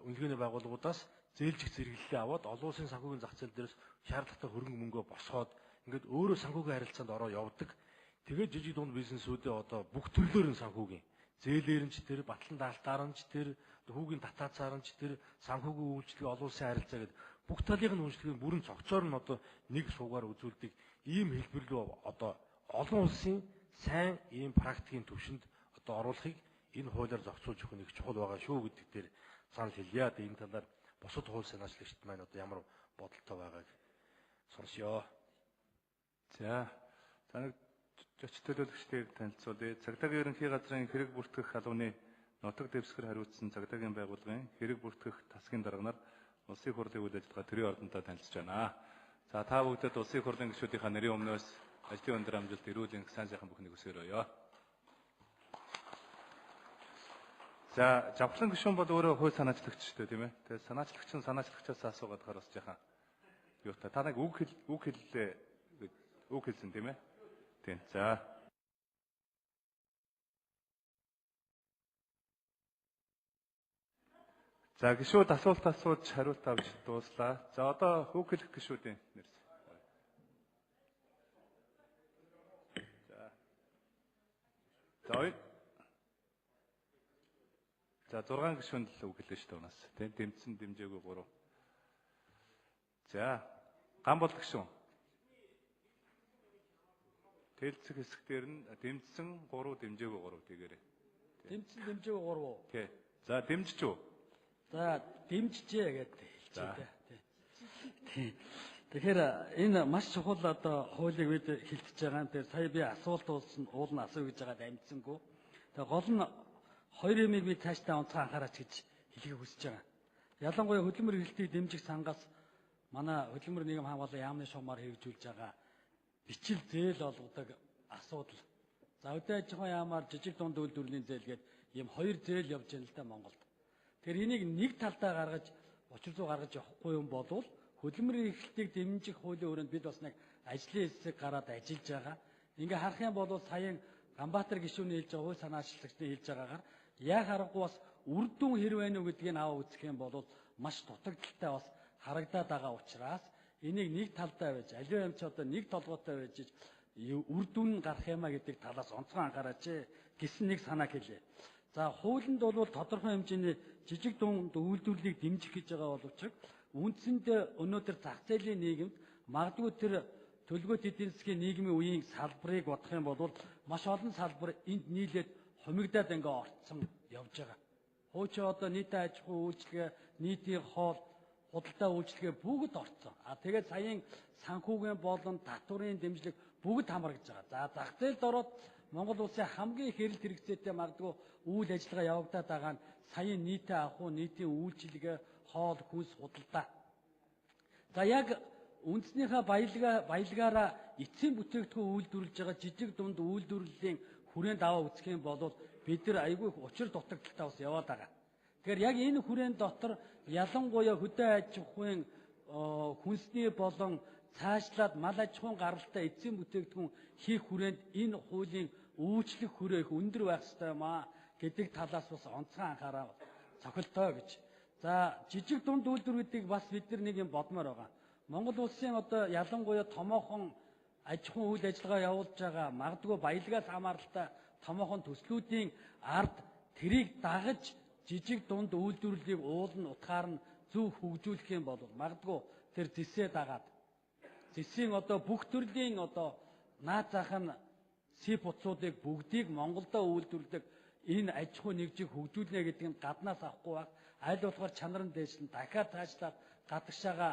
үнэлгээний байгууллагуудаас зээлжих зэрэглэлээ аваад олон улсын санхүүгийн зах зээл дээрээс шаардлагатай хөрөнгө мөнгөө босгоод ингээд өөрөө санхүүгийн харилцаанд ороо явдаг. Тэгээд жижиг дунд бизнесүүдээ одоо бүх төрлөөр нь санхүүгийн зээлээр нь ч тэр, батлан даалтаар нь ч тэр, хүүгийн татаацаар нь ч тэр, санхүүгийн үйлчлэгээ олон улсын харилцаа гэдэг бүх талын үйлчлэгийг бүрэн цогцоор нь одоо нэг суугаар үзүүлдэг ийм хэлбэр рүү одоо олон улсын сайн ийм практикийн төвшөнд одоо оруулахыг энэ хуулиар зохицуулж өгөх нэг чухал байгаа шүү гэдэг дээр санал хэлье. Тэгээд энэ талаар бусад хууль санаачлагчид маань одоо ямар бодолтой байгааг сонсё. За таныг зоч төлөөлөгчдийн танилцуулъя. Цагдаагийн ерөнхий газрын хэрэг бүртгэх албаны нутаг дэвсгэр хариуцсан цагдаагийн байгууллагын хэрэг бүртгэх тасгийн дарганаар улсын хурлын үйл ажиллагаа төрийн ордонтой танилцж байна. За та бүгдэд улсын хурлын гишүүдийнхаа нэрийн өмнөөс ажлын өндөр амжилт, эрүүл энх, сайн сайхан бүхнийг хүсээрөөё. За жавхлан гишүүн бол өөрөө хууль санаачлагч шүү дээ, тийм ээ. Тэгээд санаачлагч нь санаачлагчаас асуугаад гараас жахан юутай. Та нэг үг хэлсэн тийм ээ. Тийм. За. За гишүүд асуулт асууж хариулт авч дууслаа. За одоо үг хэлэх гишүүдийн нэр. За 6 гишүүнд л үг хэлээ шүү дээ унаас. Тийм дэмжсэн дэмжээгүй 3. За ган бол гишүүн. Тэлцэх хэсгээр нь дэмжсэн 3, дэмжээгүй 3 тэгээрэй. Дэмжсэн дэмжээгүй 3 уу? Тий. За дэмжиж үү? За дэмжижээ гэдэг хэлчихээ. Тий. Тэгэхээр энэ маш чухал одоо хуулийг бид хилдэж байгаа. Тэгэхээр сая би асуулт уул нь асуу гэж байгаа дамжсангүй. Тэгээ гол нь хоёр юмыг би цаашдаа онцгой анхаараач гэж хэлхийг хүсэж байгаа. Ялангуяа хөдөлмөр эрхлэлтийг дэмжих сангаас манай хөдөлмөр нийгэм хамгааллын яамны шугамар хэрэгжүүлж байгаа бичил зээл олгодог асуудал. За үдэ аж ахуйн яамаар жижиг дунд үйлдвэрлэлийн зээл гээд ийм хоёр зээл явж байна л да Монголд. Тэгэхээр энийг нэг талдаа гаргаж учир зүй гаргаж явахгүй юм бол хөдөлмөрийн эрхлэлтийг дэмжих хуулийн өрөөнд бид бас нэг ажлын хэсэг гараад ажиллаж байгаа. Ингээ харах юм бол саяхан Ганбаатар гишүүний хэлж байгаа хууль санаачлагчдын хэлж байгаагаар яг харахгүй бас үр дүн хэр байна уу гэдгийг аваа үзэх юм бол маш дутагдaltaй бас харагдаад байгаа учраас энийг нэг талдаа байж аливаа юм ч одоо нэг толгойтой байж үр дүн гарах юмаа гэдэг талаас онцгой анхаараач гэсэн нэг санаа хэлье. За хуулинд бол тодорхой хэмжээний жижиг дунд үйлдвэрлэлийг дэмжих гэж байгаа боловч үндсэндээ өнөөдөр зах зээлийн нийгэмд магадгүй тэр төлөвлөгөөт эдийн засгийн нийгмийн үеийн салбарыг бодох юм бол маш олон салбар энд нийлээд хумигдаад ингээ орцсон явж байгаа. Хуучин одоо нийтийн аж ахуй үйлчилгээ, нийтийн хоол, худалдаа үйлчилгээ бүгд орцсон. Тэгээд саяын санхүүгийн болон татварын дэмжлэг бүгд хамрагдж байгаа. За зах зээлд ороод Монгол улсын хамгийн их эрэлт хэрэгцээтэй магадгүй үйл ажиллагаа явагдаад байгаа нь саяын нийтийн ахуй, нийтийн үйлчилгээ, хоол, хүнс, худалдаа. За яг үндснийхээ баялагаараа эцсийн бүтээгдэхүүн үйлдвэрлэж байгаа жижиг дунд үйлдвэрлэлийн хүрээнд аваа үзэх юм бол бид нар айгүй учир дутагдaltaй бас яваад байгаа. Тэгэхээр яг энэ хүрээнд дотор ялангуяа хөдөө аж ахуйн хүнсний болон цаашлаад мал аж ахуйн гаралтай эцсийн бүтээгдэхүүн хийх хүрээнд энэ хуулийн үйлчлэх хүрээ их өндөр байх ёстой юм аа гэдэг талаас бас онцгой анхаараа цохилтоо гэж. За жижиг дунд үйлдвэрүүдийг бас бид нар нэг юм бодмоор байгаа. Монгол улсын одоо ялангуяа томоохон аж ахуйн үйл ажиллагаа явуулж байгаа магадгүй баялагаас хамааралтай томоохон төслүүдийн ард тэрийг дагаж жижиг дунд үйлдвэрлэлийг уул нь утгаар нь зөв хөгжүүлэх юм бол магадгүй тэр зэсээ дагаад зэсийн одоо бүх төрлийн одоо наад зах нь сип утсуудыг бүгдийг Монголдо үйлдвэрлэдэг энэ аж ахуй нэгжийг хөгжүүлнэ гэдэг нь гаднаас авахгүй байх аль болохоор чанарын дээшлэн дахиад цаашлаад гадагшаага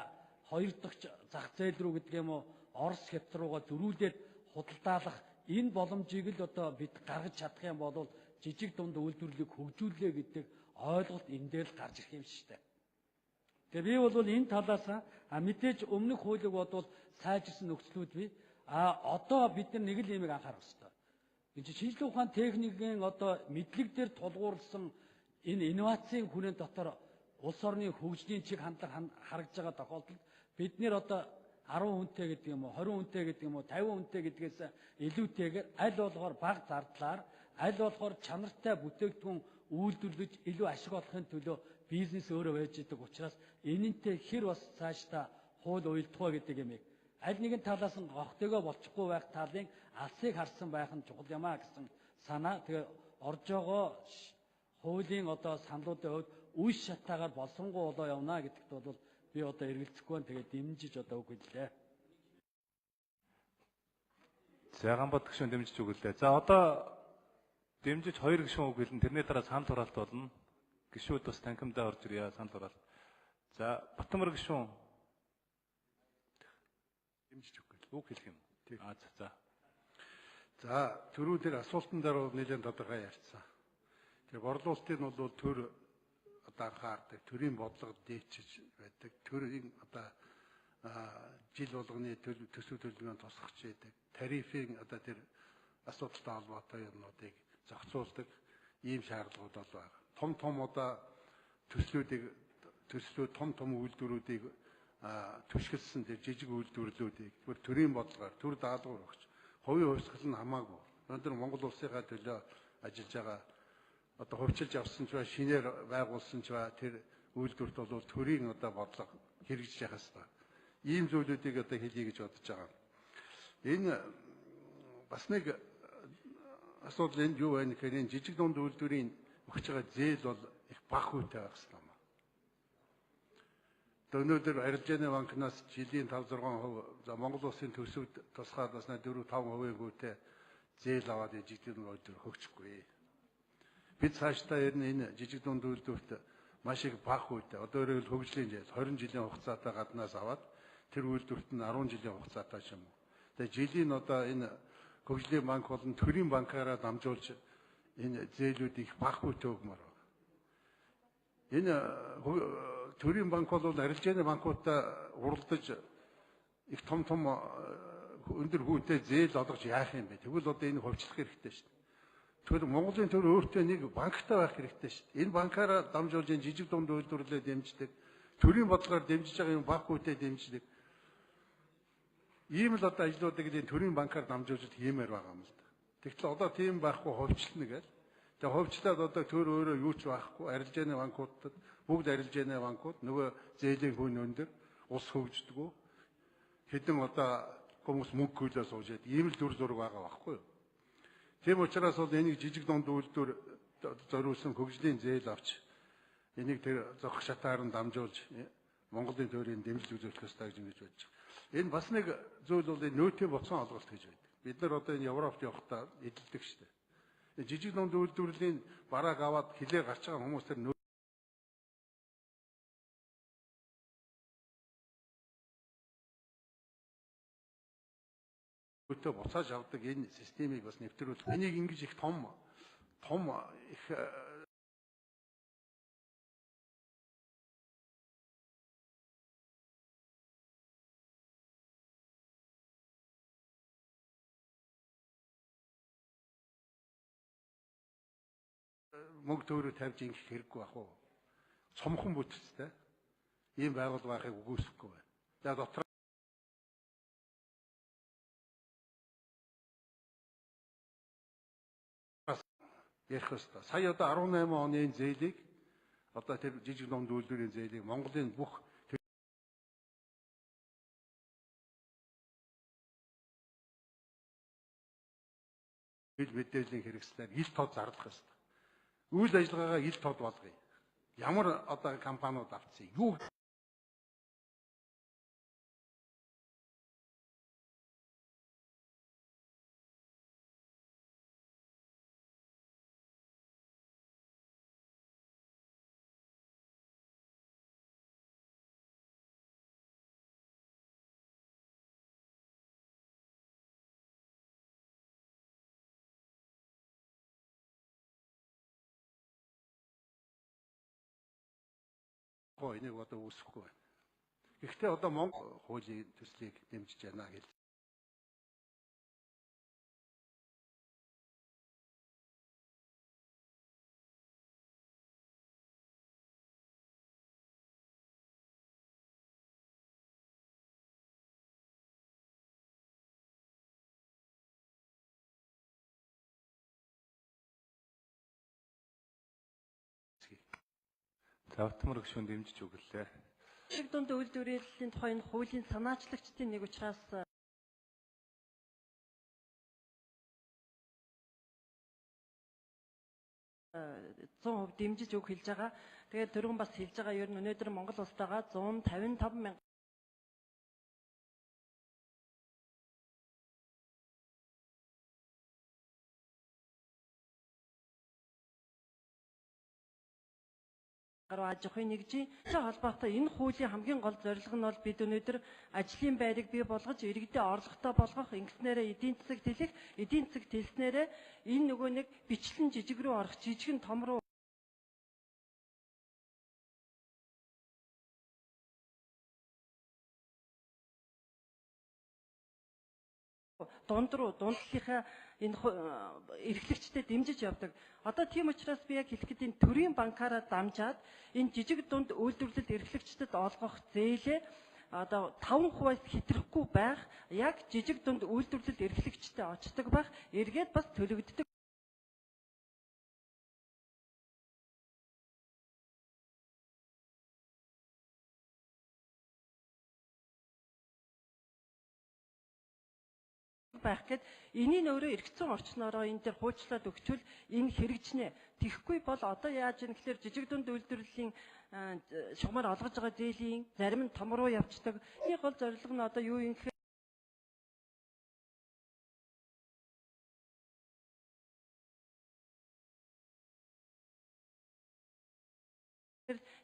хоёр дахь зах зээл рүү гэдэг юм уу Орос хятад руугаа зөрүүлээд худалдаалах энэ боломжийг л одоо бид гаргаж чадах юм бол жижиг дунд үйлдвэрлэлийг хөгжүүлээ гэдэг ойлголт энэ дээр л гарч ирэх юм шүү дээ. Тэгээ би бол энэ талаас мэдээж өмнөх хуулийг бодвол сайжирсан нөхцлүүд бий. Одоо бид нар нэг л юмыг анхаарах хэрэгтэй. Энэ шинжилгээ ухаан техникийн одоо мэдлэг дээр тулгуурласан энэ инновацийн хүрээнд дотор улс орны хөгжлийн чиг хандлага харагдж байгаа тохиолдолд бид нэр одоо 10 хүнтэй гэдэг юм уу, 20 хүнтэй гэдэг юм уу, 50 хүнтэй гэдгээс илүүтэйгээр аль болгоор бага зардлаар, аль болгоор чанартай бүтээгдэхүүн үйлдвэрлэж илүү ашиг олохын төлөө бизнес өөрөө байж идэг учраас энэнтэй хэр бас цаашдаа хууль уялдах гэдэг юм. Аль нэгэн талаас нь гогтойгоо болчихгүй байх талын алсыг харсан байх нь чухал юм а гэсэн санаа. Тэгээ орж байгаа хуулийн одоо саналуудын хувьд үе шатаагаар болсонгоо болоо явна гэдэгт бол би одоо эргэлзэхгүй байна. Тэгээ дэмжиж одоо үг хэллээ. За Ганбат гишүүн дэмжиж өгүүллээ. За одоо дэмжиж 2 гишүүн үг хэлнэ. Тэрний дараа санал хураалт болно. Гишүүд бас танхимдаа орж ирье санал хураалт. За Батмар гишүүн дэмжиж өгөх үг хэлэх юм. За. За түрүү тэр асуултан дээр нэлээд тодорхой ярьсан. Тэр борлуулалтын бол төр одоо анхаардаг, төрийн бодлого дээчиж байдаг. Төрийн одоо жил болгоны төсөв төлөвлөгөөнд тусгахч байдаг. Тарифын одоо тэр асуудалтай холбоотой юмнуудыг зохицуулдаг ийм шаардлагууд бол байна. Том одоо төслүүд том үйлдвэрүүдийг түшгэлсэн тэр жижиг үйлдвэрлэлүүдийг бүр төрийн бодлогоор төр даалгавар өгч хувийн хувьсгал нь хамаагүй. Өнөөдөр Монгол улсынхаа төлөө ажиллаж байгаа одоо хувьчилж авсан ч ба шинээр байгуулсан ч ба тэр үйлдвэрт бол төрийн одоо бодлого хэрэгжиж явах хэрэгтэй. Ийм зүйлүүдийг одоо хэлье гэж бодож байгаа. Энэ бас нэг асуудал энд юу байна гэхээр энэ жижиг дунд үйлдвэрийн өгч байгаа зээл бол их бага хүйтэй байх хэрэгтэй. Өнөөдөр арилжааны банкнаас жилийн 5-6%, за Монгол улсын төсөвд тусгаад бас 4-5% хүйтэй зээл аваад жижиг дунд үйлдвэр хөгжихгүй. Бид цаашдаа энэ жижиг дунд үйлдвэрт маш их бага хүйтэй. Одоо өөрөөр хэл хөгжлийн зээл 20 жилийн хугацаатай гаднаас аваад тэр үйлдвэрт нь 10 жилийн хугацаатай ч юм уу. Тэгээ жилийн одоо энэ хөгжлийн банк болон төрийн банкаараа дамжуулж энэ зээлүүдийг бага хүйтэй өгмөр. Энэ төрийн банк бол арилжааны банкудтай уралдаж их том өндөр хүйтэй зээл олгож яах юм бэ? Тэгвэл одоо энэ хөвчлөх хэрэгтэй шүү дээ. Тэгэхээр Монголын төр өөртөө нэг банктай байх хэрэгтэй шүү дээ. Энэ банкаараа дамжуулж энэ жижиг дунд үйлдвэрлэлээ дэмждэг, төрийн бодлогоор дэмжиж байгаа юм бага хүйтэй дэмждэг. Ийм л одоо ажлуудыг энэ төрийн банкаар дамжуулж хиймээр байгаа юм л да. Тэгтэл одоо тийм байхгүй хөвчлөнө гэж. Тэгээ хөвчлээд одоо төр өөрөө юу ч байхгүй арилжааны банкудад бүгд арилжааны банкуд нөгөө зээлийн хүн өндөр ус хөгждөггүй хэдэн одоо хүмүүс мөнгө хөлөө суужээд ийм л дүр зураг байгаа байхгүй юу. Тийм учраас бол энийг жижиг дунд үйлдвэр зориулсан хөгжлийн зээл авч энийг тэр зохих шатаар нь дамжуулж Монголын төрийн дэмжлэг үзүүлэх ёстой гэж ингэж бодож байна. Энэ бас нэг зүйл бол энэ нөөтийн боцон олголт гэж байдаг. Бид нар одоо энэ Европт явахдаа эдэлдэг шүү дээ. Жижиг дунд үйлдвэрлэлийн барааг аваад хилээ гарч байгаа хүмүүс тэр нөөтөө буцааж авдаг энэ системийг бас нэвтрүүлэх. Энийг ингэж их том их мөнгө төгрөг тавьж ингэх хэрэггүй байх уу? Цомхон бүтцтэй ийм байгуул байхыг үгүйсэхгүй байна. За дотор ярих ёстой. Сая одоо 18 оны зээлийг одоо тэр жижиг дунд үйлдвэрийн зээлийг Монголын бүх мэдээллийн хэрэгслээр ил тод зарлах ёстой. Үйл ажиллагаагаа ил тод болгоё. Ямар одоо компаниуд авцсан юу энийг одоо үүсэхгүй байна. Гэхдээ одоо Монгол хуулийн төслийг дэмжиж байна гэж Завтмар гүшүүн дэмжиж өглөө. Жижиг дунд үйлдвэрлэлийн тухай энэ хуулийн санаачлагчдын нэг учраас %100% дэмжиж өг хэлж байгаа. Тэгээд түрүүн бас хэлж байгаа ер нь өнөөдөр Монгол улстайгаа 155 мянга гаруй аж ахуйн нэгжийн холбоотой энэ хуулийн хамгийн гол зорилго нь бол бид өнөөдөр ажлын байрыг бий болгож иргэдэд орлоготой болгох, ингэснээрээ эдийн засагт хэлэх, эдийн засагт хэлснээрээ энэ нөгөө нэг бичлэн жижиг рүү орох, жижиг нь том руу дундлалынхаа энэ эрхлэгчдэд дэмжиж явдаг. Одоо тийм учраас би яг хэлэхэд энэ төрийн банкаараа дамжаад энэ жижиг дунд үйлдвэрлэлд эрхлэгчдэд олгох зээлээ одоо 5% хэтрэхгүй байх, яг жижиг дунд үйлдвэрлэлд эрхлэгчдэд очдог байх, эргээд бас төлөгддөг. байх гэд энийг өөрөө эргэцэн орчноороо энэ дээр хуульчлаад өгчвөл энэ хэрэгжнэ. Тэгэхгүй бол одоо яаж юм гэхээр жижиг дунд үйлдвэрлэлийн шугамар олгож байгаа зээлийн зарим нь том руу явцдаг. Энэ гол зорилго нь одоо юу юм гэхээр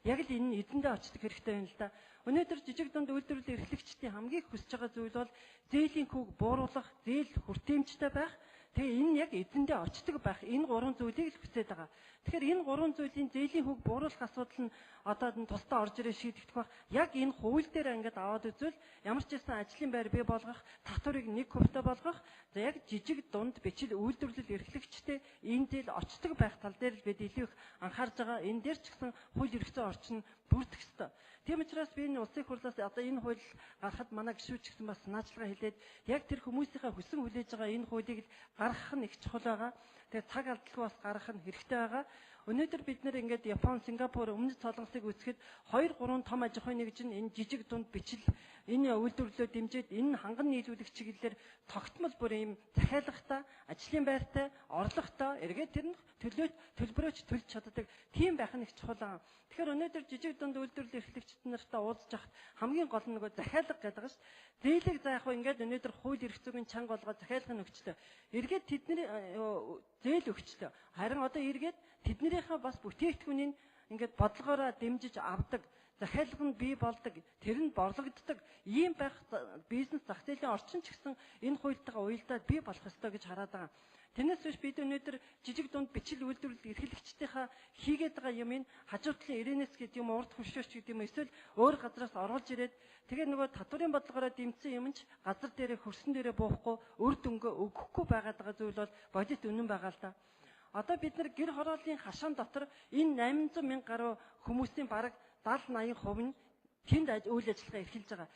яг л энэ эзэндээ очдог хэрэгтэй байна л да. Өнөөдөр жижиг дунд үйлдвэрлэлийн эрхлэгчдийн хамгийн их хүсэж байгаа зүйл бол зээлийн хүүг бууруулах, зээл хүртээмжтэй байх. Тэгээ энэ яг эзэндээ очдог байх. Энэ гурван зүйлийг л хүсэж байгаа. Тэгэхээр энэ гурван зүйлийн зээлийн хүүг бууруулах асуудал нь одоо тусдаа орж ирээ шийдэгдэх байх. Яг энэ хууль дээр ингээд аваад үзвэл ямар ч байсан ажлын байр бий болгох, татварыг 1% болгох, за яг жижиг дунд бичил үйлдвэрлэл эрхлэгчтэй энэ зээл очдог байх тал дээр л бид илүү их анхаарж байгаа. Энэ дээр ч гэсэн хууль эрхцэн орчин бүрдэх ёстой. Тийм учраас би энэ улсын хурлаас одоо энэ хууль гаргахад манай гишүүч гэсэн бас санаачлага хэлээд яг тэр хүмүүсийнхээ хүсэн хүлээж байгаа энэ хуулийг л гаргах нь их чухал байгаа. Тэгээд цаг алдалгүй бас гаргах нь хэрэгтэй байгаа. Өнөөдөр бид нэр ингээд Япон, Сингапур, Өмнөд Солонгосыг үзэхэд 2-3 том аж ахуйн нэгж нь энэ жижиг дунд бичил энэ үйлдвэрлэлөө дэмжиж энэ ханган нийлүүлэх чиглэлээр тогтмол бүр ийм захиалагтай, ажлын байртай, орлоготой эргээд тэр нь төлбөрөөч төлж чаддаг тийм байх нь их чухал байгаа. Тэгэхээр өнөөдөр жижиг дунд үйлдвэрлэл эрхлэгчид нартай уулзж хахад хамгийн гол нь нөгөө захиалга гэдэг байгаа шүү дээ. Зээлийг заах уу ингээд өнөөдөр хууль эрх зүйн чанга болгоод захиалгын өгчлөө. Эргээд тэдний зээл өгчлөө. Харин одоо эргээд тэднийхээ бас бүтээгдэхүүнийг ингээд бодлогоороо дэмжиж авдаг, захиалга нь бий болдог, тэр нь борлогддог. Ийм байх бизнес зах зээлийн орчин ч гэсэн энэ хуультайгаа уялдаад бий болох ёстой гэж хараад байгаа. Тэрнээс биш бид өнөөдөр жижиг дунд бичил үйлдвэрлэл эрхлэгчдийнхаа хийгээд байгаа юмыг хажуу талын ирээнэс гэдэг юм, урд хөвшөөч гэдэг юм, эсвэл өөр газараас оруулж ирээд тэгээ нөгөө татварын бодлогоороо дэмжсэн юм ч газар дээрээ хөрсөн дээрээ буухгүй, үр дүнгээ өгөхгүй байгаад байгаа зүйл бол бодит үнэн байгаа л да. Одоо бид нар гэр хорооллын хашаан дотор энэ 800 мянга гаруй хүмүүсийн бараг 70-80% нь тэнд үйл ажиллагаа эрхэлж байгаа.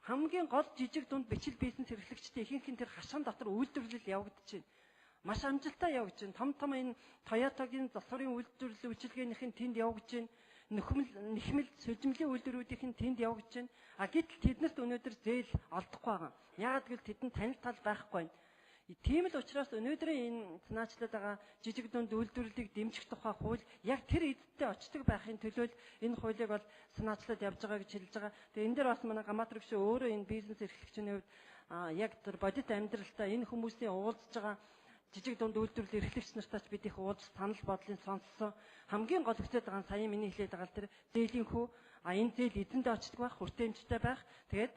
Хамгийн гол жижиг дунд бичил бизнес эрхлэгчдийн ихэнх нь тэр хашаан дотор үйлдвэрлэл явагдаж байна. Маш амжилттай явагдаж байна. Том энэ Toyota-гийн засварын үйлдвэрлэлийн үйлчилгээнийх нь тэнд явагдаж байна. Нэхмэл сүлжмлийн үйлдвэрүүдийнх нь тэнд явагдаж байна. Гэтэл тэднэрт өнөөдөр зээл олдохгүй байгаа. Яагаад гэвэл тэдэнд танил тал байхгүй байна. Тийм л учраас өнөөдрийн энэ санаачлаад байгаа жижиг дунд үйлдвэрлэлийг дэмжих тухай хууль яг тэр эддээ очдог байхын төлөө энэ хуулийг бол санаачлаад явж байгаа гэж хэлж байгаа. Тэгээ энэ дээр бас манай Гамбат гүшүү өөрөө энэ бизнес эрхлэгчийн хувьд яг тэр бодит амьдралдаа энэ хүмүүсийн уулзж байгаа жижиг дунд үйлдвэрлэл эрхлэгч нартай ч бид их уулз санал бодлын сонссон. Хамгийн гол хүсэж байгаа нь сая миний хэлээд байгаа тэр зээлийн хүү энэ зээл эзэндээ очдог байх, хүртээмжтэй байх. Тэгээд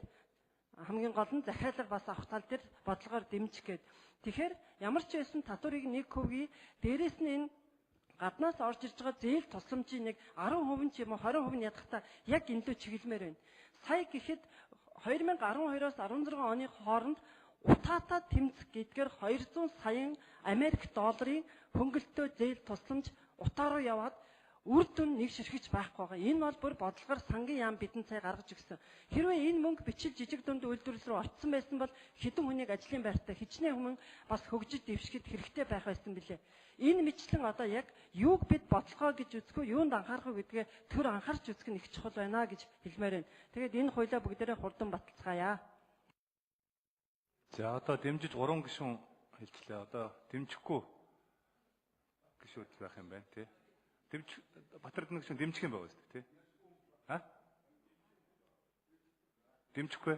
хамгийн гол нь захиалга бас авах тал дээр бодлогоор дэмжих гээд. Тэгэхээр ямар ч байсан татварыг 1% дээрээс нь энэ гаднаас орж ирж байгаа зээл тусламжийн нэг 10% ч юм уу 20% нь ядахтаа яг энэ лөө чиглэмээр байна. Сая гэхэд 2012-оос 16 оны хооронд утаатаа тэмцэх гэдгээр 200 сая Америк долларын хөнгөлөлтөө зээл тусламж утаа руу яваад үр дүн нэг ширхэж байхгүй байгаа. Энэ бол бүр бодлогоор сангийн яам бидэнд сая гаргаж өгсөн. Хэрвээ энэ мөнгө бичил жижиг дунд үйлдвэрлэл рүү орцсон байсан бол хэдэн хүнийг ажлын байртаа хичнээн хүмүүс бас хөгжиж дэвшгэд хэрэгтэй байх байсан билээ. Энэ мэтлэн одоо яг юуг бид бодлогоо гэж үзэхгүй, юунд анхаарах вэ гэдгээ төр анхаарч үзэх нь их чухал байна гэж хэлмээр байна. Тэгээд энэ хуулиа бүгдээрээ хурдан баталцгаая. За одоо дэмжиж 3 гишүүн хэлчлээ. Одоо дэмжихгүй гишүүд байх юм байна тий. Батардны гишүүн дэмжих юм байгаа шүү дээ тий. Дэмжихгүй.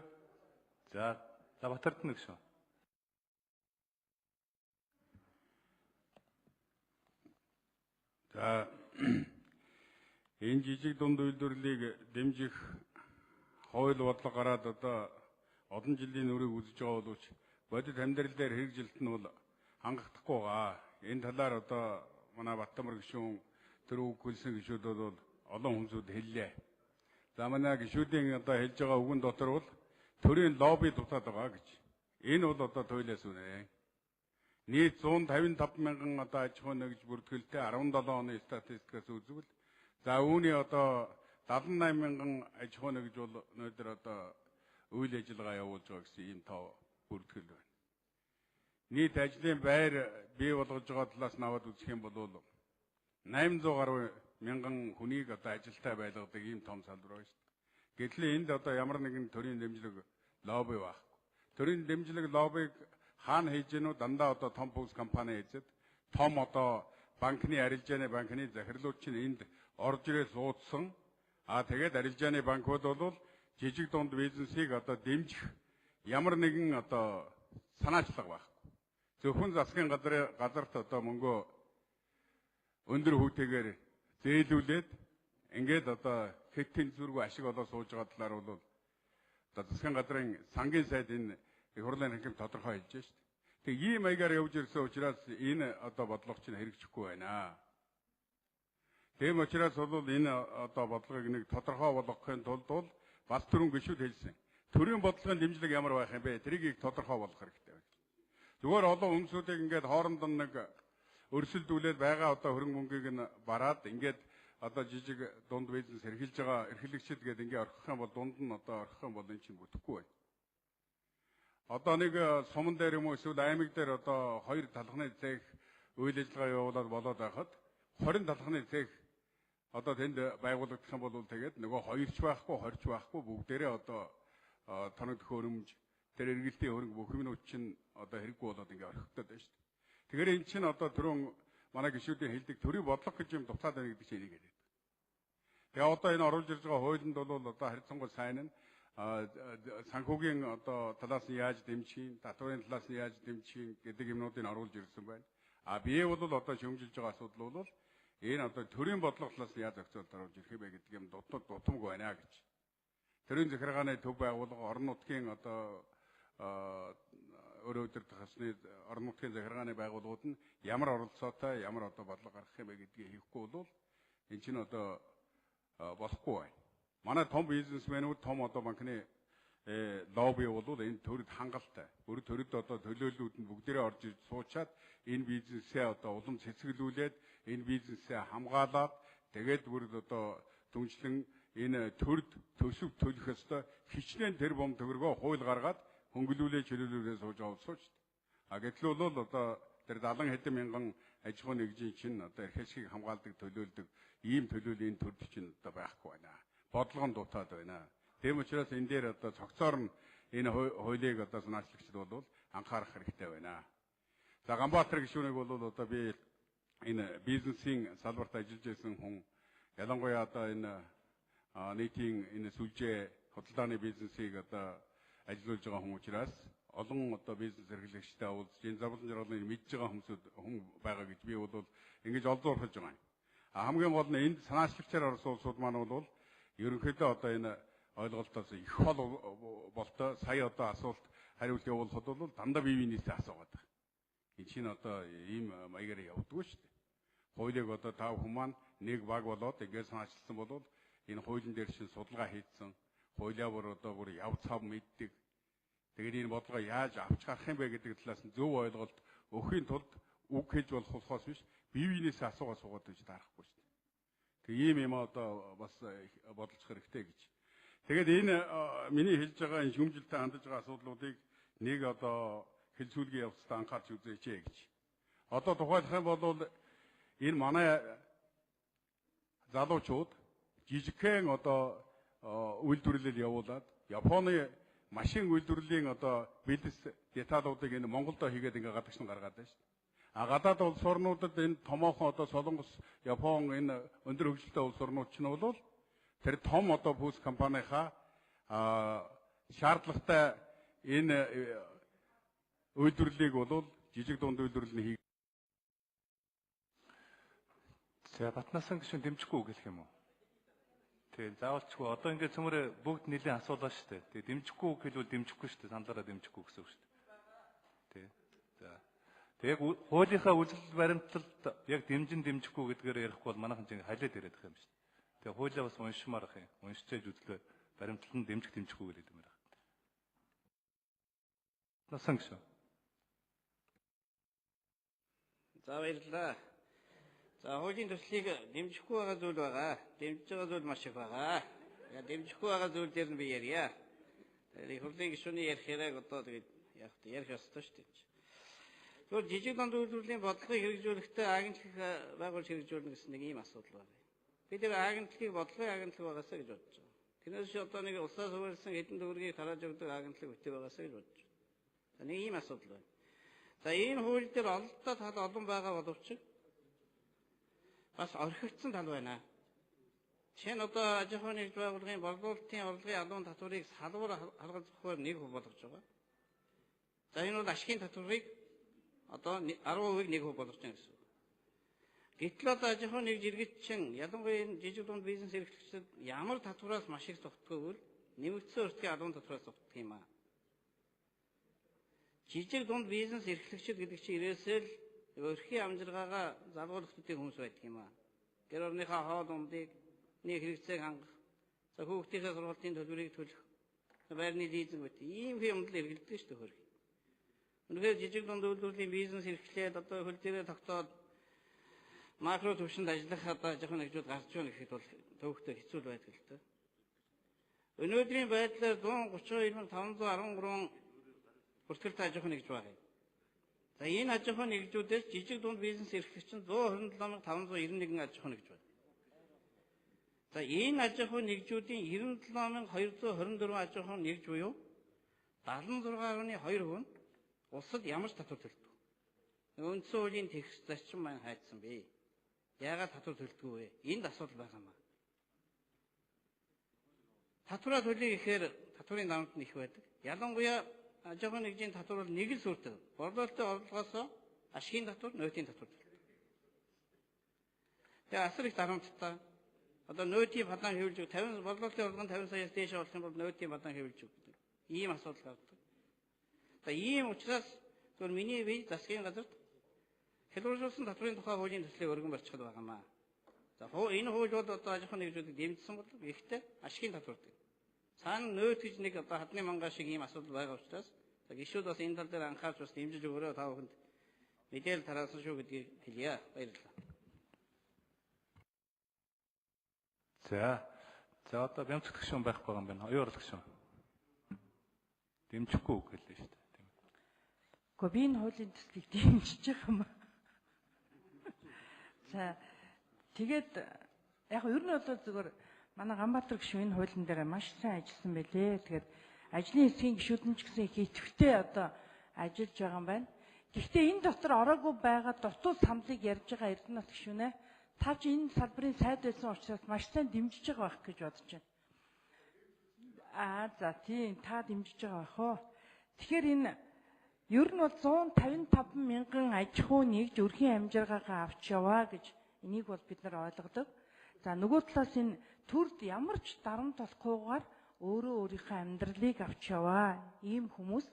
За Батардны гишүүн. За энэ жижиг дунд үйлдвэрлэлийг дэмжих хууль бодлого гараад одоо олон жилийн үрийг үзэж байгаа боловч бодит амьдрал дээр хэрэгжилт нь бол хангахдахгүй байгаа. Энэ талаар одоо манай Баттамар гишүүн тэр үг хэлсэн гишүүдүүд бол олон хүмүүсд хэллээ. За манай гишүүдийн одоо хэлж байгаа үгэн дотор бол төрийн лобби дутаад байгаа гэж. Энэ бол одоо туйлаас үнэ. Нийт 155 мянган одоо аж ахуй нэгж бүртгэлтэй 17 оны статистикаас үзвэл за үүний одоо 78 мянган аж ахуй нэгж бол өнөөдөр одоо үйл ажиллагаа явуулж байгаа гэсэн ийм тоо бүртгэл байна. Нийт ажлын байр бий болгож байгаа талаас нь аваад үзэх юм бол 800 гаруй мянган хүнийг одоо ажилтаа байлгадаг ийм том салбар байна шүү дээ. Гэтэл энд одоо ямар нэгэн төрийн дэмжлэг лобби байхгүй. Төрийн дэмжлэг лоббиг хаана хийж гэнүү дандаа одоо том бүс компани хийжэд том одоо банкны арилжааны банкны захирлууд чинь энд орж ирээ суудсан. Тэгээд арилжааны банкуд бол жижиг дунд бизнесийг одоо дэмжих ямар нэгэн одоо санаачлага байхгүй. Зөвхөн засгийн газарт одоо мөнгөө өндөр хүүтэйгээр зээлүүлээд ингээд одоо хэтийн зүргүү ашиг олоо сууж байгаа талаар бол одоо засгийн газрын сангийн сайд энэ их хурлын хэмжээнд тодорхой хэлж байна шүү дээ. Тэг ийм маягаар явж ирсэн учраас энэ одоо бодлого чинь хэрэгжихгүй байна. Тийм учраас бол энэ одоо бодлогыг нэг тодорхой болгохын тулд бол бас түрүүн гишүүд хэлсэн. Төрийн бодлогын дэмжлэг ямар байх юм бэ? Тэрийг тодорхой болгох хэрэгтэй байна. Зүгээр олон хүмүүсүүдийг ингээд хоорондоо нэг өрсөлдүүлээд байгаа одоо хөрөнгө мөнгийг нь бараад ингээд одоо жижиг дунд бизнес эрхэлж байгаа эрхлэгчид гээд ингээд орхих юм бол дунд нь одоо орхих юм бол энэ чинь бүтэхгүй байна. Одоо нэг суман дээр юм уу эсвэл аймаг дээр одоо хоёр талхны зээх үйл ажиллагаа явуулаад болоод байхад 20 талхны зээх одоо тэнд байгуулагдах юм бол тэгээд нөгөө хоёрч байхгүй 20ч байхгүй бүгдээрээ одоо тоног төхөөрөмж тэр эргэлтийн хөрөнгө бүх юмнууд чинь одоо хэрэггүй болоод ингээд орхигдоод байна шүү дээ. Тэгэхээр эн чинь одоо түрүүн манай гишүүдийн хэлдэг төрийн бодлого гэж юм дутаад байна гэдэг чинь энийг яриад. Тэгээ одоо энэ оруулж ирж байгаа хуулинд бол одоо харьцангуй сайн нь санхүүгийн одоо талаас нь яаж дэмжих, татварын талаас нь яаж дэмжих гэдэг юмнуудыг оруулж ирсэн байна. Бие бол одоо шөмжилж байгаа асуудал бол энэ одоо төрийн бодлого талаас нь яаж зохицуулт оруулж ирэх вэ гэдэг юм дутамгүй байна гэж. Төрийн захиргааны төв байгууллага орон нутгийн одоо өөрөө өдөр тасны орон нутгийн захиргааны байгууллагууд нь ямар оролцоотой ямар одоо бодлого гаргах юм бэ гэдгийг хийхгүй бол эн чинь одоо болохгүй байна. Манай том бизнесмэнүүд том одоо банкны лобби бол энэ төрөд хангалттай. Бүр төрөд одоо төлөөллүүд нь бүгдээрээ орж ирж суучаад энэ бизнесээ одоо улам цэцгэлүүлээд энэ бизнесээ хамгаалаад тэгээд бүр одоо түншлэн энэ төрд төсөв төлөх ёстой хичнээн тэр бом төгрөгөө хууль гаргаад хөнгөлүүлээ чөлөөлүүлээ сууж авалцсан шүү дээ. Гэтэл бол одоо тэр 70 хэдэн мянган аж ахуй нэгжийн чинь одоо эрх ашиг хамгаалдаг төлөөлдөг ийм төлөөлийн төрд чинь одоо байхгүй байна. Бодлого нь дутаад байна. Тийм учраас энэ дээр одоо цогцоор нь энэ хуулийг одоо санаачлагчид бол анхаарах хэрэгтэй байна. За Ганбаатар гишүүнийг бол одоо би энэ бизнесийн салбарт ажиллаж байсан хүн ялангуяа одоо энэ нийтийн энэ сүлжээ худалдааны бизнесийг одоо ажиллаж байгаа хүн учраас олон одоо бизнес эрхлэгчтэй уулзж энэ зовлон жаргалыг мэдж байгаа хүн байгаа гэж би бол ингэж олзуурхаж байгаа юм. Хамгийн гол нь энд санаачлагчаар орсон улсууд маань бол ерөнхийдөө одоо энэ ойлголтоос их хол болтой сая одоо асуулт хариулт явуулахад бол дандаа бие биенээсээ асуугаад байна. Энэ чинь одоо ийм маягаар явдггүй шүү дээ. Хуулийг одоо тав хүмүүс маань нэг баг болоод ингээд санаачилсан бол энэ хуулийн дээр чинь судалгаа хийсэн. Хуулиа бүр яв цав мэддэг. Тэгээд энэ бодлого яаж авч гарах юм бэ гэдэг талаас нь зөв ойлголт өгөхийн тулд үг хэлж болох болохоос биш бие биенээсээ асуугаад суугаад байж таарахгүй шүү дээ. Тэг ийм юм одоо бас бодолцох хэрэгтэй гэж. Тэгээд энэ миний хэлж байгаа энэ шүмжилтэй хандаж байгаа асуудлуудыг нэг одоо хэлцүүлгийн явцдаа анхаарч үзээч гэж. Одоо тухайлах юм бол энэ манай залуучууд жижигхэн одоо үйлдвэрлэл явуулаад Японы машин үйлдвэрлэлийн одоо бизнес деталуудыг энэ Монголдо хийгээд ингээ гадагш нь гаргаад байна шүү дээ. А гадаад улс орнуудад энэ томоохон одоо Солонгос, Япон энэ өндөр хөгжилтэй улс орнууд ч нь бол тэр том одоо бүс компанийнхаа шаардлагатай энэ үйлдвэрлэлийг бол жижиг дунд үйлдвэрлэл нь За Батнасан гişүн дэмжихгүй гэх юм уу? Тэгээ заавалчгүй одоо ингээд цөмөрө бүгд нэлийн асуулаа шүү дээ. Тэгээ дэмжихгүй хэлвэл дэмжихгүй шүү дээ. Саналаараа дэмжихгүй гэсэн үг шүү дээ. Тэ. За. Тэгээ хуулийнхаа үзэл баримталд яг дэмжихгүй гэдгээр ярихгүй бол манайхан чинь халиад яриад байгаа юм шүү дээ. Тэгээ хуулиа бас уншмаар ах юм. Уншиж үзлээ баримталд нь дэмжихгүй гэдэг юм байна. Батнасан гişүн. За баярлалаа. За хуулийн төслийг дэмжихгүй байгаа зүйл байгаа. Дэмжиж байгаа зүйл маш их байгаа. Яг дэмжихгүй байгаа зүйл дээр нь би ярья. Тэгээд хурлын гишүүний ярих хэрэг одоо тэгээд ярих ёстой шүү дээ. Тэгвэл жижиг дунд үйлдвэрлэлийн бодлогыг хэрэгжүүлэхдээ агентлаг байгуулж хэрэгжүүлнэ гэсэн нэг ийм асуудал байна. Бид тэр агентлагийг бодлогын агентлаг байгаасаа гэж бодож байгаа. Тэрнээс одоо нэг улсаас хуваалцсан хэдэн төгрөгийг тарааж өгдөг агентлаг битээ байгаасаа гэж бодож байна. Нэг ийм асуудал байна. За энэ хууль дээр ололттой тал олон байгаа боловч бас орхигдсан тал байна. Жишээ нь одоо аж ахуйн нэгж байгууллагын борлуулалтын орлогын алуун татварыг салбар харгалзахаар 1% болгож байгаа. За энэ бол ашигын татварыг одоо 10%-ийг 1% болгож байгаа гэсэн үг. Гэтэл одоо аж ахуйн нэгж иргэдчин ялангуяа энэ жижиг дунд бизнес эрхлэгчид ямар татвараас маш их зогтдоггүй бол нэмэгдсэн өртгийн алуун татвараас зогтдог юм аа. Жижиг дунд бизнес эрхлэгчид гэдэг чинь ирээсэл өрхийн амжиргаагаа залгуулах төдий хүмүүс байдаг юм аа. Гэр орныхаа хоол ундыг нэг хэрэгцээг хангах, за хүүхдийнхээ сургалтын төлбөрийг төлөх, байрны лизинг бит. Ийм юмд л эргэлдэж шүү дээ хөрх. Үнэхээр жижиг дунд үйлдвэрлэлийн бизнес эрхлээд одоо хөл дээрээ тогтоод макро түвшинд ажиллах одоо аж ахуйн нэгжүүд гарч байна гэхэд бол төвхтэй хэцүү байдаг л дээ. Өнөөдрийн байдлаар 132,513 бүртгэлтэй аж ахуйн нэгж байна. За энэ аж ахуйн нэгжүүдээс жижиг дунд бизнес эрхлэгч нь 127,591 аж ахуйн нэгж байна. За энэ аж ахуйн нэгжүүдийн 97,224 аж ахуйн нэгж буюу 76.2% нь улсад ямар ч татвар төлдөг. Үндсэн хуулийн текст зарчим маань хайдсан бэ. Яагаад татвар төлдөг вэ? Энд асуудал байгаа юм аа. Татвараа төлөе гэхээр татварын дарамт нь их байдаг. Ялангуяа аж ахуйн нэгжийн татвар бол нэг л сүрдэг. Борлуулалтын орлогоос ашигын татвар, нөөтийн татвар төлдөг. Тэгээ асар их дарамттай. Одоо нөөтийн бадан хэвлж өг 50 борлуулалтын орлого нь 50 саяас дээш болох юм бол нөөтийн бадан хэвлж өгдөг. Ийм асуудал гардаг. За ийм учраас зөвхөн миний бие засгийн газарт хэлбэржүүлсэн татварын тухай хуулийн төслийг өргөн барьчихад байгаа маа. За энэ хууль бол одоо аж ахуйн нэгжүүдийг дэмжсэн бол ихтэй ашигын татвар гэдэг. Цаана нөөт гэж нэг одоо хадны мангаа шиг ийм асуудал байгаа учраас гишүүд бас энэ тал дээр анхаарч бас дэмжиж өгөөрэй та бүхэнд мэдээлэл тараасан шүү гэдгийг хэлье. Баярлалаа. За одоо бямцгах гишүүн байхгүй юм байна. Оюурлах гишүүн. Дэмжихгүй үг хэллээ шүү дээ. Гэхдээ би энэ хуулийн төслийг дэмжиж байгаа юм. За тэгээд яг ер нь бол зүгээр манай Ганбаатар гишүүн энэ хуулийн дээр маш сайн ажилласан байлээ. Тэгээд ажлын хэсгийн гишүүд нь ч гэсэн их идэвхтэй одоо ажиллаж байгаа юм байна. Гэхдээ энэ дотор ороогүй байгаа дутуу самлыг ярьж байгаа Эрдэнэт гишүүнээ та чи энэ салбарын сайд байсан учраас маш сайн дэмжиж байгаа байх гэж бодож байна. За тийм та дэмжиж байгаа байх уу. Тэгэхээр энэ ер нь бол 155 мянган аж ахуй нэгж өрхийн амжиргаагаа авч яваа гэж энийг бол бид нар ойлгодог. За нөгөө талаас энэ төрд ямар ч дарамт болохгүйгээр өөрөө өөрийнхөө амьдралыг авч яваа ийм хүмүүс.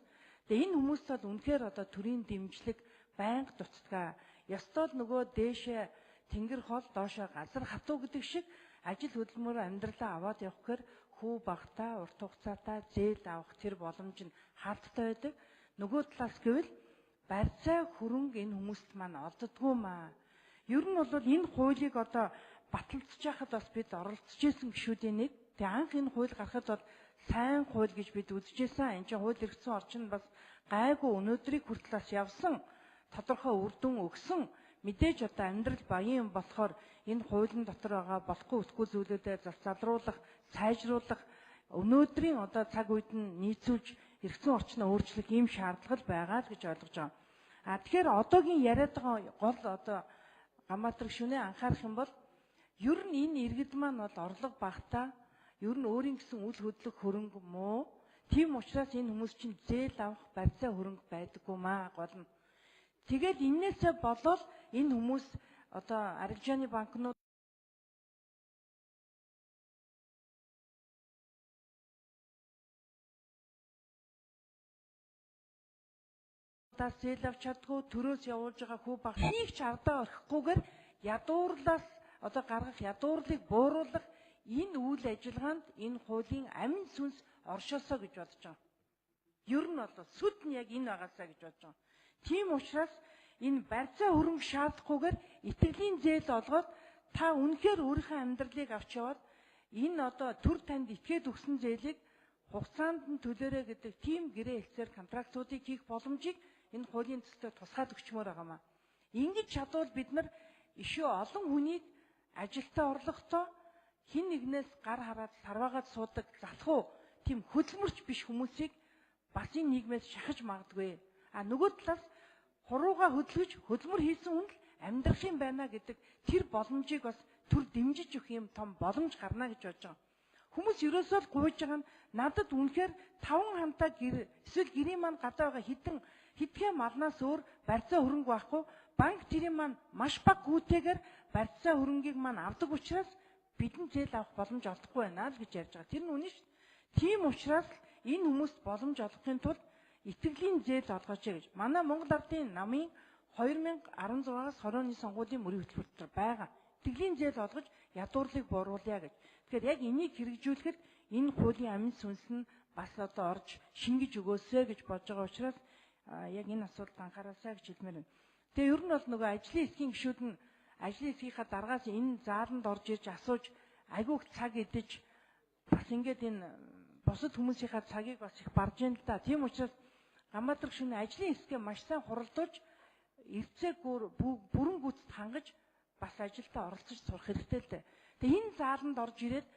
Тэгээ энэ хүмүүс бол үнэхээр одоо төрийн дэмжлэг байнга дуцдаг. Ёстой л нөгөө дээшээ тэнгэр хол доошоо газар хатуу гэдэг шиг ажил хөдөлмөр амьдралаа аваад явах гэхээр хүү багтаа урт хугацаатай зээл авах тэр боломж нь халттай байдаг. Нөгөө талаас гэвэл барьцаа хөрөнгө энэ хүмүүст маань олддгүй маа. Ер нь бол энэ хуулийг одоо баталдаж яхад бас бид оролцож исэн гишүүдийн нэг. Тэгээ анх энэ хууль гарахад бол сайн хууль гэж бид үзэжсэн. Энэ чинь хууль эрхцэн орчин бас гайгүй өнөөдрийг хүртэл бас явсан тодорхой үр дүн өгсөн. Мэдээж одоо амьдрал баян болохоор энэ хуулийн дотор байгаа болохгүй үсгүй зүйлүүдэд залруулах, сайжруулах өнөөдрийн одоо цаг үед нь нийцүүлж эрхцэн орчноо өөрчлөх ийм шаардлага байгаа л гэж ойлгож байгаа. Тэгэхээр одоогийн яриад байгаа гол одоо Гамбатар гишүүнээ анхаарах юм бол ер нь энэ иргэд маань бол орлого багтаа ер нь өөрийн гэсэн үл хөдлөх хөрөнгө муу. Тийм учраас энэ хүмүүс чинь зээл авах барьцаа хөрөнгө байдаггүй маа гол нь. Тэгээд энээсээ болоод энэ хүмүүс одоо арилжааны банкнууд зээл авч чаддгүй төрөөс явуулж байгаа хүү багшийг ч ардаа орхихгүйгээр ядуурлаас одоо гаргах ядуурлыг бууруулах энэ үйл ажиллагаанд энэ хуулийн амин сүнс оршоосоо гэж бодож байгаа. Ер нь бол сүд нь яг энэ байгаасаа гэж бодож байгаа. Тийм учраас энэ барьцаа хөрөнгө шаардахгүйгээр итгэлийн зээл олгоод та үнэхээр өөрийнхөө амьдралыг авч яваад энэ одоо төр танд итгээд өгсөн зээлийг хугацаанд нь төлөөрэй гэдэг тийм гэрээ хэлцээр контрактуудыг хийх боломжийг энэ хуулийн төсөлд тусгаад өгчмөр байгаамаа. Ингэж чадвал бид нар ишүү олон хүнийг ажилдаа орлохдоо хин нэгнээс гар хараад сарваагаад суудаг залхуу тийм хөдөлмөрч биш хүмүүсийг бас энэ нийгмээс шахаж магадгүй. Нөгөө талаас хурууга хөдөлгөж хөдөлмөр хийсэн хүн л амьдрах юм байна гэдэг тэр боломжийг бас төр дэмжиж өгөх юм том боломж гарна гэж бодож байгаа. Хүмүүс ерөөсөө л гуйж байгаа нь надад үнэхээр 5 хамтаа гэр эсвэл гэрийн маань гадаа байгаа хитгэн малнаас өөр барьцаа хөрөнгө байхгүй банк тэрийн маань маш бага гүйтэйгээр барьцаа хөрөнгийг маань авдаг учраас бидний зээл авах боломж олдохгүй байна л гэж ярьж байгаа. Тэр нь үнэн шүү. Тийм учраас энэ хүмүүст боломж олгохын тулд итгэлийн зээл олгооч гэж манай Монгол Ардын намын 2016-аас 20 оны сонгуулийн мөрийн хөтөлбөр байгаа. Итгэлийн зээл олгож ядуурлыг бууруулъя гэж. Тэгэхээр яг энийг хэрэгжүүлэхэд энэ хуулийн амин сүнс нь бас одоо орж шингэж өгөөсэй гэж бодож байгаа учраас яг энэ асуудалд анхаараасай гэж хэлмээр байна. Тэгээ ер нь бол нөгөө ажлын хэсгийн гишүүд нь ажлын хэсгийнхаа дараагаас энэ зааланд орж ирж асууж айгүйх цаг идэж бас ингээд энэ бусад хүмүүсийнхаа цагийг бас их барж ийн л да. Тийм учраас Гамбатар гишүүний ажлын хэсгээ маш сайн хуралдуулж эрцээг бүрэн гүйцэд хангаж бас ажилдаа оролцож сурах хэрэгтэй л дээ. Тэгээ энэ зааланд орж ирээд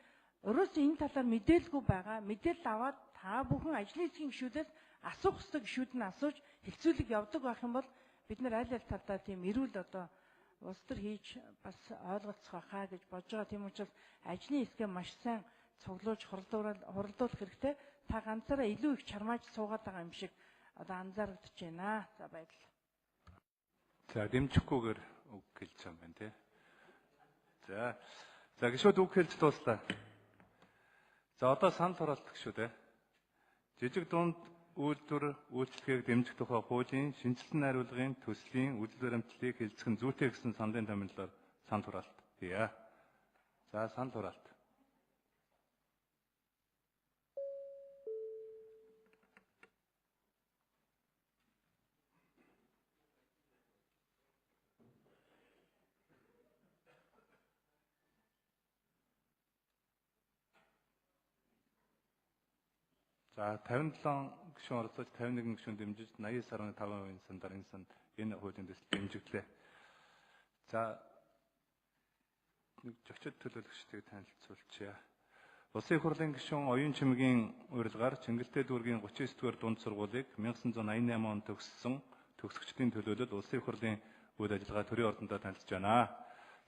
өөрөөсөө энэ талаар мэдээлгүй байгаа. Мэдээлэл аваад та бүхэн ажлын хэсгийн гишүүдээс асуух ёстой гишүүд нь асууж хэлцүүлэг явдаг байх юм бол бид нар аль аль талдаа тийм эрүүл одоо улс төр хийж бас ойлголцох байхаа гэж бодож байгаа. Тийм учраас ажлын хэсгээ маш сайн цуглуулж хуралдуулах хэрэгтэй. Та ганцаараа илүү их чармааж суугаад байгаа юм шиг одоо анзаарэгдэж байна. За баярлалаа. За дэмжихгүйгээр үг хэлж байгаа юм байна тий. За гişүүд үг хэлж дууслаа. За одоо санал хураалт гişүүд жижиг дунд үйлдвэр үйлчлэгийг дэмжих тухай хуулийн шинжилсэн найруулгын төслийн үйл баримтлалыг хэлцэх нь зүйтэй гэсэн саналын томилолоор санал хураалт хийе. За санал хураалт. За 57 гишүүн оролцож 51 гишүүн дэмжиж 89.5% сандаар энэ санд энэ хуулийн төсөл дэмжиглээ. За нэг зочид төлөөлөгчдийг танилцуулчихъя. Улсын их хурлын гишүүн оюун чимгийн урилгаар Чингэлтэй дүүргийн 39-р дунд сургуулийг 1988 онд төгсгчдийн төлөөлөл улсын их хурлын үйл ажиллагаа төрийн ордондоо танилцж байна.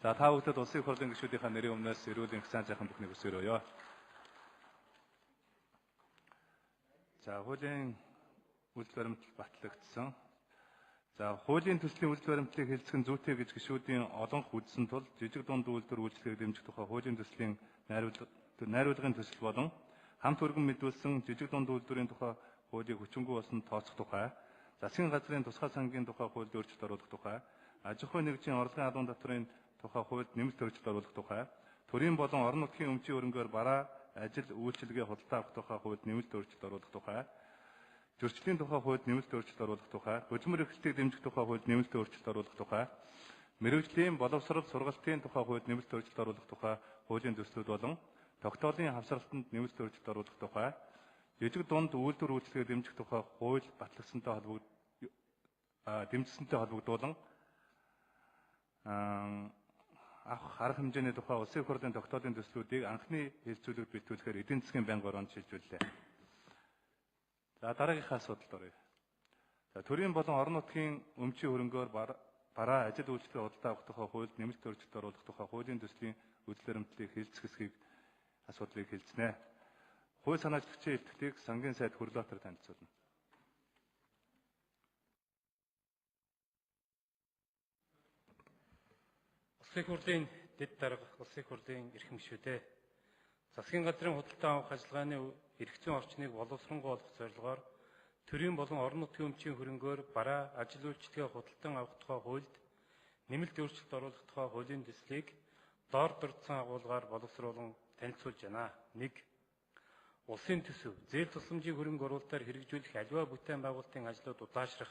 За та бүхэнд улсын их хурлын гишүүдийнхээ нэрийн өмнөөс эрүүл их сайн сайхан бүхнийг хүсээрөөё. За хуулийн үйлдэл баримтлал батлагдсан. За хуулийн төслийн үйлдэл баримтлалыг хэлцэх нь зүйтэй гэж гишүүдийн олонх үзсэн тул жижиг дунд үйлдвэр үйлчлэгийг дэмжих тухай хуулийн төслийн найруулгын төсөл болон хамт өргөн мэдүүлсэн жижиг дунд үйлдвэрийн тухай хуулийг хүчингүй болсон тооцох тухай, засгийн газрын тусгай сангийн тухай хуульд өөрчлөлт оруулах тухай, аж ахуйн нэгжийн орлогын албан татврын тухай хуульд нэмэлт өөрчлөлт оруулах тухай, төрийн болон орон нутгийн өмчийн хөрөнгөөр бараа ажил үйлчилгээ худалдаа авах тухай хуульд нэмэлт өөрчлөлт оруулах тухай, зөрчлийн тухай хуульд нэмэлт өөрчлөлт оруулах тухай, хөдөлмөр эрхлэлтийг дэмжих тухай хуульд нэмэлт өөрчлөлт оруулах тухай, мэргэжлийн боловсрол сургалтын тухай хууль нэмэлт өөрчлөлт оруулах тухай хуулийн төслүүд болон тогтоолын хамсралтанд нэмэлт өөрчлөлт оруулах тухай жижиг дунд үйлдвэр үйлчлэгээ дэмжих тухай хууль батлагдсантай холбогдуулан авах арга хэмжээний тухай улсын их хурлын тогтоолын төслүүдийг анхны хэлцүүлэгт бэлтгүүлэхээр эдийн засгийн байнгын ороонд шилжүүллээ. За дараагийнхаа асуудалд оръё. За төрийн болон орон нутгийн өмчийн хөрөнгөөр бараа ажил үйлчлэгээ худалдаа авах тухай хуульд нэмэлт өөрчлөлт оруулах тухай хуулийн төслийн үйлчлэрээмтлийг хэлцэх асуудлыг хэлцэнэ. Хууль санаачлагчийн илтгэлийг сангийн сайд Хүрлбаатар танилцуулна. Улсын их хурлын дэд дарга, улсын их хурлын эрхэм гишүүдээ засгийн газрын худалдаа авах ажиллагааны эрх зүйн орчныг боловсронгуй болгох зорилгоор төрийн болон орон нутгийн өмчийн хөрөнгөөр бараа ажил үйлчлэгээ худалдан авах тухай хуульд нэмэлт өөрчлөлт оруулах тухай хуулийн төслийг доор дурдсан агуулгаар боловсруулан танилцуулж байна. 1. Улсын төсөв, зээл тусламжийн хөрөнгө оруулалтаар хэрэгжүүлэх аливаа бүтээн байгуулалтын ажлууд удаашрах,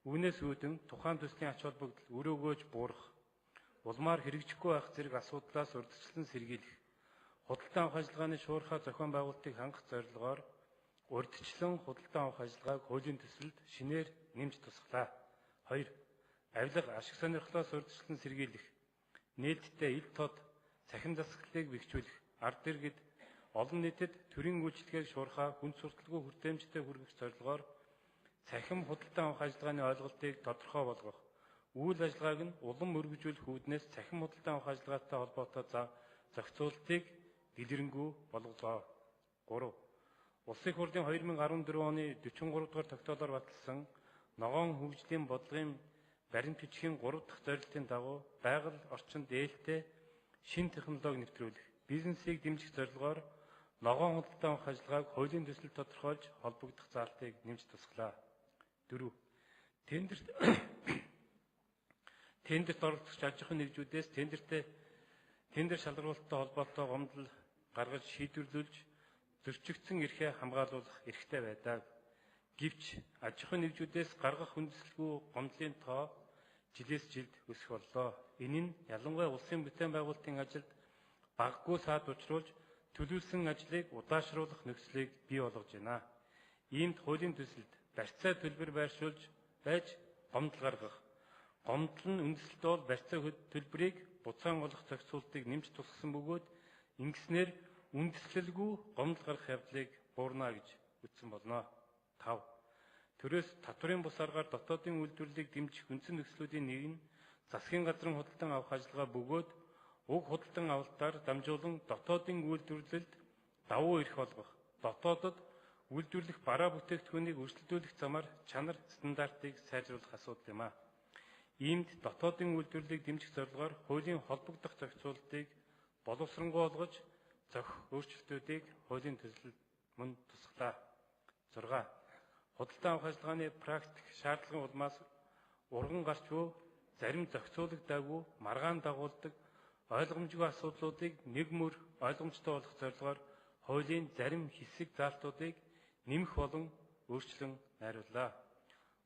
үүнээс үүдэн тухайн төслийн ач холбогдол өрөөгөөж буурах, улмаар хэрэгжихгүй байх зэрэг асуудлаас урьдчилан сэргийлэх, худалдан авах ажиллагааны шуурхай зохион байгуулалтыг хангах зорилгоор урьдчилан худалдан авах ажиллагааг хуулийн төсөлд шинээр нэмж тусгалаа. 2. Авилга, ашиг сонирхлоос урьдчилан сэргийлэх, нээлттэй ил тод цахим засаглалыг бэхжүүлэх, ард иргэд олон нийтэд төрийн үйлчлэгийг шуурхай хүн сурталгүй хүртээмжтэй хүргэх зорилгоор цахим худалдан авах ажиллагааны ойлголтыг тодорхой болгох, үйл ажиллагааг нь улам өргөжүүлэх үүднээс цахим худалдан авах ажиллагаатай холбоотой зохицуултыг дэлгэрэнгүй болголоо. 3. Улсын их хурлын 2014 оны 43 дугаар тогтоолоор баталсан ногоон хөгжлийн бодлогын баримт бичгийн 3 дахь зорилтын дагуу байгаль орчинд ээлтэй шин технологи нэвтрүүлэх, бизнесийг дэмжих зорилгоор ногоон худалдан авах ажиллагааг хуулийн төсөлд тодорхойлж холбогдох заалтыг нэмж тусгалаа. 4. Тендерт оролцогч аж ахуйн нэгжүүдээс тендер шалгаруулалттай холбоотой гомдол гаргаж шийдвэрлүүлж зөрчигдсөн эрхээ хамгаалуулах эрхтэй байдаг. Гэвч аж ахуйн нэгжүүдээс гаргах хүндэслэлгүй гомдлын тоо жилээс жилд өсөх боллоо. Энэ нь ялангуяа улсын бүтээн байгуулалтын ажилд багагүй саад учруулж төлөвлөсөн ажлыг удаашруулах нөхцөлийг бий болгож байна. Иймд хуулийн төсөлд барьцаа төлбөр байршуулж байж гомдол гаргах, гомдол нь үндэслэлт бол барьцаа төлбөрийг буцаангуулах зохицуултыг нэмж тусгасан бөгөөд ингэснээр үндэслэлгүй гомдол гаргах явдлыг буурна гэж үздэн болно. 5. Төрөөс татврын бус аргаар дотоодын үйлдвэрлэлийг дэмжих үндсэн нөхцлүүдийн нэг нь засгийн газрын худалдан авах ажиллагаа бөгөөд уг худалдан авалтаар дамжуулан дотоодын үйлдвэрлэлд давуу эрх болгох, дотоодод үйлдвэрлэх бараа бүтээгдэхүүнийг өрсөлдүүлэх замаар чанар стандартыг сайжруулах асуудал юм а. Иймд дотоодын үйлдвэрлэлийг дэмжих зорилгоор хуулийн холбогдох зохицуултыг боловсронгуй болгож зохих өөрчлөлтүүдийг хуулийн төсөлд мөн тусгалаа. 6. Худалдан авах ажиллагааны практик шаардлагын улмаас урган гарч буй зарим зохицуулагдаагүй маргаан дагуулдаг ойлгомжгүй асуудлуудыг нэг мөр ойлгомжтой болгох зорилгоор хуулийн зарим хэсэг заалтуудыг нэмэх болон өөрчлөн найрууллаа.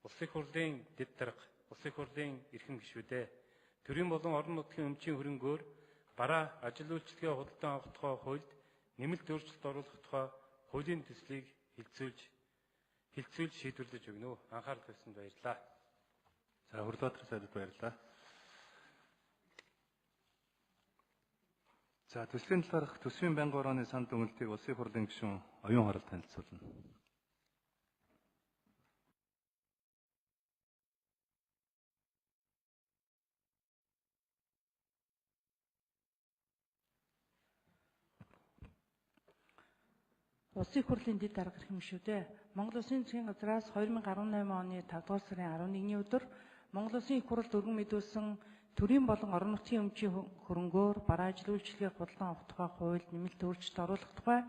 Улсын их хурлын дэд дарга, улсын их хурлын эрхэм гишүүдээ төрийн болон орон нутгийн өмчийн хөрөнгөөр бараа ажил үйлчлэгээ худалдан авах тухай хуульд нэмэлт өөрчлөлт оруулах тухай хуулийн төслийг хилцүүлж шийдвэрлэж өгнө. Анхаарал тавьсанд баярлалаа. За Хүрлбаатар сайдад баярлалаа. За төслийн талаарх төсвийн байнгын орооны санал дүгнэлтийг улсын их хурлын гишүүн оюун харалт танилцуулна. Улсын их хурлын дэд дарга эрхэм гишүүдээ Монгол Улсын засгийн газраас 2018 оны 5 дугаар сарын 11-ний өдөр Монгол Улсын их хурлд өргөн мэдүүлсэн төрийн болон орон нутгийн өмчийн хөрөнгөөр бараа ажил үйлчлэгийг худалдан авах тухай хуульд нэмэлт өөрчлөлт оруулах тухай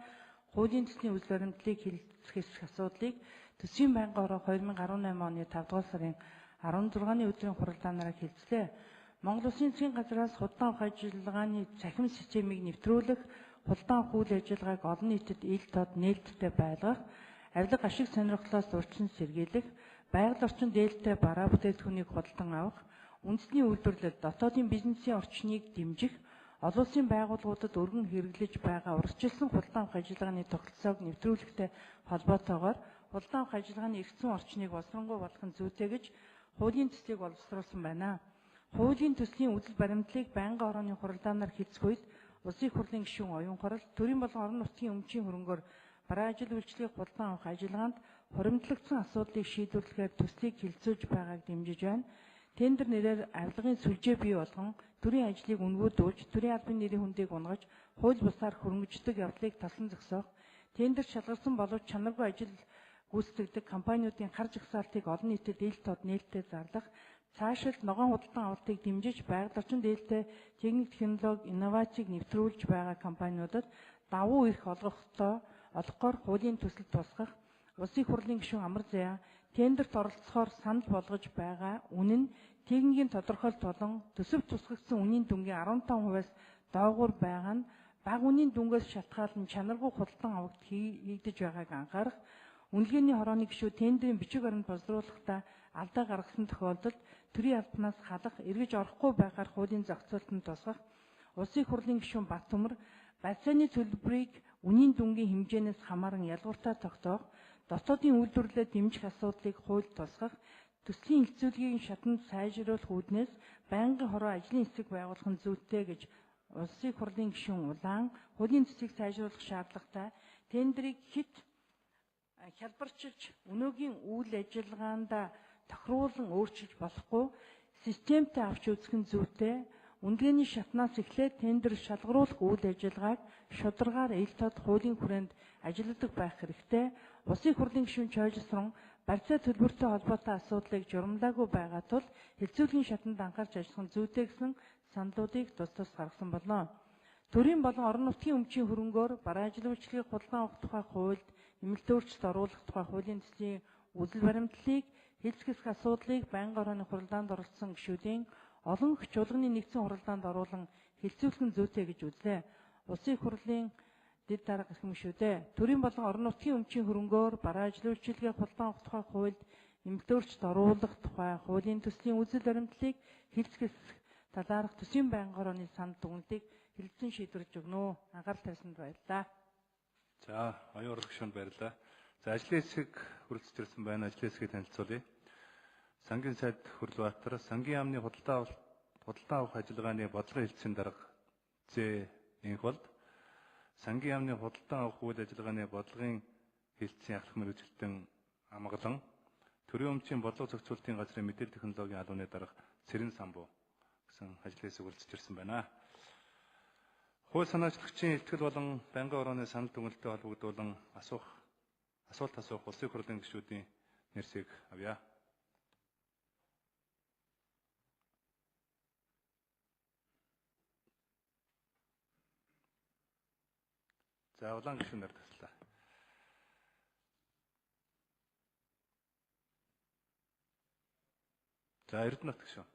хуулийн төслийн үйл баримтлалыг хэлэлцэх асуудлыг төсвийн байнгын ороо 2018 оны 5 дугаар сарын 16-ны өдрийн хуралдаанаараа хэлцлээ. Монгол Улсын засгийн газраас худалдан авах ажиллагааны цахим системийг нэвтрүүлэх, худалдан авах үйл ажиллагааг олон нийтэд ил тод нээлттэй байлгах, авилга ашиг сонирхлоос урьдчилан сэргийлэх, байгаль орчинд ээлтэй бараа бүтээгдэхүүнийг худалдан авах, үндэсний үйлдвэрлэл дотоодын бизнесийн орчныг дэмжих, олон улсын байгууллагуудад өргөн хэрэглэж байгаа урьдчилсан худалдан авах ажиллагааны тогтолцоог нэвтрүүлэхтэй холбоотойгоор худалдан авах ажиллагааны эргэцэн орчныг боловсронгуй болгохын зүйтэй гэж хуулийн төслийг боловсруулсан байна. Хуулийн төслийн үзэл баримтлалыг байнгын орооны хуралдаанаар хэлцэх үед Улсын их хурлын гишүүн оюун хурал төрийн болон орон нутгийн өмчийн хөрөнгөөр бараа ажил үйлчлэгийг худалдан авах ажиллагаанд хуримтлагдсан асуудлыг шийдвэрлэхээр төслийг хилцүүлж байгааг дэмжиж байна. Тендер нэрээр авилгын сүлжээ бий болгон төрийн ажлыг үнгүүдүүлж, төрийн албан нэрийн хүндийг унгаж, хууль бусаар хөрөнгөждөг явдлыг талсан зогсоох, тендер шалгарсан боловч чанаргүй ажил гүйцэтгэдэг компаниудын хар жагсаалтыг олон нийтэд ил тод нээлттэй зарлах, цаашид ногоон худалдан авалтыг дэмжиж байгаль орчин дээлтэй техник технологи инновацийг нэвтрүүлж байгаа компаниудад давуу эрх олгохоор хуулийн төсөлд тусгах, Улсын их хурлын гишүүн Амар Заяа тендерт оролцохоор санал болгож байгаа үнэн нь техникийн тодорхойлт болон төсөв тусгагдсан үнийн дүнгийн 15%-аас доогуур байгаа нь бага үнийн дүнгээс шалтгаалan чанаргүй худалдан авалт хийгдэж байгааг анхаарах, үнэлгээний хорооны гишүүд тендерийн бичиг баримт боловсруулахдаа алдаа гаргасан тохиолдолд төрийн албанаас халах, эргэж орохгүй байгаар хуулийн зохицуултанд тусгах, Улсын их хурлын гишүүн Баттөмөр барьцааны төлбөрийг үнийн дүнгийн хэмжээнээс хамааран ялгууртаа тогтоох, дотоодын үйлдвэрлэлээ дэмжих асуудлыг хуульд тусгах, төслийн хилцүүлгийн шатанд сайжруулах үүднээс байнгын хороо ажлын хэсэг байгуулах нь зүйтэй гэж Улсын их хурлын гишүүн Улаан хуулийн төслийг сайжруулах шаардлагатай тендерийг хит хялбарчилж өнөөгийн үйл ажиллагаанд тохируулан өөрчилж болохгүй системтэй авч үзэх нь зүйтэй. Үнэлгээний шатнаас эхлээд тендер шалгаруулах үйл ажиллагааг шударгаар ил тод хуулийн хүрээнд ажилладаг байх хэрэгтэй. Улсын их хурлын гишүүн Чойжсрон барьцаа төлбөртэй холбоотой асуудлыг журамлаагүй байгаа тул хилцүүлгийн шатанд анхаарч ажиллах нь зүйтэй гэсэн саналуудыг тус тус гаргасан болно. Төрийн болон орон нутгийн өмчийн хөрөнгөөр бараа ажил үйлчлэгийг худалдан авах тухай хуульд нэмэлт өөрчлөлт оруулах тухай хуулийн төслийн үзэл баримтлалыг хэлцэх асуудлыг байнгын орооны хуралдаанд оролцсон гишүүдийн олон их чуулганы нэгдсэн хуралдаанд оруулан хилцүүлэх нь зүйтэй гэж үзлээ. Улсын их хурлын дэд дарга гэх юм шүү дээ. Төрийн болон орон нутгийн өмчийн хөрөнгөөр бараа ажил үйлчлэгийг худалдан авах тухай хуульд нэмэлт өөрчлөлт оруулах тухай хуулийн төслийн үзэл баримтлалыг хэлцэх талаарх төсвийн байнгын орооны санал дүгнэлтийг хэлэлцэн шийдвэрлэж өгнө. Анхаарал тавьсанд баярлалаа. За, оюун урлагч гишүүнд баярлалаа. За, ажлын хэсэг хүрэлцэж ирсэн байна. Ажлын хэсгийг танилцуулъя. Сангийн сайд Хүрлбаатар, сангийн яамны худалдан авах ажиллагааны бодлогын хэлтсийн дарга Зэ Инхвалд, сангийн яамны худалдан авах үйл ажиллагааны бодлогын хэлтсийн ахлах мэргэжилтэн Амгалан, төрийн өмчийн бодлого зохицуулалтын газрын мэдээлэл технологийн албаны дарга Цэрэн Самбуу гэсэн ажлын хэсэг хүрэлцэж ирсэн байна. Хууль санаачлагчийн ихтгэл болон байнгын орооны санал дүгнэлттэй холбогдуулан асуулт асуух Улсын их хурлын гишүүдийн нэрсийг авъя. За, улаан гишүүнээр таслаа. За, Эрдэнэт гишүүн.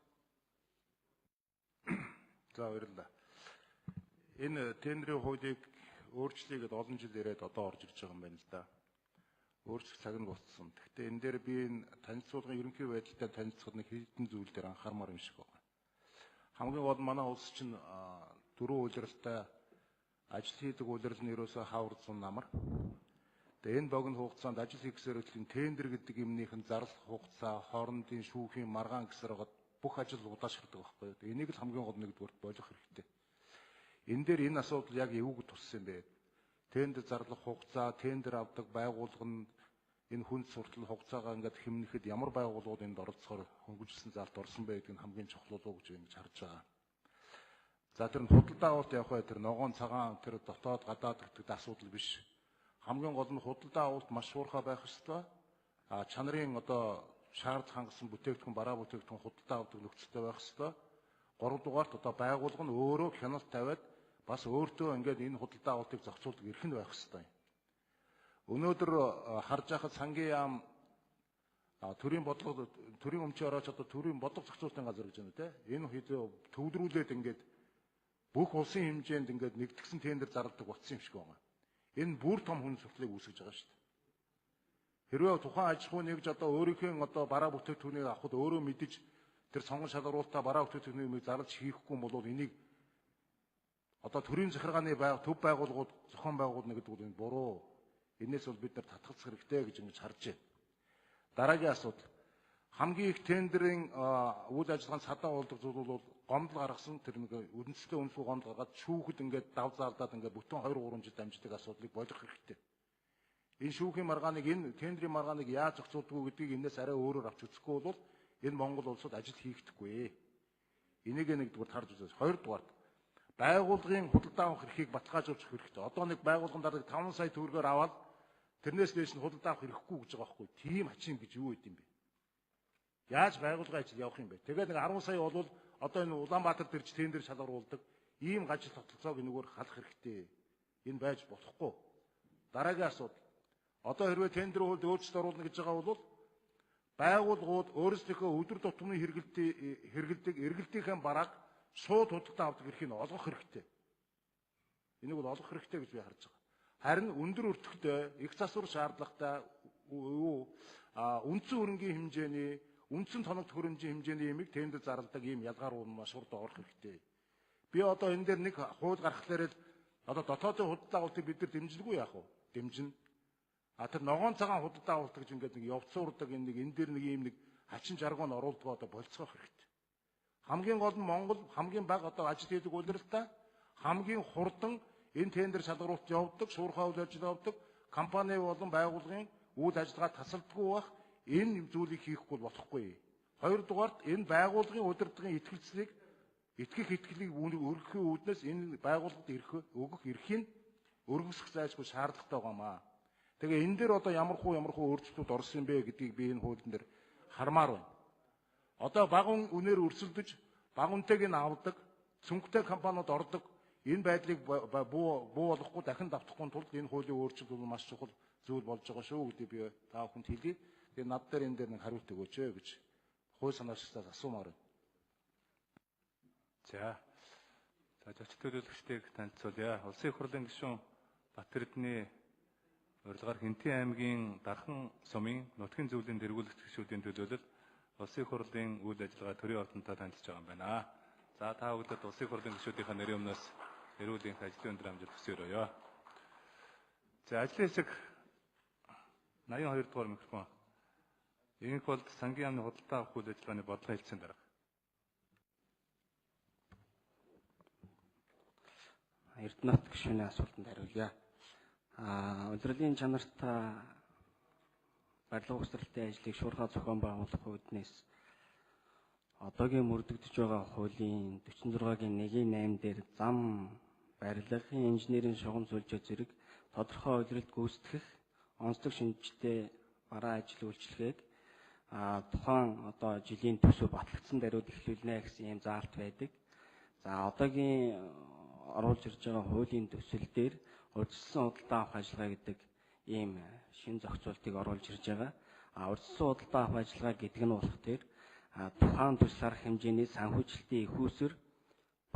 За, баярлалаа. Энэ тендерийн хуулийг өөрчлөе гэдээ олон жил яриад одоо орж ирж байгаа юм байна л да. Өөрчлөх цаг нь буцсан. Гэхдээ энэ дээр би энэ танилцуулгын ерөнхий байдалтай танилцахад нэг хэдэн зүйл дээр анхаармаар юм шиг байна. Хамгийн гол манай улс чинь дөрвөн улиралтай ажил хийдэг улирал нь ерөөсөө хавар зун намар. Тэгээ энэ богино хугацаанд ажил хийх гэсээр тендер гэдэг юмнийхэн зарлах хугацаа, хоорондын шүүхийн маргаан гэсээр бүх ажил удаашрдаг байхгүй юу. Энийг л хамгийн гол нэгдүгээр болох хэрэгтэй. Энэ дээр энэ асуудал яг эвгүй туссан юм бэ? Тендер зарлах хугацаа, тендер авдаг байгууллага нь энэ хүнд суртал хугацаагаа ингээд хэмнэхэд ямар байгууллагууд энд оролцохоор хөнгөлжсөн заалт орсон бэ гэдэг нь хамгийн чухал уу гэж ингэж харж байгаа. За тэр нь худалдаа авалт явах бай тэр ногоон цагаан тэр дотоод гадаад гэдэг асуудал биш. Хамгийн гол нь худалдаа авалт маш уурхай байх ёстой. Чанарын одоо шаардлага хангасан бүтээгдэхүүн бараа бүтээгдэхүүн худалдаа авдаг нөхцөлтэй байх ёстой. 3 дугаарт одоо байгууллага нь өөрөө хяналт тавиад бас өөртөө ингээд энэ худалдаа авалтыг зохицуулдаг эрх нь байх ёстой. Өнөөдөр харж байхад сангийн яам төрийн өмчийн орооч одоо төрийн бодлого зохицуулалтын газар гэж байна те. Энэ хэдий төвлөрүүлээд ингээд бүх улсын хэмжээнд ингээд нэгдгсэн тендер зарладаг болсон юм шиг байна. Энэ бүр том хүн сурталыг үүсгэж байгаа шүү дээ. Хэрвээ тухайн аж ахуй нэгж одоо өөрийнхөө одоо бараа бүтээгдэхүүнийг авахд өөрөө мэдэж тэр сонгон шалгаруулалтаа бараа бүтээгдэхүүний юмыг зарлж хийхгүй бол энийг одоо төрийн захиргааны төв байгууллагууд, зохион байгуулна гэдэг бол энэ буруу. Энээс бол бид нар татгалзах хэрэгтэй гэж ингэж харж байна. Дараагийн асуудал. Хамгийн их тендерийн үйл ажиллагаанд садаа болдог зүйл бол гомдол гаргасан тэр нэг үндстэй үнэлгүй гомдол гаргаад шүүхэд ингээд дав заалдаад ингээд бүтэн 2-3 жил дамждаг асуудлыг болох хэрэгтэй. Энэ шүүхийн маргааныг, энэ тендерийн маргааныг яаж зохицуулдгүй гэдгийг энэс арай өөрөөр авч үзэхгүй бол энэ Монгол улсад ажил хийгдэхгүй. Энийг нэгдүгээр харж үзээс. Хоёрдугаар байгууллагын худалдаа авах эрхийг баталгаажуулах хэрэгтэй. Одоо нэг байгууллагын дараа 5 сая төгрөгөөр аваад тэрнээс дээш нь худалдаа авах эрхгүй гэж байгаа байхгүй. Тийм хачин гэж юу гэдэм бэ? Яаж байгууллагын ажил явах юм бэ? Тэгээд нэг 10 сая болвол одоо энэ Улаанбаатар төрж тендер шалгаруулдаг ийм ажил тогтолцоог энэгээр халах хэрэгтэй. Энэ байж болохгүй. Дараагийн асуудал. Одоо хэрвээ тендер хууль өөрчлөлт оруулна гэж байгаа бол байгууллагууд өөрсдийнхөө өдөр тутмын хэрэгэлдэг эргэлтийнхэн бараг шууд худалдаа авдаг эрхийг олгох хэрэгтэй. Энийг бол олгох хэрэгтэй гэж би харж байгаа. Харин өндөр өртөгтэй, их засвар шаардлагатай үндсэн хөрөнгийн хэмжээний, үндсэн тоног хөрөмжийн хэмжээний ямиг тендер зарладаг ийм ялгааруулна маш хурдан орох хэрэгтэй. Би одоо энэ дээр нэг хууль гаргахлаар л одоо дотоодын худалдаа авалтыг бид нар дэмжлгүй яах вэ? Дэмжинэ. Тэр ногоон цагаан худалдаа авалт гэж ингээд нэг явцуурдаг энэ дээр нэг ийм нэг хачин жаргон оруулдаг одоо болцоох хэрэгтэй. Хамгийн гол нь Монгол хамгийн бага одоо ажил хийдэг улиралтай хамгийн хурдан энэ тендер шалгаруулалт явуулдаг, шуурхай үйл ажиллагаа явуулдаг компани болон байгууллагын үйл ажиллагаа тасалдаггүй бах энэ зүйлийг хийхгүй болохгүй. Хоёрдугаарт энэ байгууллагын удирдлагын итгэлцлийг итгэлийг өргөхийн үүднээс энэ байгууллагад өгөх эрхийг өргөсөх зайлшгүй шаардлагатай байгаамаа. Тэгээ энэ дээр одоо ямар хуу өөрчлөлтүүд орсон юм бэ гэдгийг би энэ хуулийн дээр хармаар байна. Одоо бага үнээр өрсөлдөж, бага үнэтэйг нь авдаг, цөнгөтэй компаниуд ордог. Энэ байдлыг буу болохгүй дахин давтахгүй тулд энэ хуулийн өөрчлөлт бол маш чухал зүйл болж байгаа шүү гэдэг би та бүхэнд хэлье. Тэгээ над дээр энэ дээр нэг хариулт өгөөч гэж хууль санаачдаас асуумаар байна. За зочин төлөөлөгчдийг танилцуулъя. Улсын их хурлын гишүүн Бат Эрдэнэ урилгаар Хинтэн аймгийн Дархан сумын нутгийн зөвлөлийн тэргүүлэгч гишүүдийн төлөөлөл Улсын их хурлын үйл ажиллагаа төрийн ордонтой танилцж байгаа юм байна. За та бүхэнд Улсын их хурлын гишүүдийнхээ нэрийн өмнөөс эрүүлийн ажлын өндөр амжилт хүсье. За ажлын хэсэг 82 дугаар микрофон. Иймэрхүү бол сангийн яамны худалдаа авах үйл ажиллагааны бодлого хэлсэн дарга. Эрдэнэт гишүүний асуултанд хариулъя. Улирлын чанарт барилга угсралтын ажлыг шуурхай зохион байгуулах үүднээс одоогийн мөрдөгдөж байгаа хуулийн 46-гийн 1-8 дээр зам, барилгын инженерийн шугам сүлжээ зэрэг тодорхой улиралд гүйцэтгэх онцлог шинжтэй бараа ажил үйлчлэгийг тухайн одоо жилийн төсөв батлагдсан даруйд эхлүүлнэ гэсэн юм заалт байдаг. За одоогийн оруулж ирж байгаа хуулийн төсөл дээр урьдчилсан худалдаа авах ажиллагаа гэдэг ийм шин зохицуултыг оруулж ирж байгаа. Урьдчилсан худалдаа авах ажиллагаа гэдэг нь болох дээр тухайн төсөл арга хэмжээний санхүүжилтийн их үүсвэр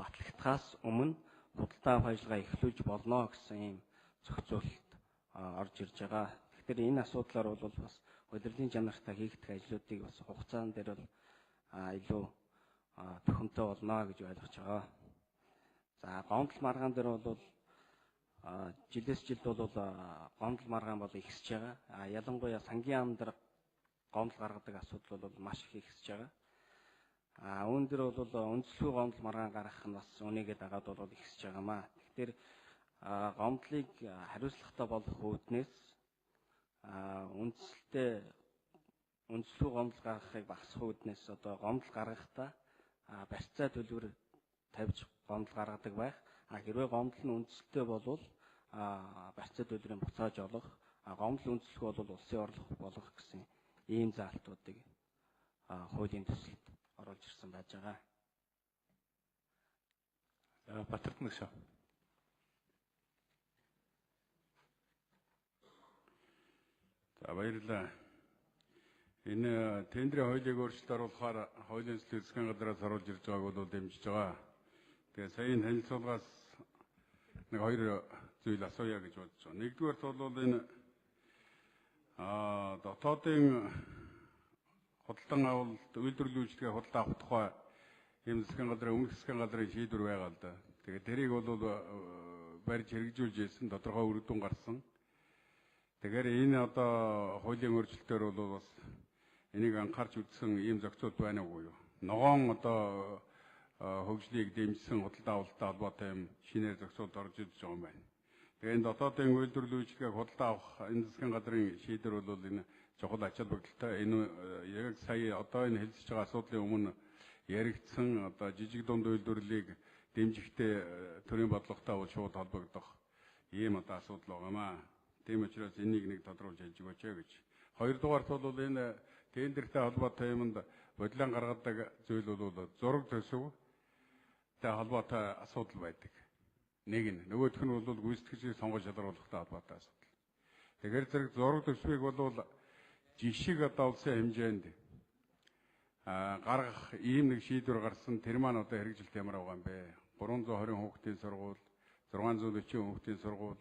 батлагдахаас өмнө худалдаа авах ажиллагаа эхлүүлж болно гэсэн ийм зохицуулалт орж ирж байгаа. Тэгэхээр энэ асуудлаар бол бас улирлын чанартай хийгдэх ажлуудыг бас хугацаан дээр бол илүү төхөмтэй болно гэж ойлгож байгаа. За гомдол маргаан дээр бол жилээс жилд бол гомдол маргаан бол ихсэж байгаа. Ялангуяа сангийн яам дээр гомдол гаргадаг асуудал бол маш их ихсэж байгаа. Үүн дээр бол өнцлөгүй гомдол маргаан гаргах нь бас үнийгээ дагаад бол ихсэж байгаамаа. Тэгэхээр гомдлыг хариуцлагатай болох үүднээс өнцлөгүй гомдол гаргахыг багасгах үүднээс одоо гомдол гаргахдаа барьцаа төлбөр тавьж гомдол гаргадаг байх. Хэрвээ гомдол нь үндэслэлтэй болвол барьцаа төлбөрийн буцааж олох, гомдол үндэслэх бол улсын орлого болох гэсэн ийм заалтуудыг хуулийн төсөлд оруулж ирсэн байж байгаа. Батэрдэн гишүүн. За баярлалаа. Энэ тендерийн хуулийг өөрчлөлт оруулахаар хуулийн төслийн засгийн газраас оруулж ирж байгааг бол дэмжиж байгаа. Тэгээ саяын танилцуулгаас нэг хоёр зүйл асууя гэж бодож байгаа. Нэгдүгээрт бол энэ дотоодын худалдан авалт үйлдвэрлэлийн үйлчлэгээ худалдан авах тухай ийм засгийн газрын өмнөх засгийн газрын шийдвэр байгаа л да. Тэгээд тэрийг бол барьж хэрэгжүүлж ирсэн тодорхой үр дүн гарсан. Тэгэхээр энэ одоо хуулийн өөрчлөлтөөр бол бас энийг анхаарч үзсэн ийм зохицуулт байна уу юу? Ногоон одоо хөгжлийг дэмжсэн худалдан авалттай холбоотой юм шинээр зохицуулт орж ирж байгаа юм байна. Тэгээ энэ дотоодын үйлдвэрлэлийн үйлчлэгийг худалдан авах энэ засгийн газрын шийдвэр бол энэ чухал ач холбогдолтой. Энэ яг сая одоо энэ хэлж байгаа асуудлын өмнө яригдсан одоо жижиг дунд үйлдвэрлэлийг дэмжихтэй төрийн бодлоготой бол шууд холбогдох ийм одоо асуудал байгаа юм аа. Тийм учраас энийг нэг тодруулж хэлж өгөөч гэж. Хоёрдугаарт бол энэ тендертэй холбоотой юмд бодлон гаргадаг зүйл бол зураг төсөвтэй холбоотой асуудал байдаг. Нэг нь нөгөөх нь бол гүйцэтгэгчийг сонгож шалгаруулахтай холбоотой асуудал. Тэгэхээр зэрэг зураг төсвийг бол жишг одоо улсын хэмжээнд гаргах ийм нэг шийдвэр гарсан тэр маань одоо хэрэгжилт ямар байгаа юм бэ? 320 хүүхдийн сургууль, 640 хүүхдийн сургууль,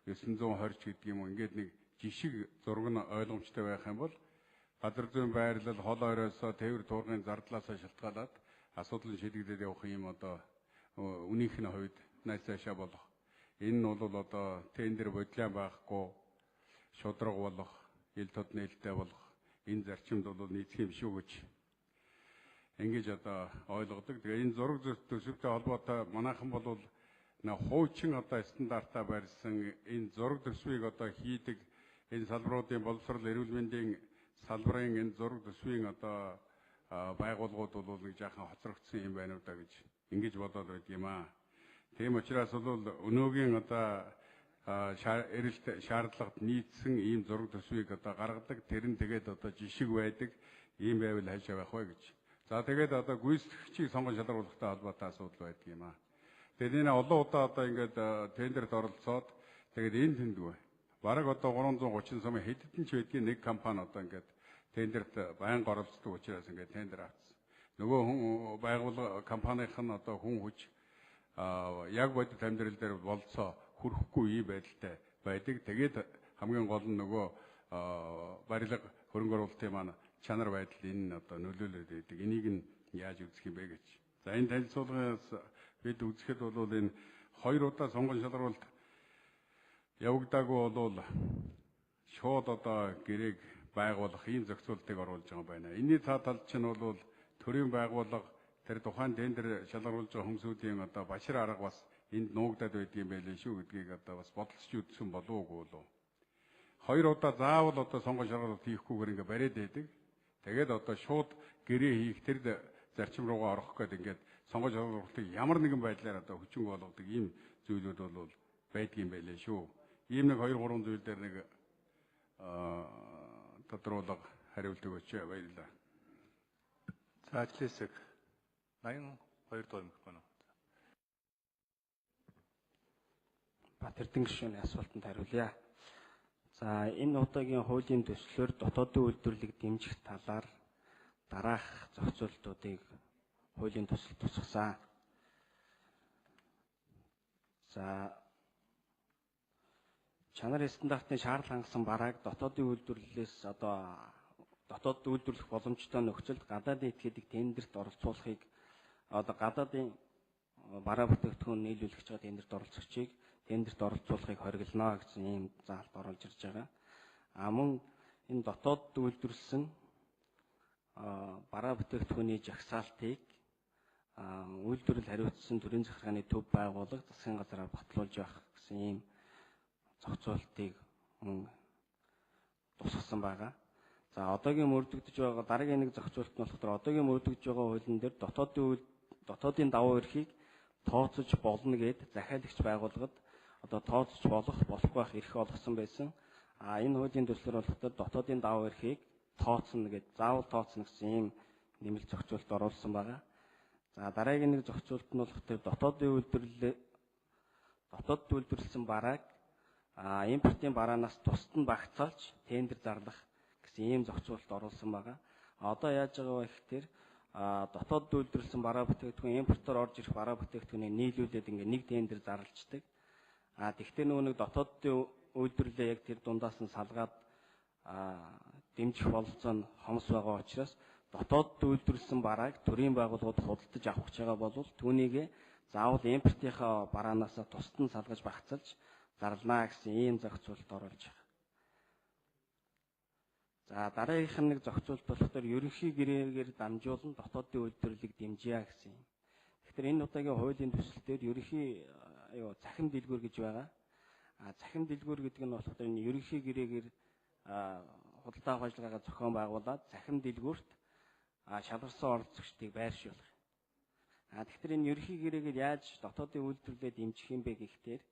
920 ч гэдэг юм уу. Ингээд нэг жишг зураг нь ойлгомжтой байх юм бол газар зүйн байрлал, хол оройсоо, тээвэр туургын зардлаасаа шалтгаалаад асуудал нь шийдэгдээд явах юм одоо үнийх нь хувьд найс цаашаа болох. Энэ нь бол одоо тендер бодлон байхгүй, шудраг болох, ил тод нээлттэй болох энэ зарчимд бол нийцэх юм шүү гэж ингэж одоо ойлгодог. Тэгээ энэ зураг төсөвтэй холбоотой манайхан бол хуучин одоо стандартаа барьсан энэ зураг төсвийг одоо хийдэг энэ салбаруудын боловсрол эрүүл мэндийн салбарын энэ зураг төсвийн одоо байгууллагууд бол нэг жаахан хоцрогдсон юм байна уу да гэж ингэж бодоод байд юм аа. Тийм учраас бол өнөөгийн одоо шаардлагад нийцсэн ийм зураг төсвийг одоо гаргадаг, тэр нь тэгээд одоо жишг байдаг ийм байвал хайж байх вэ гэж. За тэгээд одоо гүйцэтгэгчийг сонгож шалгаруулахтай холбоотой асуудал байдаг юм аа. Тэгээд энэ олон удаа одоо ингээд тендерт оролцоод тэгээд энэ тэндгүй. Бараг одоо 330 сум хэдэн ч байдгийн нэг компани одоо ингээд тендерт байнга оролцдог учраас ингээд тендер авсан. Нөгөө хүн байгууллага компанийнх нь одоо хүн хүч яг бодит амьдрал дээр болцоо хүрэхгүй ийм байдалтай байдаг. Тэгээд хамгийн гол нь нөгөө барилга хөрөнгө оруулалтын маань чанар байдал энэ одоо нөлөөлөд байдаг. Энийг нь яаж үзэх юм бэ гэж. За энэ танилцуулгаас бид үзэхэд бол энэ 2 удаа сонгон шалгаруулалт явагдаагүй бол шууд одоо гэрээг байгуулах ийм зохицуултыг оруулж байгаа юм байна. Энэний цаа тал чинь бол төрийн байгууллага тэр тухайн тендер шалгаруулж байгаа хүмүүсийн одоо башир арга бас энд нуугдаад байдаг юм байлээ шүү гэдгийг одоо бас бодолцож үзсэн болов уу болов. 2 удаа заавал одоо сонгон шалгаруулалт хийхгүйгээр ингээ бариад байдаг. Тэгээд одоо шууд гэрээ хийх тэр зарчим руугаа орох гээд ингээд сонгон шалгаруулалтыг ямар нэгэн байдлаар одоо хүчин болгодог ийм зүйлүүд бол байдгийн байлээ шүү. Ийм нэг 2 3 зүйл дээр нэг тодруулга хариулт өгөөч баярлалаа. За ажлын хэсэг 82 дугаар микрофон. Батэрдэн гишүүний асуултанд хариулъя. За энэ удаагийн хуулийн төслөөр дотоодын үйлдвэрлэлийг дэмжих талаар дараах зохицуултуудыг хуулийн төсөл тусгасан. За чанар стандартын шаардлага хангасан барааг дотоодын үйлдвэрлэлээс одоо дотоод үйлдвэрлэх боломжтой нөхцөлд гадаадын этгээдийг тендерт оролцуулахыг одоо гадаадын бараа бүтээгдэхүүн нийлүүлэгч байгаа тендерт оролцогчийг тендерт оролцуулахыг хориглоно гэсэн ийм заалт оруулж ирж байгаа. Мөн энэ дотоод үйлдвэрлэсэн бараа бүтээгдэхүүний жагсаалтыг үйлдвэрлэл хариуцсан төрийн захиргааны төв байгууллага засгийн газараар батлуулж явах гэсэн ийм зохицуултыг тусгасан байгаа. За одоогийн мөрдөгдөж байгаа дараагийн нэг зохицуулт нь болохоор одоогийн мөрдөгдөж байгаа хуулийн дээр дотоодын давуу эрхийг тооцож болно гэд захиалагч байгууллагад одоо тооцож болохгүй байх эрх олгосон байсан. Энэ хуулийн төслөөр болохоор дотоодын давуу эрхийг тооцно гэд заавал тооцно гэсэн ийм нэмэлт зохицуулт оруулсан байгаа. За дараагийн нэг зохицуулт нь болохоор дотоодын үйлдвэрлэсэн барааг импортын бараанаас тусад нь багцаалж тендер зарлах гэсэн ийм зохицуулт оруулсан байгаа. Одоо яаж байгаа вэ гэхээр дотоод үйлдвэрлэсэн бараа бүтээгдэхүүн импортоор орж ирэх бараа бүтээгдэхүүнийг нийлүүлээд ингээ нэг тендер зарлждаг. Тэгвэл нөгөө нэг дотоодын үйлдвэрлэлээ яг тэр дундаас нь салгаад дэмжих бололцоо нь хомс байгаа учраас дотоод үйлдвэрлэсэн барааг төрийн байгууллагууд худалдаж авах гэж байгаа бол түүнийг заавал импортынхаа бараанаас тусдан салгаж багцалж зарлана гэсэн ийм зохицуулалт оруулж байгаа. За дараагийнх нь нэг зохицуулалт болохоор ерөнхий гэрээгээр дамжуулан дотоодын үйлдвэрлэлийг дэмжиж гэсэн юм. Тэгэхээр энэ удаагийн хуулийн төсөлтөөр ерөнхий цахим дэлгүүр гэж байгаа. Цахим дэлгүүр гэдэг нь болохоор энэ ерөнхий гэрээгээр худалдаа авах ажиллагаагаа зохион байгуулад цахим дэлгүүрт шалгарсан оролцогчдыг байршуулах. Тэгэхээр энэ ерөнхий гэрээгээр яаж дотоодын үйлдвэрлэлээ дэмжих юм бэ гэхээр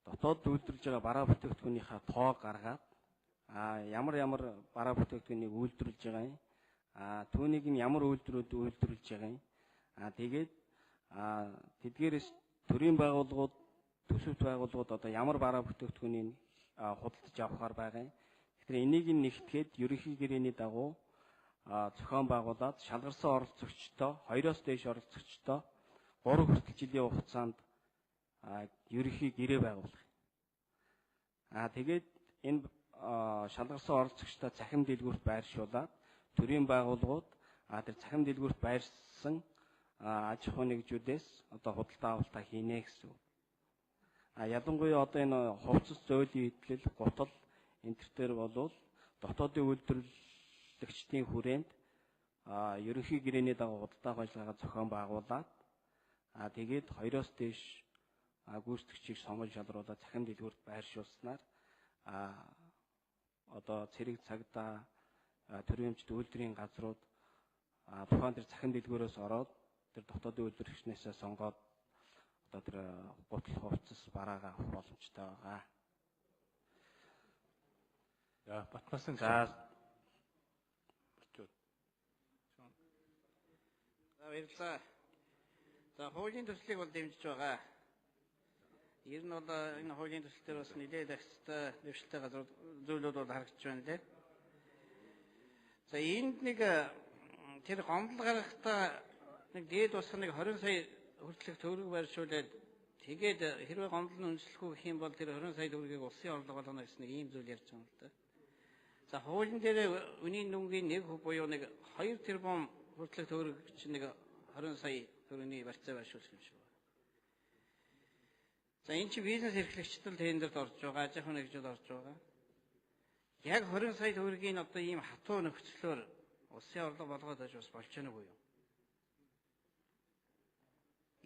дотоод үйлдвэрлэж байгаа бараа бүтээгдэхүүнийхээ тоо гаргаад ямар бараа бүтээгдэхүүнийг үйлдвэрлэж байгаа юм. Түүнийг нь ямар үйлдвэрүүд үйлдвэрлэж байгаа юм. Тэгээд тэдгээрээс төрийн байгууллагууд, төсөвт байгууллагууд одоо ямар бараа бүтээгдэхүүнийг худалдаж авахаар байгаа юм. Тэгэхээр энийг нэгтгэхэд ерөнхий гэрээний дагуу зохион байгуулад шалгарсан оролцогчдоо 2-оос дээш оролцогчдоо 3 хүртэл жилийн хугацаанд ерөнхий гэрээ байгуулах. Тэгээд энэ шалгарсан оролцогчдоо цахим дэлгүүрт байршуулад төрийн байгууллагууд тэр цахим дэлгүүрт байрсан аж ахуй нэгжүүдээс одоо худалдаа авалтаа хийнэ гэсэн. Ялангуяа одоо энэ хувцас зөөлөн идэл, гутал энэ төр болвол дотоодын үйлдвэрлэгчдийн хүрээнд ерөнхий гэрээний дагуу худалдаа авах ажиллагаагаа зохион байгуулад тэгээд 2-оос дээш гүйцэтгэгчийг сонгон шалруулаад цахим дэлгүүрт байршуулснаар одоо цэрэг цагдаа төрийн өмчт үйлдвэрийн газрууд тухайн тэр цахим дэлгүүрээс ороод тэр дотоодын үйлдвэрчнээсээ сонгоод одоо тэр гутал хувцас бараагаа авах боломжтой байгаа. За Батнасан баярлалаа. За хуулийн төслийг бол дэмжиж байгаа. Ер нь бол энэ хуулийн төслөөр бас нэлээд ахистай дэвшилтэй газар зүйлүүд бол харагдаж байна лээ. За энд нэг тэр гомдол гаргахдаа нэг дээд босх нэг 20 сая хүртэлх төгрөг байршуулад тэгээд хэрвээ гомдол нь үнэлэхгүй гэх юм бол тэр 20 сая төгрөгийг улсын орлого болгоно гэсэн нэг ийм зүйл ярьж байгаа юм л да. За хуулийн дээр үнийн дүнгийн 1% буюу нэг 2 тэрбум хүртэлх төгрөг чинь нэг 20 сая төгрөгийн барьцаа байршуулах юм шиг байна. За энэ чи бизнес эрхлэгчдэл тендерт орж байгаа, аж ахуй нэгжүүд орж байгаа. Яг 20 сая төгрөгийн одоо ийм хатуу нөхцлөөр улсын орлого болгоод байж бас болж байна уу юу?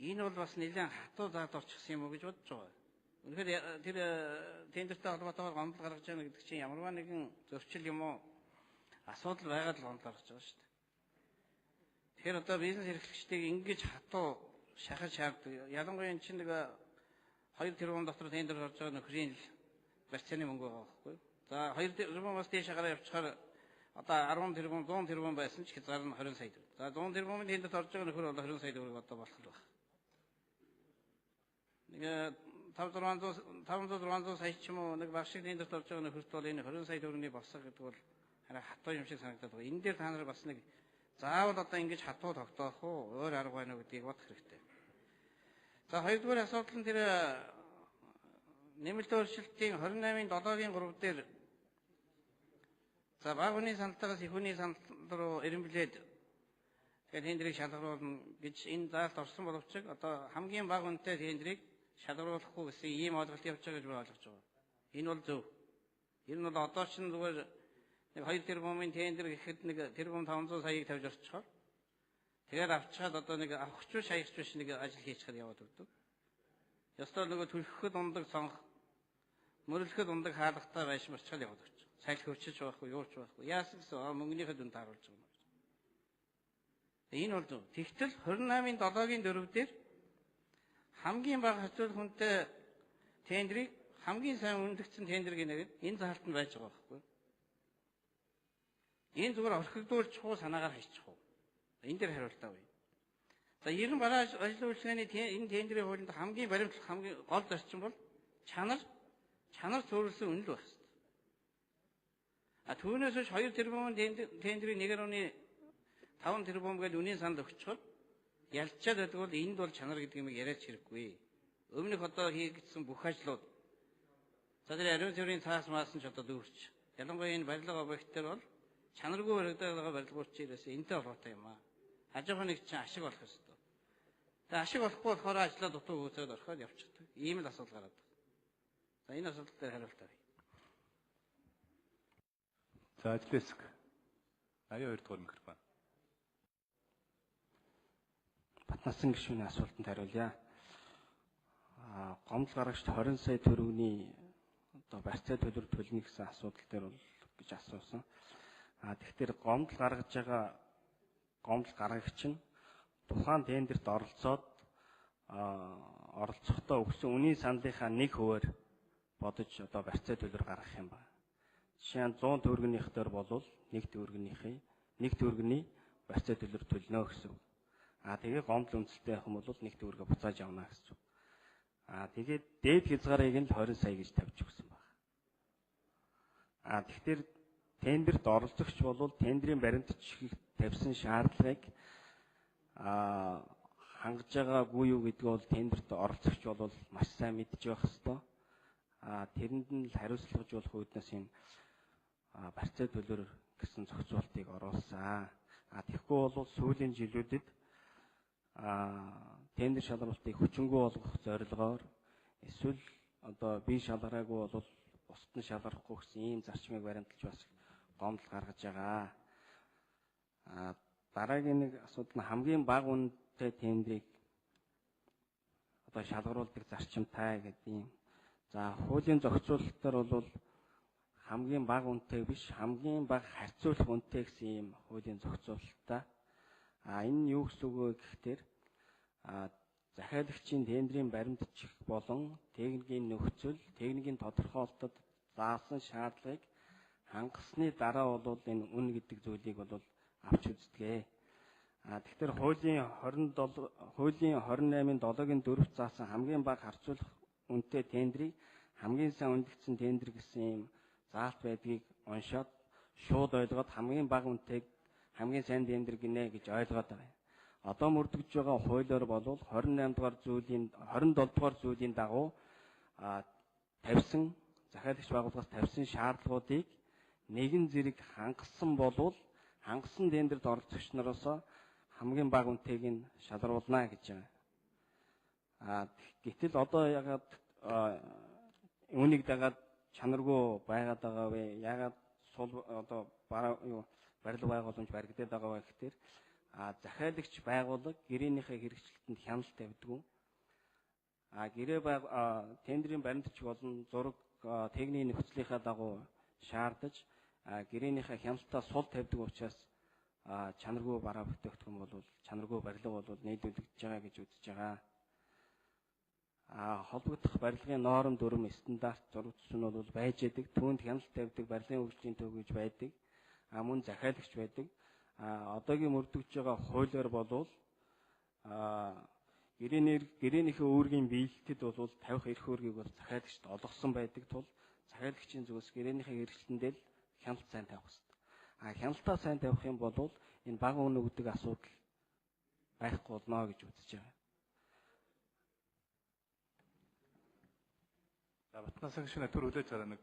Энэ бол бас нэлээд хатуу заад орчихсан юм уу гэж бодож байгаа. Үнэхээр тэр тендертэй холбоотойгоор гомдол гаргаж байгаа гэдэг чинь ямарваа нэгэн зөрчил юм уу? Асуудал байгаад л гомдол гаргаж байгаа шүү дээ. Тэгэхээр одоо бизнес эрхлэгчдийг ингэж хатуу шахаж шаарддаг. Ялангуяа энэ чинь нэг 2 тэрбум дотор тендер орж байгаа нөхрийн барьцааны мөнгө байгаа байхгүй. За 2 тэрбумаас дээш гараа явчихаар одоо 10 тэрбум 100 тэрбум байсан ч хязгаар нь 20 сая төгрөг. За 100 тэрбумын тендерт орж байгаа нөхөр бол 20 сая төгрөг одоо болох л байна. Нэг 500-600 сая ч юм уу нэг баг шиг тендерт орж байгаа нөхөрт бол энэ 20 сая төгрөгийн босго гэдэг бол хараа хатуу юм шиг санагдаад байна. Энэ дээр та нар бас нэг заавал одоо ингэж хатуу тогтоох уу, өөр арга байна уу гэдгийг бодох хэрэгтэй. За хоёрдугаар асуудал нь тэр нэмэлт өөрчлөлтийн 28-ын 7-гийн 3 дээр за бага хүний саналтаас их хүний санал руу эренблээд тэгээд тендерийг шалгаруулна гэж энэ заалт орсон боловч одоо хамгийн бага үнэтэй тендерийг шалгаруулахгүй гэсэн ийм ойлголт явж байгаа гэж би ойлгож байгаа. Энэ бол зөв. Ер нь бол одоо ч зүгээр нэг 2 тэрбумын тендер гэхэд нэг тэрбум 500 саяыг тавьж орчихоор тэгээд авчаад одоо нэг авахч биш хаягч биш нэг ажил хийчихээр яваад өгдөг. Ёстой нөгөө төлөхөд ундаг сонгох, мөрлөхөд ундаг хаалгатай байшин барьчихаар яваад өгч. Салхи өчөж байхгүй, юурч байхгүй. Яасан гэсэн мөнгөнийхөө дүнд харуулж байгаа юм. Энэ бол зөв. Тэгтэл 28-ын 7-гийн 4 дээр хамгийн бага хацуул хүнтэй тендерийг хамгийн сайн үнэлэгдсэн тендер гинэгээд энэ заалтанд байж байгаа байхгүй. Энэ зүгээр орхигдуулж хуу санаагаар хийчих уу. Энэ дээр хариултаа өгье. За ер нь бараа ажил үйлчилгээний энэ тендерийн хуулинд хамгийн баримтлах хамгийн гол зарчим бол чанар зөвлөсөн үнэл байх хэрэгтэй. Түүнээс биш 2 тэрбумын тендерийн 1.5 тэрбум гэж үнийн санал өгчхөд ялчаад байдаг бол энд бол чанар гэдэг юм яриач хэрэггүй. Өмнөх одоо хийгдсэн бүх ажлууд за тэр ариун цэврийн цаас маасан ч одоо дүүрч ялангуяа энэ барилга объект төр бол чанаргүй баригдаад байгаа барилгууд чи ерөөсөө энтэй холбоотой юм аа. Аж ахуйн нэг чинь ашиг болох ёстой. Тэгээ ашиг болохгүй болохоор ажлаа дутуу үүсээд орхиод явчихдаг. Ийм л асуудал гараад байна. За энэ асуудал дээр хариулт авъя. За ажил хэсэг 82 дугаар микрофон. Батнасан гишүүний асуултанд хариулъя. Гомдол гарагчд 20 сая төгрөгийн одоо барьцаа төлбөр төлнө гэсэн асуудал дээр бол гэж асуусан. Тэгэхээр гомдол гаргаж байгаа гомдол гаргагч нь тухайн тендерт оролцоод оролцохдоо өгсөн үнийн саналынхаа 1% бодож одоо барьцаа төлбөр гаргах юм байна. Жишээ нь 100 төгрөгнийх дээр бол 1 төгрөгийн барьцаа төлбөр төлнө гэсэн. Тэгээ гомдол үнэлтэй байх юм бол 1 төгрөгө буцааж авна гэсэн. Тэгээд дээд хязгаарыг нь 20 сая гэж тавьж өгсөн байна. Тэгэхээр тендерт оролцогч бол тендерийн баримтчиг тавьсан шаардлагыг хангаж байгаагүй юу гэдгийг бол тендерт оролцогч бол маш сайн мэдж байх ёстой. Тэрэнд нь хариуцлагаж болох үүднээс энэ барьцаа төлбөр гэсэн зохицуултыг оруулсан. Тэгэхгүй бол сүүлийн жилүүдэд тендер шалгалтыг хүчингү болгох зорилгоор эсвэл одоо бие шалгараагүй бол бусад нь шалгарахгүй гэсэн ийм зарчмыг баримталж бас гомдол гаргаж байгаа. Дараагийн нэг асуудал нь хамгийн бага үнэтэй тендрийг одоо шалгаруулдаг зарчимтай гэдэг юм. За хуулийн зохицуулалтаар бол хамгийн бага үнэтэй биш, хамгийн бага харьцуулах үнэтэй гэсэн ийм хуулийн зохицуулалттай. Энэ юу гэсэн үг вэ гэхээр захиалагчийн тендерийн баримтчих болон техникийн нөхцөл, техникийн тодорхойлолтод заасан шаардлагыг хангасны дараа бол энэ үн гэдэг зүйлийг бол авч үздэг. Тэгэхээр хуулийн 28-ын 7-гийн 4-т заасан хамгийн бага харьцуулах үнэтэй тендрийг хамгийн сайн үнэлэгдсэн тендер гэсэн ийм заалт байдгийг уншаад шууд ойлгоод хамгийн бага үнэтэйг хамгийн сайн тендер гинэ гэж ойлгоод байгаа. Одоо мөрдөгж байгаа хуулиар бол 27 дугаар зүйлийн дагуу тавьсан захиалагч байгууллагаас тавьсан шаардлагуудыг нэгэн зэрэг хангасан болвол хангасан тендерт оролцогч нараас хамгийн бага үнэтэйг нь шалгаруулна гэж байгаа. Гэтэл одоо ягаад үүнийг дагаад чанаргүй байгаад байгаа вэ? Ягаад сул одоо барилга байгууламж баригдаад байгаа вэ гэхээр захиалагч байгууллага гэрээнийхээ хэрэгжилтэнд хяналт тавьдаг. Тендерийн баримтч болон зураг техникийн нөхцөлийнхаа дагуу шаардаж гэрээнийхээ хяналтаа сул тавьдаг учраас чанаргүй бараа бүтээгдэхүүн бол чанаргүй барилга бол нийлүүлэгдэж байгаа гэж үзэж байгаа. Холбогдох барилгын норм дүрм стандарт зураг төсөл нь бол байж байдаг. Түүнд хяналт тавьдаг барилгын хөгжлийн төв гэж байдаг. Мөн захиалагч байдаг. Одоогийн мөрдөгж байгаа хуулиар бол гэрээнийхээ үүргийн биелэлтэд бол тавих эрх үүргийг бол захиалагчд олгосон байдаг тул захиалагчийн зүгээс гэрээнийхээ хэрэгжилтэндээ л хяналт сайн тавих хэрэгтэй. Хяналтаа сайн тавих юм бол энэ бага үнэ гэдэг асуудал байхгүй болно гэж үзэж байгаа. Батнасан гишүүн төр хүлээж байгаа нэг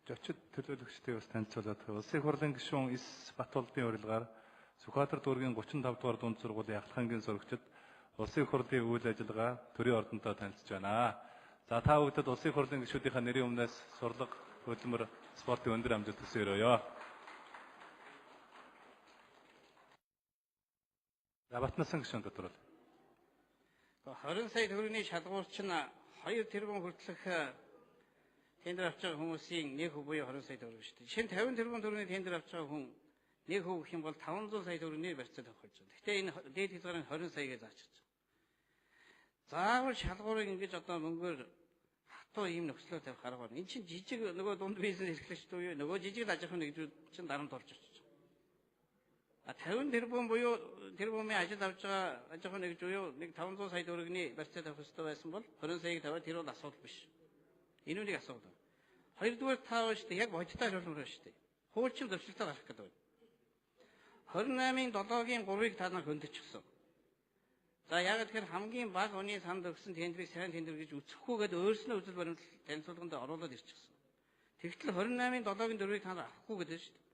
зочид төлөөлөгчтэй бас танилцуулаад улсын хурлын гишүүн Эс Батболдын урилгаар Сүхбаатар дүүргийн 35 дугаар дунд сургуулийн ахлахангийн сурагчид улсын хурлын үйл ажиллагаа төрийн ордонтой танилцж байна. За та бүхэнд улсын хурлын гишүүдийнхээ нэрийн өмнөөс сурлага, хөдөлмөр, спортын өндөр амжилт хүсье. За Батнасан гишүүн доторол. 20 сая төгрөгийн шалгуурч нь 2 тэрбум хүртэлх тендер авч байгаа хүмүүсийн 1% буюу 20 сая төгрөг шүү дээ. Жишээ нь 50 тэрбум төгрөгийн тендер авч байгаа хүн 1% гэх юм бол 500 сая төгрөгийн барьцаал авах гэж байна. Гэхдээ энэ дээд хязгаарыг 20 саягаар заачиж байгаа. Заавал шалгуурыг ингэж одоо мөнгөөр хатуу ийм нөхцлөөр тавих арга байна. Энэ чинь жижиг нөгөө дунд бизнес эрхлэгчд буюу нөгөө жижиг аж ахуйн нэгжүүд чинь дарамт болж очиж байгаа. 50 тэрбум буюу тэрбумын ажил авч байгаа аж ахуйн нэгж буюу нэг 500 сая төгрөгийн барьцаал авах хэрэгтэй байсан бол 20 саяг тавиад тэр бол асуудал биш. Энэ үнийг асуудал. Хоёрдугаар таа шүү дээ. Яг бодиттой шалгуур шүү дээ. Хуульчин зөвшөлтөд гарах гэдэг байна. 28-ын 7-гийн 3-ыг та нар хөндөчихсөн. За яг тэгэхээр хамгийн бага үнийн санд өгсөн тендерийг сайн тендер гэж үзэхгүйгээд өөрснөө үзэл баримтлал танилцуулганд оруулаад ирчихсэн. Тэгтэл 28-ын 7-гийн 4-ийг та авахгүй гэдэг шүү дээ.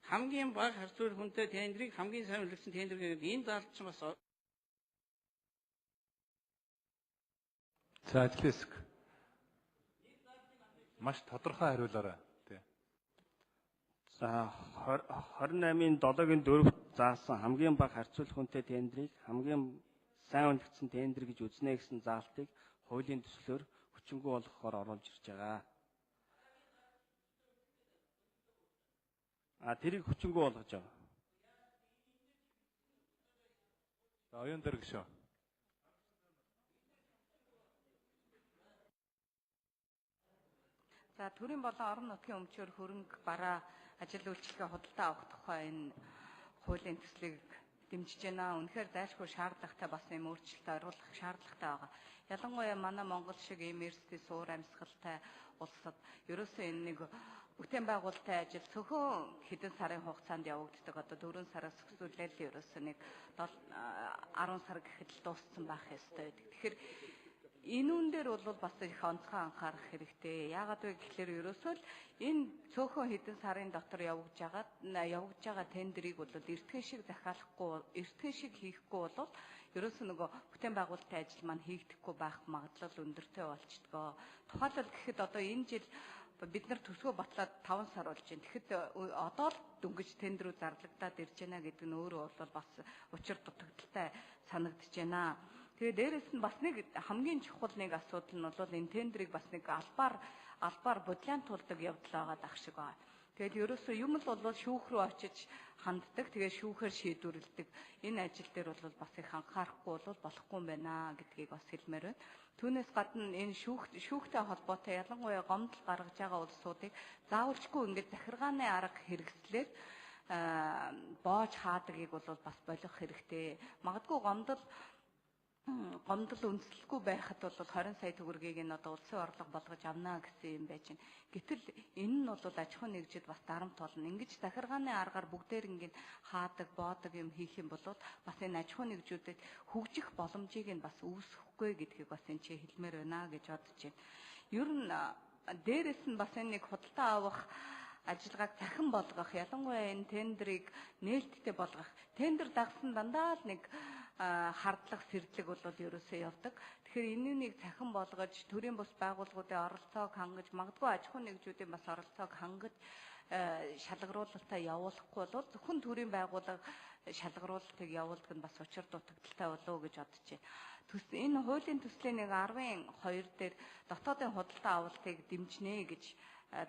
Хамгийн бага харьцуулах хүнтэй тендерийг хамгийн сайн үлдсэн тендер гэдэг энэ заалт чинь бас За ажлын хэсэг. Маш тодорхой хариулаарай. За 28-ын 7-гийн 4-т заасан хамгийн бага харьцуулах хүнтэй тендерийг хамгийн сайн үлдсэн тендер гэж үзнэ гэсэн заалтыг хуулийн төслөөр хүчингүй болгохоор оруулж ирж байгаа. Тэрийг хүчингүй болгож байгаа. За оюун дээр гişөө. За төрийн болон орон нутгийн өмчөөр хөрөнгө бараа ажил үйлчлэгээ худалдаа авах тухай энэ хуулийн төслийг дэмжиж байна. Үнэхээр зайлшгүй шаардлагатай бас юм өөрчлөлтөд оруулах шаардлагатай байгаа. Ялангуяа манай Монгол шиг ийм эрсдэл суур амьсгалтай улсад ерөөсөө энэ нэг бүтээн байгуулалтын ажил цөөхөн хэдэн сарын хугацаанд явагддаг. Одоо 4 сараас өсвөлээл ерөөсөө нэг 10 сар гэхэд л дууссан байх ёстой байдаг. Тэгэхээр энэ үн дээр бол бас их онцгой анхаарах хэрэгтэй. Яагаад вэ гэхээр ерөөсөө л энэ цөөхөн хэдэн сарын дотор явагдаж байгаа тендерийг бол эртхэн шиг захиалахгүй, эртхэн шиг хийхгүй бол ерөөсөө нөгөө бүтээн байгуулалтын ажил маань хийгдэхгүй байх магадлал өндөртэй болчдгоо. Тухайлбал гэхэд одоо энэ жил бид нар төсвөө батлаад 5 сар болж байна. Тэгэхэд одоо л дөнгөж тендерүүд зарлагдаад ирж байна гэдэг нь өөрөө бол бас учир дутагдaltaй санагдаж байна. Тэгээ дээрэс нь бас нэг хамгийн чухал нэг асуудал нь бол энэ тендерийг бас нэг албаар бодлиантуулдаг явдал байгаа дах шиг байна. Тэгэл ерөөсөө юм л бол шүүх рүү очиж ханддаг. Тэгээ шүүхээр шийдвэрлэдэг. Энэ ажил дээр бол бас их анхаарахгүй бол болохгүй юм байна гэдгийг бас хэлмээр байна. Түүнээс гадна энэ шүүхтэй холбоотой ялангуяа гомдол гаргаж байгаа улсуудыг заавалжгүй ингээд захиргааны арга хэрэгслээр боож хаадагыг бол бас болох хэрэгтэй. Магадгүй гомдол үндэслэхгүй байхад бол 20 сая төгрөгийг нь одоо улсын орлого болгож авна гэсэн юм байж байна. Гэтэл энэ нь бол аж ахуйн нэгжид бас дарамт болно. Ингэж захиргааны аргаар бүгдээр ингээд хаадаг, боодог юм хийх юм бол бас энэ аж ахуйн нэгжүүдэд хөгжих боломжийг нь бас үүсэхгүй гэдгийг бас энэ чи хэлмээр байна гэж бодож байна. Ер нь дээрэс нь бас энэ нэг худалдаа авах ажиллагааг цахин болгох, ялангуяа энэ тендерийг нээлттэй болгох. Тендер дагсан дандаа л нэг хардлага сэрдлэг бол ерөөсөө явдаг. Тэгэхээр энэнийг цахин болгож төрийн бус байгууллагуудын оролцоог хангаж, магадгүй аж ахуйн нэгжүүдийн бас оролцоог хангаж шалгаруулалтаа явуулахгүй бол зөвхөн төрийн байгууллага шалгаруулалтыг явуулдаг нь бас учир дутагдaltaй болов уу гэж бодож байна. Энэ хуулийн төслийн 12 дээр дотоодын худалдаа авалтыг дэмжинэ гэж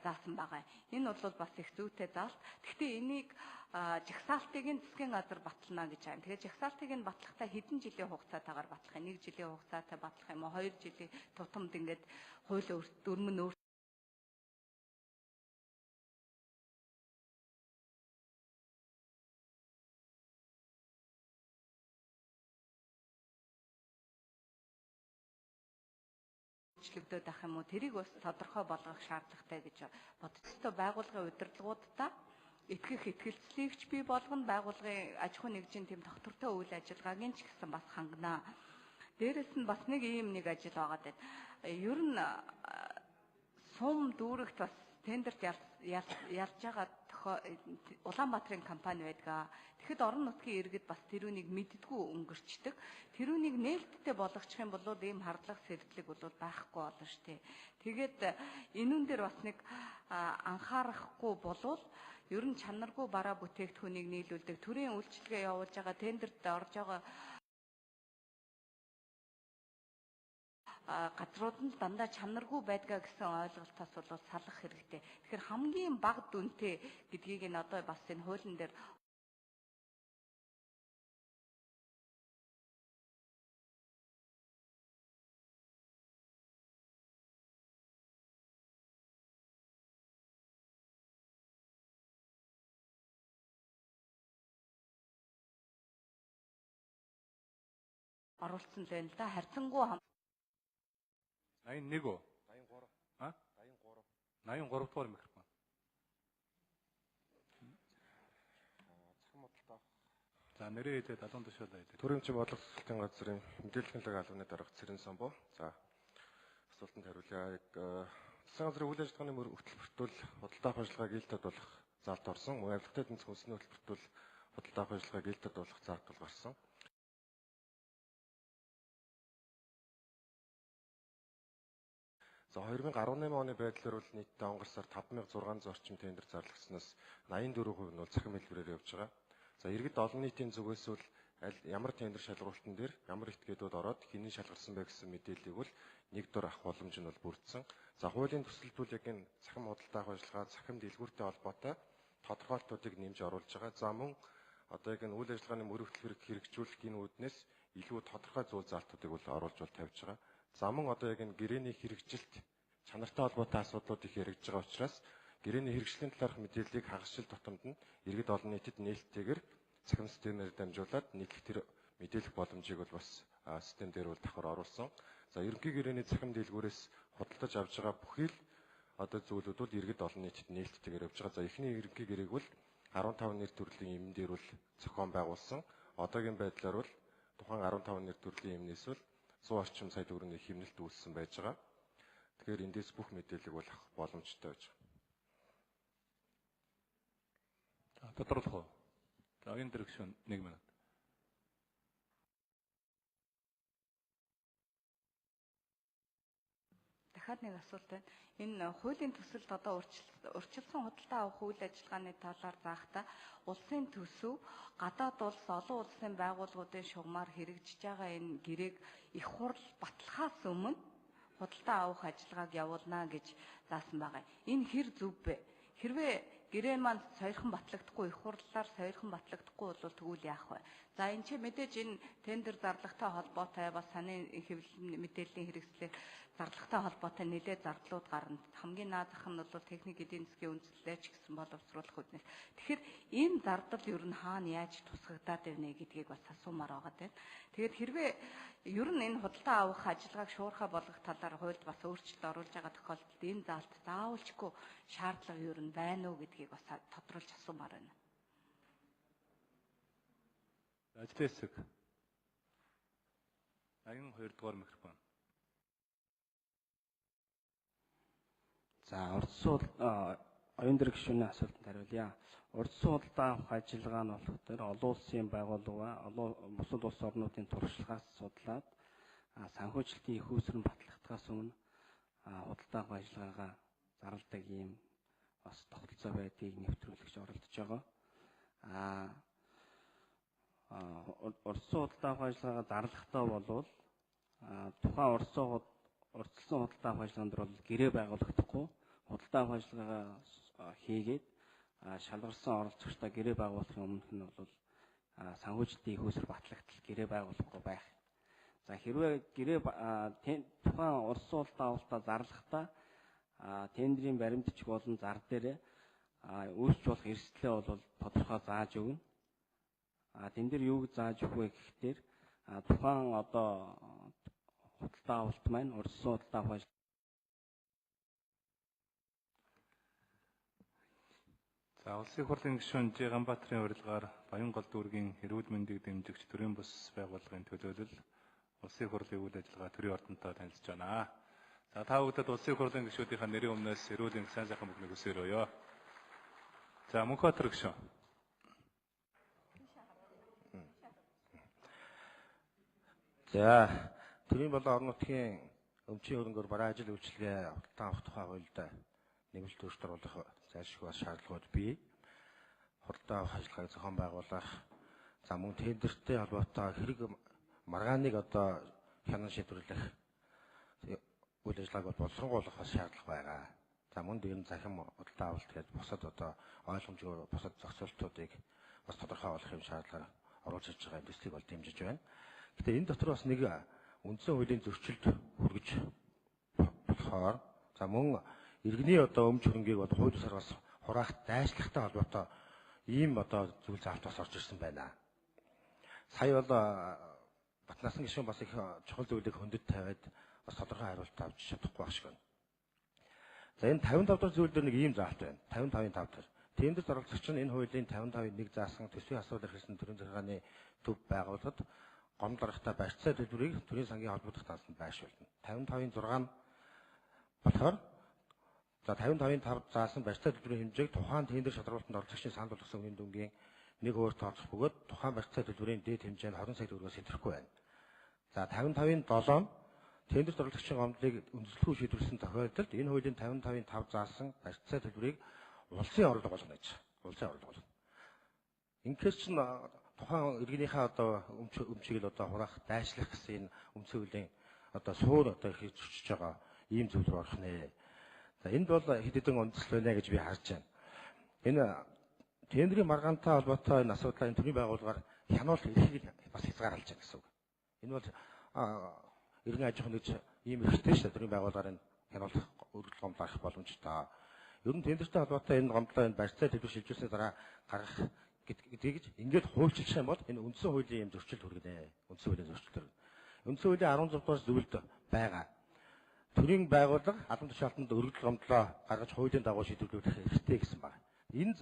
заасан байгаа. Энэ бол бас их зүйтэй заалт. Гэхдээ энийг жагсаалтыг нь засгийн газар батлана гэж байна. Тэгэхээр жагсаалтыг нь батлахдаа хэдэн жилийн хугацаатаагаар батлах юм? 1 жилийн хугацаатай батлах юм уу? 2 жилийн тутамд ингээд хууль дүрм нь өөрчлөгдөд ах юм уу? Тэрийг бас тодорхой болгох шаардлагатай гэж бодож байгаа. Байгууллагын удирдлагуудаа итгэх итгэлцлийгч бий болгоно, байгууллагын аж ахуйн нэгжийн тэм доктортой үйл ажиллагааг нь ч гэсэн бас хангана. Дээрээс нь бас нэг ийм нэг ажил байгаа даа. Ер нь сум дүүрэгт бас тендерт ялж байгаа Улаанбаатарын компани байдаг. Тэгэхэд орон нутгийн иргэд бас тэрүүнийг мэддэггүй өнгөрчдөг. Тэрүүнийг нээлттэй болгочих юм бол ийм хардлага сэрдлэг бол байхгүй болно шүү дээ. Тэгээд энүүн дээр бас нэг анхаарахгүй болвол ер нь чанаргүй бараа бүтээгдэхүүнийг нийлүүлдэг, төрийн үйлчилгээ явуулж байгаа, тендерт орж байгаа газрууд нь дандаа чанаргүй байдгаа гэсэн ойлголтоос бол салах хэрэгтэй. Тэгэхээр хамгийн бага дүнтэй гэдгийг нь одоо бас энэ хуулийн дээр оруулсан л байна л да. Харьцангуй 81 үү? 83. 83 дугаар микрофон. За нэрээ хэлээд алуун тушаалаа хэлээд. Төрөмчийн бодлого төсөлтийн газрын мэдээллийн албаны дарга Цэрэн Самбо. За асуултанд хариулъя. Яг Засгийн газрын үйл ажиллагааны мөр хөтөлбөртөл худалдаа авах ажиллагааг ээлтэд болох заалт орсон. Мөн авилгатай эдийн засгийн үндэсний хөтөлбөртөл худалдаа авах ажиллагааг ээлтэд болох заалт бол гарсан. За 2018 оны байдлаар бол нийтдээ он гарсаар 5600 орчим тендер зарлагдсанаас 84% нь бол цахим хэлбэрээр явж байгаа. За иргэд олон нийтийн зүгээс бол ямар тендер шалгуултан дээр ямар этгээдүүд ороод хэний шалгарсан бэ гэсэн мэдээллийг бол нэг дор авах боломж нь бол бүрдсэн. За хуулийн төсөлд бол яг энэ цахим худалдаа авах ажиллагаа цахим дэлгүүртэй холбоотой тодорхойлтуудыг нэмж оруулж байгаа. За мөн одоо яг энэ үйл ажиллагааны мөр хөтөлбөрийг хэрэгжүүлэх энэ үүднээс илүү тодорхой зүйл заалтуудыг бол оруулж бол тавьж байгаа. За мөн одоо яг энэ гэрээний хэрэгжилт чанартай холбоотой асуудлууд их яригдж байгаа учраас гэрээний хэрэгжлийн талаарх мэдээллийг хагасжил тутамд нь иргэд олон нийтэд нээлттэйгээр цахим системээр дамжуулаад нийтлэх тэр мэдээлэх боломжийг бол бас систем дээр бол давхар оруулсан. За ерөнхий гэрээний цахим дэлгүүрээс худалдаж авж байгаа бүхий л одоо зүйлүүд бол иргэд олон нийтэд нээлттэйгээр явж байгаа. За эхний ерөнхий гэрээг бол 15 нэр төрлийн эмэн дээр бол зохион байгуулсан. Одоогийн байдлаар бол тухайн 15 нэр төрлийн эмнээс бол 100 орчим сая төгрөгийн хэмнэлт үүссэн байж байгаа. Тэгэхээр эндээс бүх мэдээллийг бол авах боломжтой байж байгаа. За тодорхойлох уу? За энэ дэрэгшин 1 минут. Дахиад нэг асуулт байна. Энэ хуулийн төсөлд одоо урьдчилсан худалдаа авах үйл ажиллагааны талаар заахта улсын төсөв гадаад улс олон улсын байгууллагуудын шугамар хэрэгжиж байгаа энэ гэрээг их хурл батлахаас өмнө худалдаа авах ажиллагааг явуулна гэж заасан байгаа. Энэ хэр зөв бэ? Хэрвээ гэрээ маань сойрхон батлагдахгүй их хурлаар сойрхон батлагдахгүй бол тэгвэл яах вэ? За энэ чи мэдээж энэ тендер зарлагтай холбоотой бас саний хэвлэл мэдээллийн хэрэгслээр зарлагтай холбоотой нэлээд зардлууд гарна. Хамгийн наадах нь бол техник эдийн засгийн үндэслэлч гэсэн боловсруулах үднэс. Тэгэхээр энэ зардал ер нь хаана яаж тусгагдаад байна гэдгийг бас асуумаар байгаа тийм. Тэгээд хэрвээ ер нь энэ худалдаа авах ажиллагааг шуурхай болгох талаар хуульд бас өөрчлөлт оруулж байгаа тохиолдолд энэ заалт заавалчгүй шаардлага ер нь байна уу гэдгийг бас тодруулж асуумаар байна. Ажлын хэсэг. 82 дугаар микрофон. За урдсан оюун дэрэг гишүүний асуултанд хариулъя. Урдсан худалдаа авах ажиллагаа нь болохоор олон улсын байгууллага, бусад улс орнуудын туршлагаас судлаад санхүүжилтийн их үүсвэр батлагдахаас өмнө худалдаа авах ажиллагаагаа зарладаг ийм бас тогтолцоо байдгийг нэвтрүүлэгч оролдож байгаа. Урдсан худалдаа авах ажиллагаагаа зарлахдаа болвол тухайн урдсан худалдаа авах ажиллагаанд бол гэрээ байгуулагдахгүй худалдаа авах ажиллагаагаа хийгээд шалгарсан оролцогчдоо гэрээ байгуулахын өмнөх нь бол санхүүжилтийн их үүсвэр батлагдал гэрээ байгуулахгүй байх. За хэрвээ гэрээ тухайн урдсан худалдаа авалтаа зарлахдаа тендерийн баримтчиг болон зар дээр үүсч болох эрсдлээ бол тодорхой зааж өгнө. Тэн дээр юу гэж зааж өгөх вэ гэхээр тухайн одоо худалдаа авалт маань урдсан худалдаа авах За улсын хурлын гишүүн Ганбаатарын урилгаар Баянгол дүүргийн эрүүл мэндийг дэмжигч төрийн бус байгууллагын төлөөлөл улсын хурлын үйл ажиллагаа төрийн ордонтой танилцж байна. За та бүхэнд улсын хурлын гишүүдийнхээ нэрийн өмнөөс эрүүлийн сайн сайхан бүгнийг хүсээрөөё. За Мөнхбаатар гишүүн. За төрийн болон орон нутгийн өмчийн хөрөнгөөр бараа ажил үйлчилгээ худалдаа авах тухай хуульд нэмэлт өөрчлөлт оруулах зайлшгүй бас шаардлагууд бий. Худалдаа авах ажиллагааг зохион байгуулах, за мөн тендертэй холбоотой хэрэг маргааныг одоо хянан шийдвэрлэх үйл ажиллагааг боловсруулах бас шаардлага байгаа. За мөн дээр нь захим худалдаа авалт гэж бусад одоо ойлгомжгүй бусад зохицуултуудыг бас тодорхой болох юм шаардлага оруулж ирж байгаа төслийг бол дэмжиж байна. Гэтэ энэ дотор бас нэг үндсэн хуулийн зөрчилд хүргэж болохоор за мөн иргэний одоо өмч хөрөнгийг бол хууль ёсоор бас хураах дайшлагтай холбоотой ийм одоо зүйл заалт бас орж ирсэн байна. Сая бол Батнасан гишүүн бас их чухал зүйлийг хөндөд тавиад бас тодорхой хариулт авч чадахгүй байх шиг байна. За энэ 55 дахь зүйл дээр нэг ийм заалт байна. 55-ын 5 дээр. Тендер зорилгогч нь энэ хуулийн 55-ын 1 заасан төсвийн асуудал эрхэлсэн төрийн захиргааны төв байгууллагад гомдлорохтой барьцаа төлбөрийг төрийн сангийн холбогдох тансанд байршуулна. 55-ын 6 нь болохоор За 55-5 заасан барьцаа төлбөрийн хэмжээг тухайн тендер шалралтанд оролцогчийн санал болгосон үнийн дүнгийн 1% тооцох бөгөөд тухайн барьцаа төлбөрийн дээд хэмжээ нь 20 сая төгрөгөөс хэтрэхгүй байна. За 55-7 тендерт оролцогчийн гомдлыг үндэслэхүй шийдвэрлсэн тохиолдолд энэ хуулийн 55-5 заасан барьцаа төлбөрийг улсын орлого болгоно гэж. Улсын орлого болгоно. Инхээр чинь тухайн иргэнийхээ одоо өмчийг л одоо хураах, дайшлах гэсэн энэ үндсэн хуулийн одоо суур одоо хийж өчөж байгаа ийм зүйл рүү орох нэ. За энд бол хэд хэдэн үндэслэл байна гэж би харж байна. Энэ тендерийн маргаантай холбоотой энэ асуудлаа энэ төрийн байгууллагаар хянуулт эрхийг бас хязгаарлаж байна гэсэн үг. Энэ бол иргэн аж ахуйн гэж ийм эрхтэй шүү дээ. Төрийн байгууллагаар энэ хянуулах өргөл гомдол гарах боломжтой. Ер нь тендертэй холбоотой энэ гомдлоо энэ барьцаа төлөв шилжүүлснээр дараа гаргах гэдгийг ингээд хуульчилчих юм бол энэ үндсэн хуулийн юм зөрчил хүргэнэ. Үндсэн хуулийн зөрчил хүргэнэ. Үндсэн хуулийн 16 дугаар зөвлөлд байгаа. Төрийн байгууллага албан тушаалтанд өргөдөл гомдлоо гаргаж хуулийн дагуу шийдвэрлэх хэрэгтэй гэсэн байна. Энэ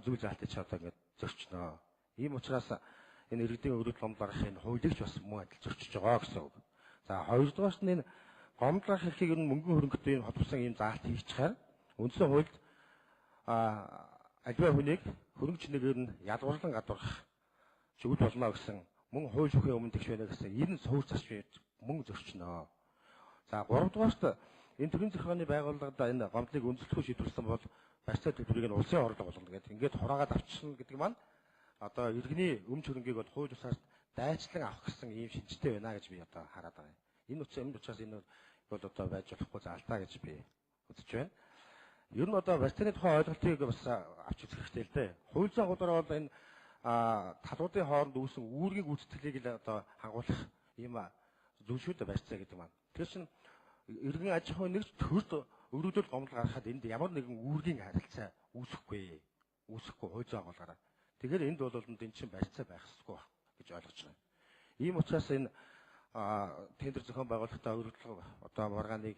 зүйл заалтыг ч одоо ингээд зөрчнөө. Ийм учраас энэ иргэдийн өргөдөл гомдол гаргах энэ хуулийг ч бас мөн адил зөрчиж байгаа гэсэн үг. За хоёрдугаарт нь энэ гомдол гарах эрхийг энэ мөнгөн хөрөнгөтэй энэ хотвсон ийм заалт хийчихээр үндсэн хуульд альва хүнийг хөрөнгө чигээр нь ядгуурлан гадуурх чиглэл болно гэсэн мөн хууль шүүхийн өмнө тэгш байна гэсэн энэ суур зарчмыг мөн зөрчнөө. За 3 дугаарт энэ төрийн зохионы байгууллагад энэ гомдлыг үндэслэхүй шийдвэрлсэн бол барьцаа төлбөрийг нь улсын орлого болгоно гэдэг. Ингээд хураагаад авчихна гэдэг маань одоо иргэний өмч хөрөнгийг бол хууль бусаар дайчлан авах гэсэн ийм шинжтэй байна гэж би одоо хараад байгаа юм. Энэ учраас энэ бол одоо байж болохгүй заалтаа гэж би үзэж байна. Ер нь одоо барьцааны тухай ойлголтыг бас авч үзэх хэрэгтэй л дээ. Хууль зүйн агуулгаар бол энэ талуудын хооронд үүсэн үүргийн гүйцэтгэлийг л одоо хангуулах ийм зүйл шүү дээ барьцаа гэдэг маань. Тэгэхээр чинь иргэн аж ахуйн нэг төрд өргөдөл гомдол гаргахад энд ямар нэгэн үүргийн харилцаа үүсэхгүй. Үүсэхгүй хууль зүйн агуулгаараа. Тэгэхээр энд бол энэ чинь барьцаа байх ёсгүй гэж ойлгож байгаа. Ийм учраас энэ тендер зохион байгуулалтаа өргөдөл одоо маргааныг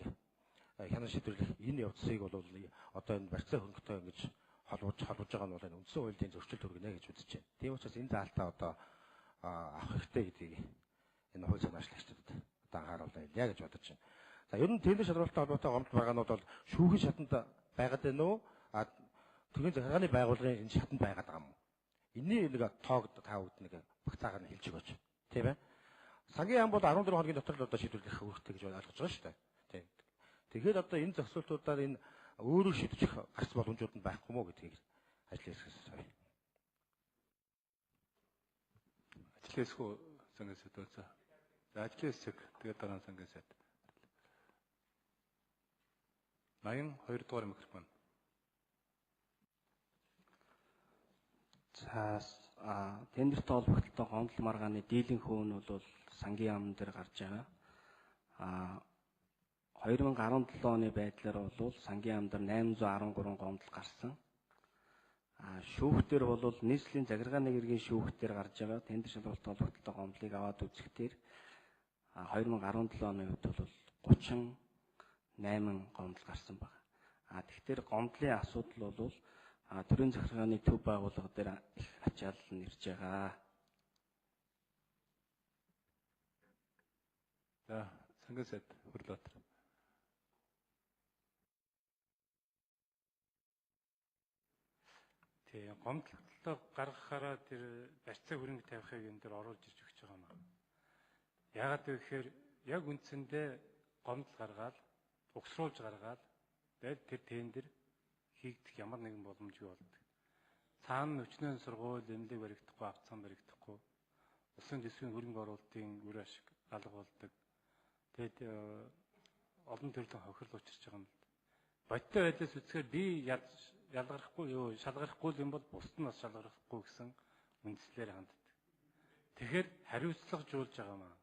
хянан шийдвэрлэх энэ явцыг бол одоо энэ барьцаа хөрөнгөтэй ингэж холбож байгаа нь бол энэ үндсэн хуулийн зөрчил төргөнэ гэж үзэж байна. Тийм учраас энэ заалтаа одоо авах хэрэгтэй гэдгийг энэ хууль санаачлагчдад одоо анхааруулъя гэж бодож байна. За ер нь тендер шалралттай холбоотой гомдол маргаанууд бол шүүхийн шатанд байгаад байна уу? Төрийн захиргааны байгууллагын энэ шатанд байгаад байгаа юм уу? Энийн нэг тоог та бүгд нэг багцаагаар нь хэлж өгөөч. Тийм ээ. Сангийн яам бол 14 хоногийн дотор л одоо шийдвэрлэх үүрэгтэй гэж ойлгож байгаа шүү дээ. Тийм. Тэгэхээр одоо энэ зохицуултуудаар энэ өөрөө шийдчих гарц боломжууд нь байхгүй мó гэдгийг ажил хийсгээс. Ажил хийсгүү сангийн сэдв үү? За ажил хийсэг тэгээд дараа нь сангийн сэдв. 82 дугаар микрофон. За тендерт холбогдолтой гомдол маргааны дийлэнх хүү нь бол сангийн яамн дээр гарч байгаа. 2017 оны байдлаар бол сангийн яамд 813 гомдол гарсан. Шүүхтэр бол нийслэлийн захиргааны гэргийн шүүхтэр гарч байгаа тендер шалралттай холбогдолтой гомдлыг аваад үзэхдээ 2017 оны үед бол 38 гомдол гарсан байна. Тэгэхээр гомдлын асуудал бол төрийн захиргааны төв байгууллага дээр их ачаал нэрж байгаа. За сангийн сэд хөрлөөт. Тийм гомдлоо гаргахаараа тэр барьцаа хөрөнгө тавихыг энэ дээр оруулж ирж өгч байгаа юм. Яагаад гэвэл яг үндсэндээ гомдол гаргаад угсруулж гаргаад тэр тендер хийгдэх ямар нэгэн боломжгүй болдог. Цаана өчнөө сургууль эмнэлэг баригдахгүй, авцсан баригдахгүй, улсын төсвийн хөрөнгө оруулалтын үр ашиг алга болдог. Тэгэд олон төрлийн хохирол учирч байгаа юм л. Бодтой байдлаас үзэхээр би ялгарахгүй юу, шалгарахгүй юм бол бусд нь бас шалгарахгүй гэсэн үндслээр ханддаг. Тэгэхээр хариуцлагажуулж байгаа юм аа.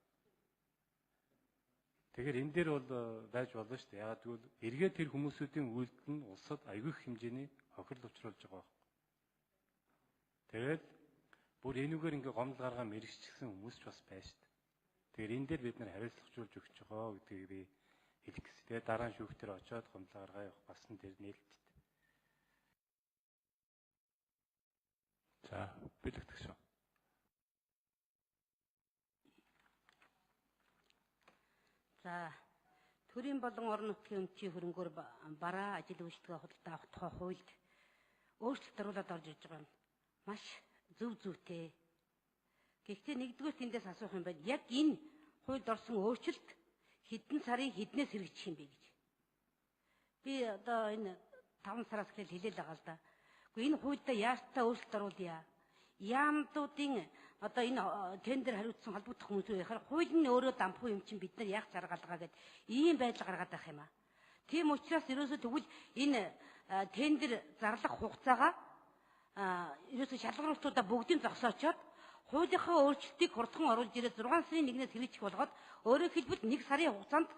Тэгэхээр энэ дээр бол байж болно шүү дээ. Ягаад гэвэл эргээд тэр хүмүүсүүдийн үйлдэл нь улсад аягүй их хэмжээний хохирол учруулж байгаа байхгүй. Тэгээд бүр энүүгээр ингээ гомдол гаргаа мэрэгчсэн хүмүүс ч бас байна шүү дээ. Тэгэхээр энэ дээр бид нэр хариуцлагажуулж өгч байгаа гэдгийг би хэлэх гэсэн. Тэгээд дараа нь шүүхтэр очиод гомдол гаргаа явах бас нь тэр нээлттэй. За бэлэгдэх шүү. За төрийн болон орон нутгийн өмчийн хөрөнгөөр бараа ажил үйлчлэгээ худалдаа авах тухай хуульд өөрчлөлт оруулаад орж ирж байгаа нь маш зөв зүйтэй. Гэхдээ нэгдүгээр тэндээс асуух юм байна. Яг энэ хуульд орсон өөрчлөлт хэдэн сарын хэднээс хэрэгжих юм бэ гэж. Би одоо энэ 5 сараас эхлээл хэлээл байгаа л да. Гэхдээ энэ хуульдаа яалтаа өөрчлөлт оруулъя. Яамдуудын одоо энэ тендер хариуцсан холбогдох хүмүүсийн яхаар хууль нь өөрөө дампуу юм чинь бид нар яг заргалгаа гэдэг ийм байдал гаргаад байх юм аа. Тийм учраас ерөөсөө тэгвэл энэ тендер зарлах хугацаагаа ерөөсөө шалгаруулалтуудаа бүгдийг зогсоочоод хуулийнхаа өөрчлөлтийг хурдхан оруулж ирээд 6 сарын 1-ээс хэрэгжих болгоод өөрөөр хэлбэл 1 сарын хугацаанд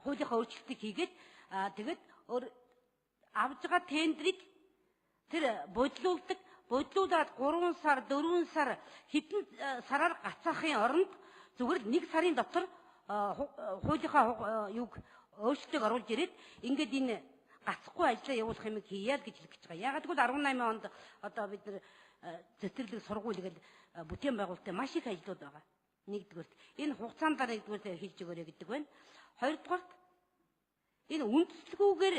хуулийнхаа өөрчлөлтийг хийгээд тэгээд авж байгаа тендрийг тэр бодлуулаад 3 сар 4 сар хэдэн сараар гацаахын оронд зүгээр л 1 сарын дотор хуулийнхаа юг өөрчлөлтийг оруулж ирээд ингээд энэ гацхгүй ажиллаа явуулах юм хийя л гэж хэлж байгаа. Ягаад гэвэл 18 онд одоо бид нар цэцэрлэг сургууль гэдэг бүтээн байгуулалтын маш их ажлууд байгаа. Нэгдүгээр энэ хугацаанд нэгдүгээр хэлж өгөөрэй гэдэг байна. Хоёрдугаар энэ үндэслэгүүгээр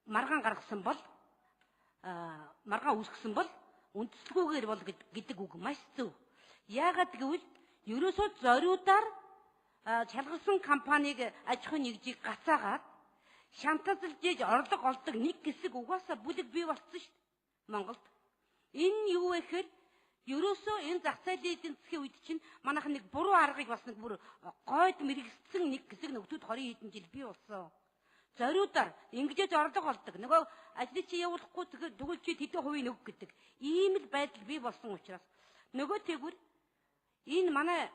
маргаан гаргасан бол маргаан үүсгэсэн бол үндэслэгүүгээр бол гэдэг үг маш зөв. Яагаад гэвэл ерөөсөө зориудаар чалгарсан компаниг аж ахуйн нэгжийг гацаагаад шантазлж ээж орлого олдог нэг хэсэг угаасаа бүлэг бий болсон шүү дээ Монголд. Энэ юу вэ гэхээр ерөөсөө энэ зах зээлийн эдийн засгийн үед чинь манайх нэг буруу аргыг бас нэг бүр гойд мэрэгссэн нэг хэсэг нөхдүүд 20 хэдэн жил бий болсон. Зориудаар ингэж орлого олдог. Нөгөө ажлыг чи явуулахгүй тэгвэл чи хэдэн хувийг өг гэдэг. Ийм л байдал бий болсон учраас нөгөө тэгвэр энэ манай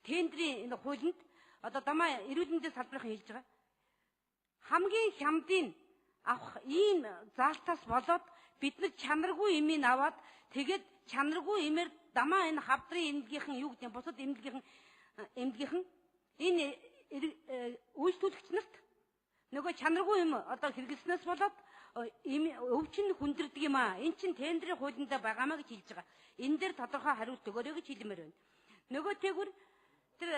тендрийн энэ хуулинд одоо дамаа эрүүл мэндийн салбарын хэлж байгаа. Хамгийн хямдын авах ийм заалтаас болоод бид нар чанаргүй имийг аваад тэгээд чанаргүй имээр дамаа энэ хавдрын эмнэлгийнхэн юу гэдэг нь бусад эмнэлгийнхэн энэ үйлчлүүлэгч нарт нөгөө чанаргүй юм одоо хэрэглэснээс болоод өвчин хүндэрдэг юм аа. Эн чин тендрийн хуулиндаа байгаамаа гэж хэлж байгаа. Энэ дээр тодорхой хариулт өгөөрэй гэж хэлмээр байна. Нөгөө тэгвэр тэр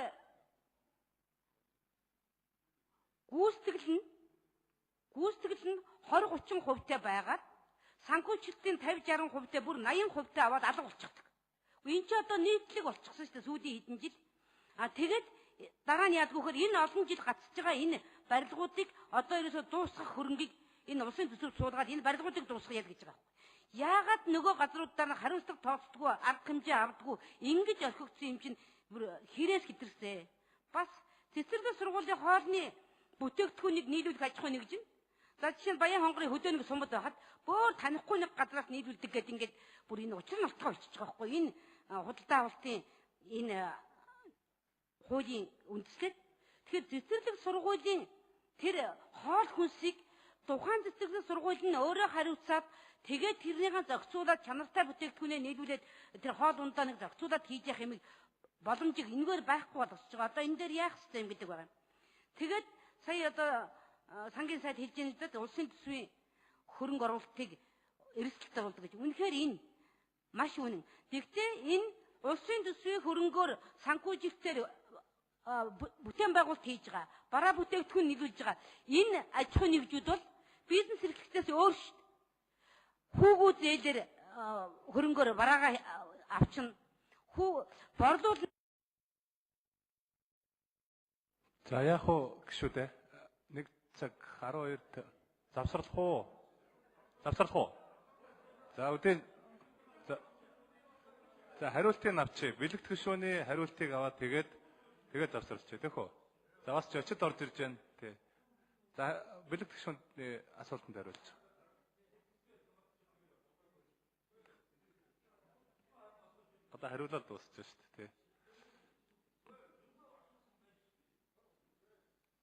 гүйцэтгэл нь 20-30% байгаад санхүүжилтийн 50-60% бүр 80% аваад алга болчихдог. Энэ ч одоо нийтлэг болчихсон шүү дээ сүүлийн хэдэн жил. Тэгээд дараа нь яадаг вөхөр энэ олон жил гацж байгаа энэ барилгуудыг одоо ерөөсөө дуусгах хөрөнгийг энэ улсын төсөвт суулгаад энэ барилгуудыг дуусгая гэж байгаа. Яагаад нөгөө газруудаар хариуцлага тооцдоггүй, арга хэмжээ авдаггүй, ингэж орхигдсон юм чинь хэрээс хэтэрсэ. Бас цэцэрлэг сургуулийн хоолны бүтээгдэхүүнийг нийлүүлэх аж ахуйн нэгж нь. За жишээ нь Баян хонгорын хөдөөнийг сумд байхад бүр танихгүй нэг газраас нийлүүлдэг гэдэг ингээд бүр энэ учир нартгаа болчихж байгаа байхгүй. Энэ худалдаа авалтын энэ хуулийн үндэслэл. Тэгэхээр цэцэрлэг сургуулийн тэр хоол хүнсийг тухайн цэцэрлэг сургууль нь өөрөө хариуцаад тэгээд тэрнийгээ зохицуулаад чанартай бүтээгдэхүүнээ нийлүүлээд тэр хоол ундаа нэг зохицуулаад хийж явах юм боломжийг энэгээр байхгүй болгож байгаа. Одоо энэ дээр яах ёстой юм гэдэг байна. Тэгээд сая одоо сангийн сайд хэлж байгаа л да улсын төсвийн хөрөнгө оруулалтыг эрсдэлт оруулдаг гэж. Үнэхээр энэ маш үнэн. Гэхдээ энэ улсын төсвийн хөрөнгөөр санхүүжилтээр бүтээн байгуулалт хийж байгаа. Бараа бүтээгдэхүүн нийлүүлж байгаа. Энэ аж ахуйн нэгжүүд бол бизнес эрхлэлтээс өөр шүү дээ. Хүүгүү зээлэр хөрөнгөөр бараагаа авчин борлуул. За яах вэ гişүүдээ? Нэг цаг 12-д завсарлах уу? Завсарлах уу? За үдэн за хариултыг авчи. Бэлэгт гişүүний хариултыг аваад тэгээд завсарлчих тэхүү. За бас ч очид орж ирж байна. Тий. За бэлэгт гişүүний асуултанд хариулж. Одоо хариулаад дуусчих шүү дээ. Тий.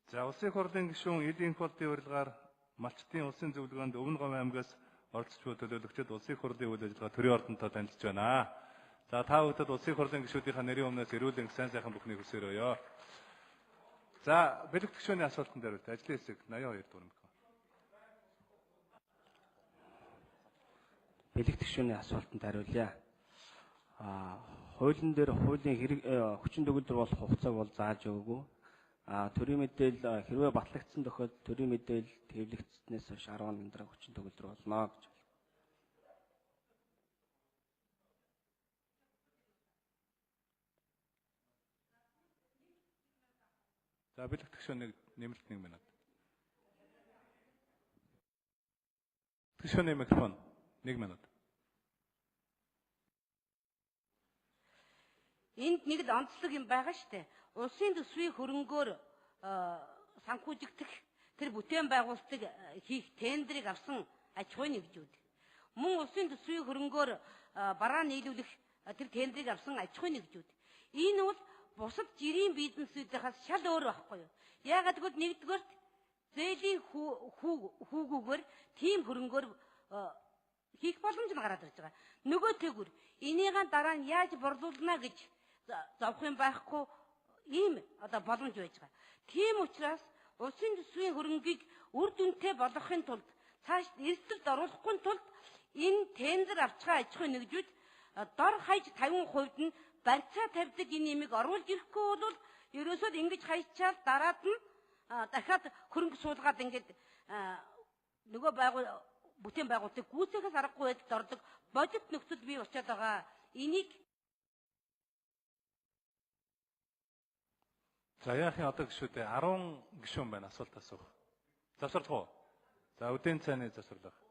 За улсын хурлын гишүүн эдийн фондын урилгаар малчтын улсын зөвлөгөөнд Өвөн Гомь аймгаас оролцож буй төлөөлөгчид улсын хурлын үйл ажиллагаа төрийн ордонтой танилцж байна. За та бүхэнд улсын хурлын гишүүдийнхээ нэрийн өмнөөс эрүүл сайн сайхан бүхнийг хүсээрөөё. За бэлэгт гишүүний асуултанд хариулт ажлын хэсэг 82 дүрм. Бэлэгт гишүүний асуултанд хариулъя. Хуулийн дээр хуулийн хүчин төгөлдөр болох хугацааг бол зааж өгөөгүй. Төрийн мэдээлэл хэрвээ батлагдсан тохиолдолд төрийн мэдээлэл хэвлэгдснээс хойш 10 хоногийн дараа хүчин төгөлдөр болно гэж. За бэлтгэгч нэмэлт 1 минут. Бэлтгэгчний микрофон 1 минут. Энд нэг л онцлог юм байгаа штэ. Улсын төсвийн хөрөнгөөр санхүүжигдэх тэр бүтээн байгуулалтыг хийх тендерийг авсан аж ахуйн нэгжүүд. Мөн улсын төсвийн хөрөнгөөр бараа нийлүүлэх тэр тендерийг авсан аж ахуйн нэгжүүд. Энэ бол бусад жирийн бизнесүүдээс шал өөр байхгүй юу? Яагаад гэвэл нэгдүгээрт зээлийн хүүгүүгээр тийм хөрөнгөөр хийх боломж нь гараад ирж байгаа. Нөгөөтэйгүр энийгээ дараа нь яаж борлуулна гэж зовх юм байхгүй ийм боломж байж байгаа. Тийм учраас улсын төсвийн хөрөнгийг үр дүнтэй болгохын тулд цааш эрсдэлд оруулахгүй тулд энэ тендер авч байгаа аж ахуйн нэгжүүд дор хаяж 50% нь барьцаа тавьдаг энэ нэмийг оруулж ирэхгүй бол ерөөсөө ингэж хайчаал дараад нь дахиад хөрөнгө суулгаад ингээд нөгөө бүтээн байгуулалтыг гүйцэтгэхээс аргагүй байдалд ордог бодит нөхцөл бий болчиход байгаа. Энийг За яахын одоо гişүүдээ 10 гишүүн байна асуулт асуух. Завсарлах уу? За үдийн цайны завсарлах.